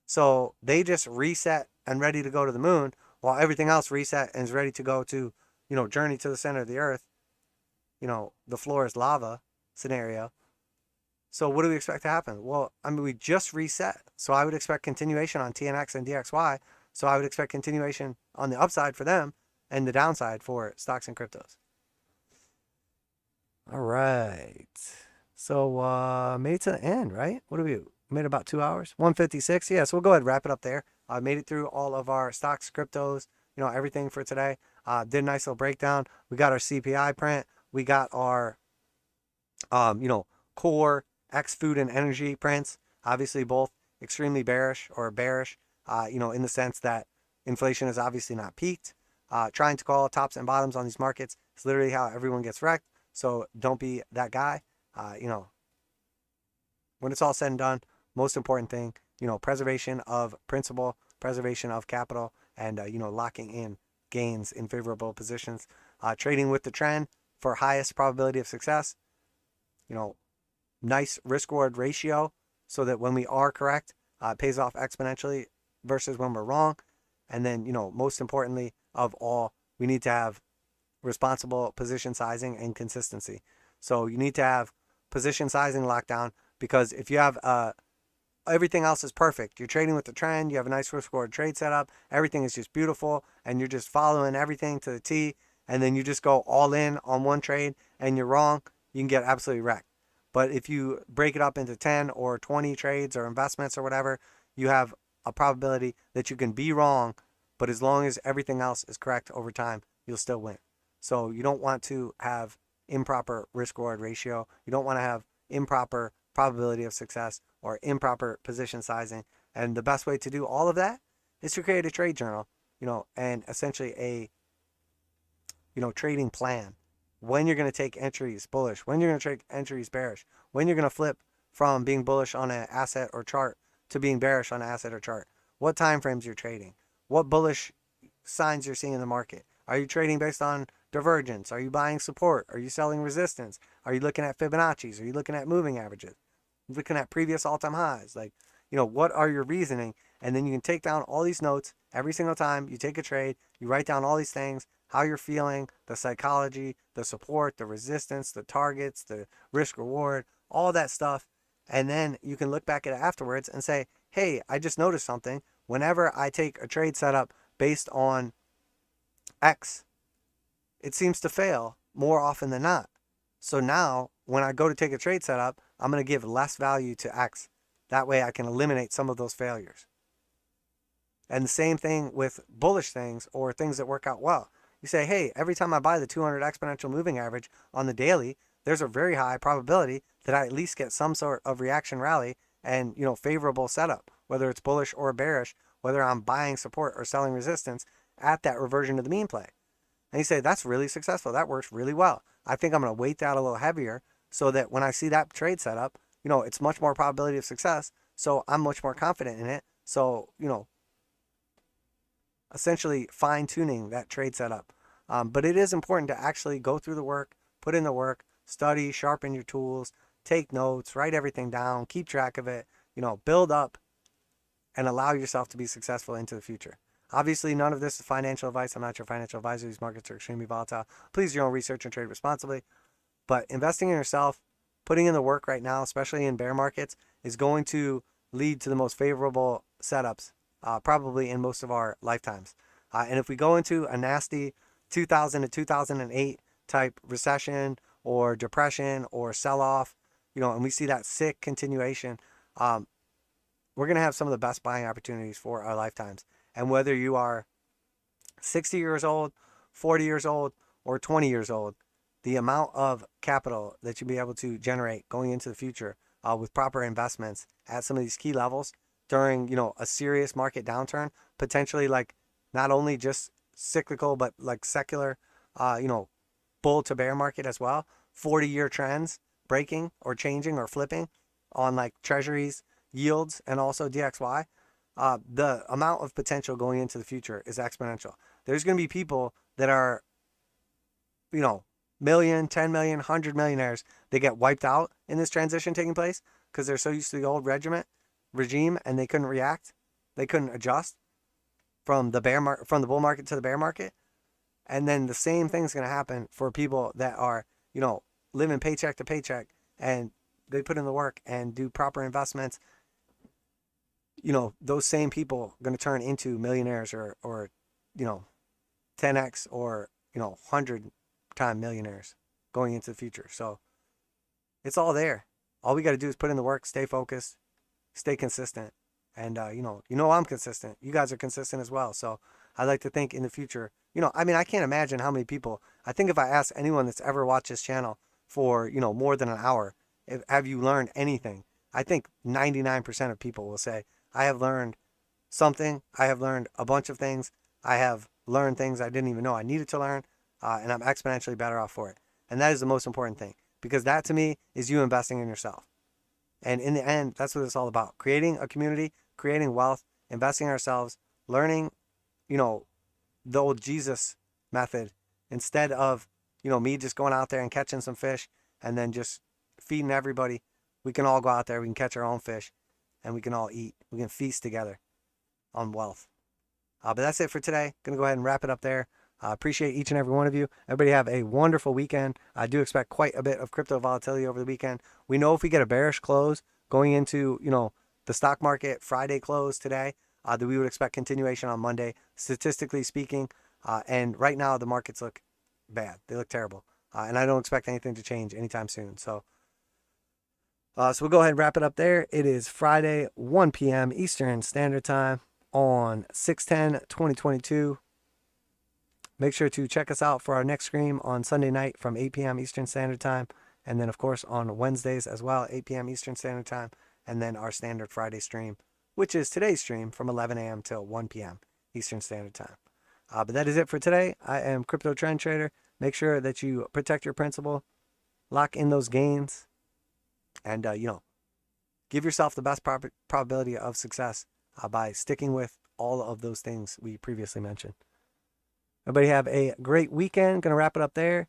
[SPEAKER 1] So they just reset and ready to go to the moon while everything else reset and is ready to go to, journey to the center of the earth. The floor is lava scenario. So what do we expect to happen? Well, we just reset. So I would expect continuation on TNX and DXY. So I would expect continuation on the upside for them and the downside for stocks and cryptos. All right. So made it to the end, right? What do we made about 2 hours? 156. Yeah, so we'll go ahead and wrap it up there. I made it through all of our stocks, cryptos, everything for today. Did a nice little breakdown. We got our CPI print. We got our core X food and energy prints, obviously both extremely bearish, in the sense that inflation is obviously not peaked. Trying to call tops and bottoms on these markets is literally how everyone gets wrecked. So don't be that guy. When it's all said and done, most important thing, preservation of principal, preservation of capital, and, locking in gains in favorable positions. Trading with the trend for highest probability of success. Nice risk reward ratio so that when we are correct, it pays off exponentially versus when we're wrong. And then, most importantly of all, we need to have responsible position sizing and consistency. So you need to have position sizing locked down, because if you have everything else is perfect, you're trading with the trend, you have a nice risk reward trade setup, everything is just beautiful, and you're just following everything to the T, and then you just go all in on one trade and you're wrong, you can get absolutely wrecked. But if you break it up into 10 or 20 trades or investments or whatever, you have a probability that you can be wrong, but as long as everything else is correct over time, you'll still win. So you don't want to have improper risk reward ratio. You don't want to have improper probability of success or improper position sizing. And the best way to do all of that is to create a trade journal, and essentially a, trading plan. When you're going to take entries bullish, when you're going to take entries bearish, when you're going to flip from being bullish on an asset or chart to being bearish on an asset or chart, what time frames you're trading, what bullish signs you're seeing in the market. Are you trading based on divergence? Are you buying support? Are you selling resistance? Are you looking at Fibonacci's? Are you looking at moving averages? Looking at previous all-time highs? What are your reasoning? And then you can take down all these notes every single time you take a trade. You write down all these things, how you're feeling, the psychology, the support, the resistance, the targets, the risk reward, all that stuff. And then you can look back at it afterwards and say, hey, I just noticed something. Whenever I take a trade setup based on X, it seems to fail more often than not. So now when I go to take a trade setup, I'm going to give less value to X. That way I can eliminate some of those failures. And the same thing with bullish things or things that work out well. You say, hey, every time I buy the 200 exponential moving average on the daily, there's a very high probability that I at least get some sort of reaction rally and, favorable setup, whether it's bullish or bearish, whether I'm buying support or selling resistance at that reversion to the mean play. And you say, that's really successful. That works really well. I think I'm going to weight that a little heavier so that when I see that trade setup, it's much more probability of success. So I'm much more confident in it. So, essentially fine tuning that trade setup But it is important to actually go through the work, put in the work, study, sharpen your tools, take notes, write everything down, keep track of it, build up and allow yourself to be successful into the future. Obviously, none of this is financial advice. I'm not your financial advisor. These markets are extremely volatile. Please do your own research and trade responsibly. But investing in yourself, putting in the work right now, especially in bear markets, is going to lead to the most favorable setups, probably in most of our lifetimes. And if we go into a nasty 2000 to 2008 type recession or depression or sell-off, and we see that sick continuation, we're going to have some of the best buying opportunities for our lifetimes. And whether you are 60 years old, 40 years old, or 20 years old, the amount of capital that you'll be able to generate going into the future with proper investments at some of these key levels during, a serious market downturn, potentially like not only just cyclical, but like secular, bull to bear market as well, 40-year trends breaking or changing or flipping on like treasuries, yields, and also DXY. The amount of potential going into the future is exponential. There's going to be people that are, million, 10 million, 100 millionaires. They get wiped out in this transition taking place because they're so used to the old regime and they couldn't react. They couldn't adjust from the bull market to the bear market. And then the same thing's going to happen for people that are, living paycheck to paycheck and they put in the work and do proper investments. Those same people are going to turn into millionaires or 10x or, 100-time millionaires going into the future. So it's all there. All we got to do is put in the work, stay focused, stay consistent. And, I'm consistent. You guys are consistent as well. So I like to think in the future, I can't imagine how many people, I think if I ask anyone that's ever watched this channel for, more than an hour, have you learned anything? I think 99% of people will say, I have learned something. I have learned a bunch of things. I have learned things I didn't even know I needed to learn. And I'm exponentially better off for it. And that is the most important thing, because that to me is you investing in yourself. And in the end, that's what it's all about. Creating a community, creating wealth, investing in ourselves, learning, the old Jesus method instead of, me just going out there and catching some fish and then just feeding everybody. We can all go out there, we can catch our own fish, and we can all eat. We can feast together on wealth. But that's it for today. Going to go ahead and wrap it up there. Appreciate each and every one of you. Everybody have a wonderful weekend. I do expect quite a bit of crypto volatility over the weekend. We know if we get a bearish close going into, the stock market Friday close today, that we would expect continuation on Monday, statistically speaking. And right now the markets look bad. They look terrible. And I don't expect anything to change anytime soon. So we'll go ahead and wrap it up there. It is Friday, 1 p.m. Eastern Standard Time on 6/10/2022. Make sure to check us out for our next stream on Sunday night from 8 p.m. Eastern Standard Time. And then, of course, on Wednesdays as well, 8 p.m. Eastern Standard Time. And then our standard Friday stream, which is today's stream from 11 a.m. till 1 p.m. Eastern Standard Time. But that is it for today. I am Crypto Trend Trader. Make sure that you protect your principal, lock in those gains, and, give yourself the best probability of success by sticking with all of those things we previously mentioned. Everybody have a great weekend. Going to wrap it up there.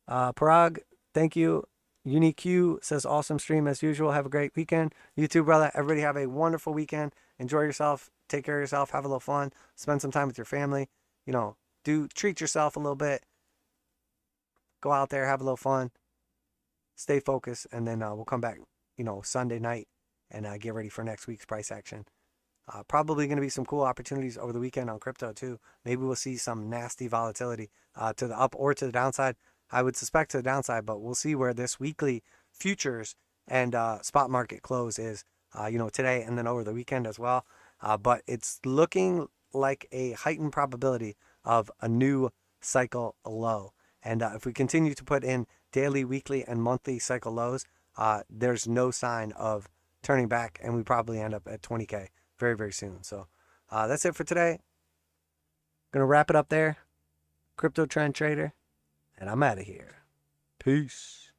[SPEAKER 1] Parag, thank you. UniQ says awesome stream as usual. Have a great weekend. You too, brother. Everybody have a wonderful weekend. Enjoy yourself. Take care of yourself. Have a little fun. Spend some time with your family. Treat yourself a little bit. Go out there, have a little fun. Stay focused, and then we'll come back, Sunday night and get ready for next week's price action. Probably going to be some cool opportunities over the weekend on crypto too. Maybe we'll see some nasty volatility to the up or to the downside. I would suspect to the downside, but we'll see where this weekly futures and spot market close is, today and then over the weekend as well. But it's looking like a heightened probability of a new cycle low. And if we continue to put in daily, weekly, and monthly cycle lows, there's no sign of turning back, and we probably end up at 20K very, very soon. So that's it for today. Gonna wrap it up there. Crypto Trend Trader, and I'm out of here. Peace.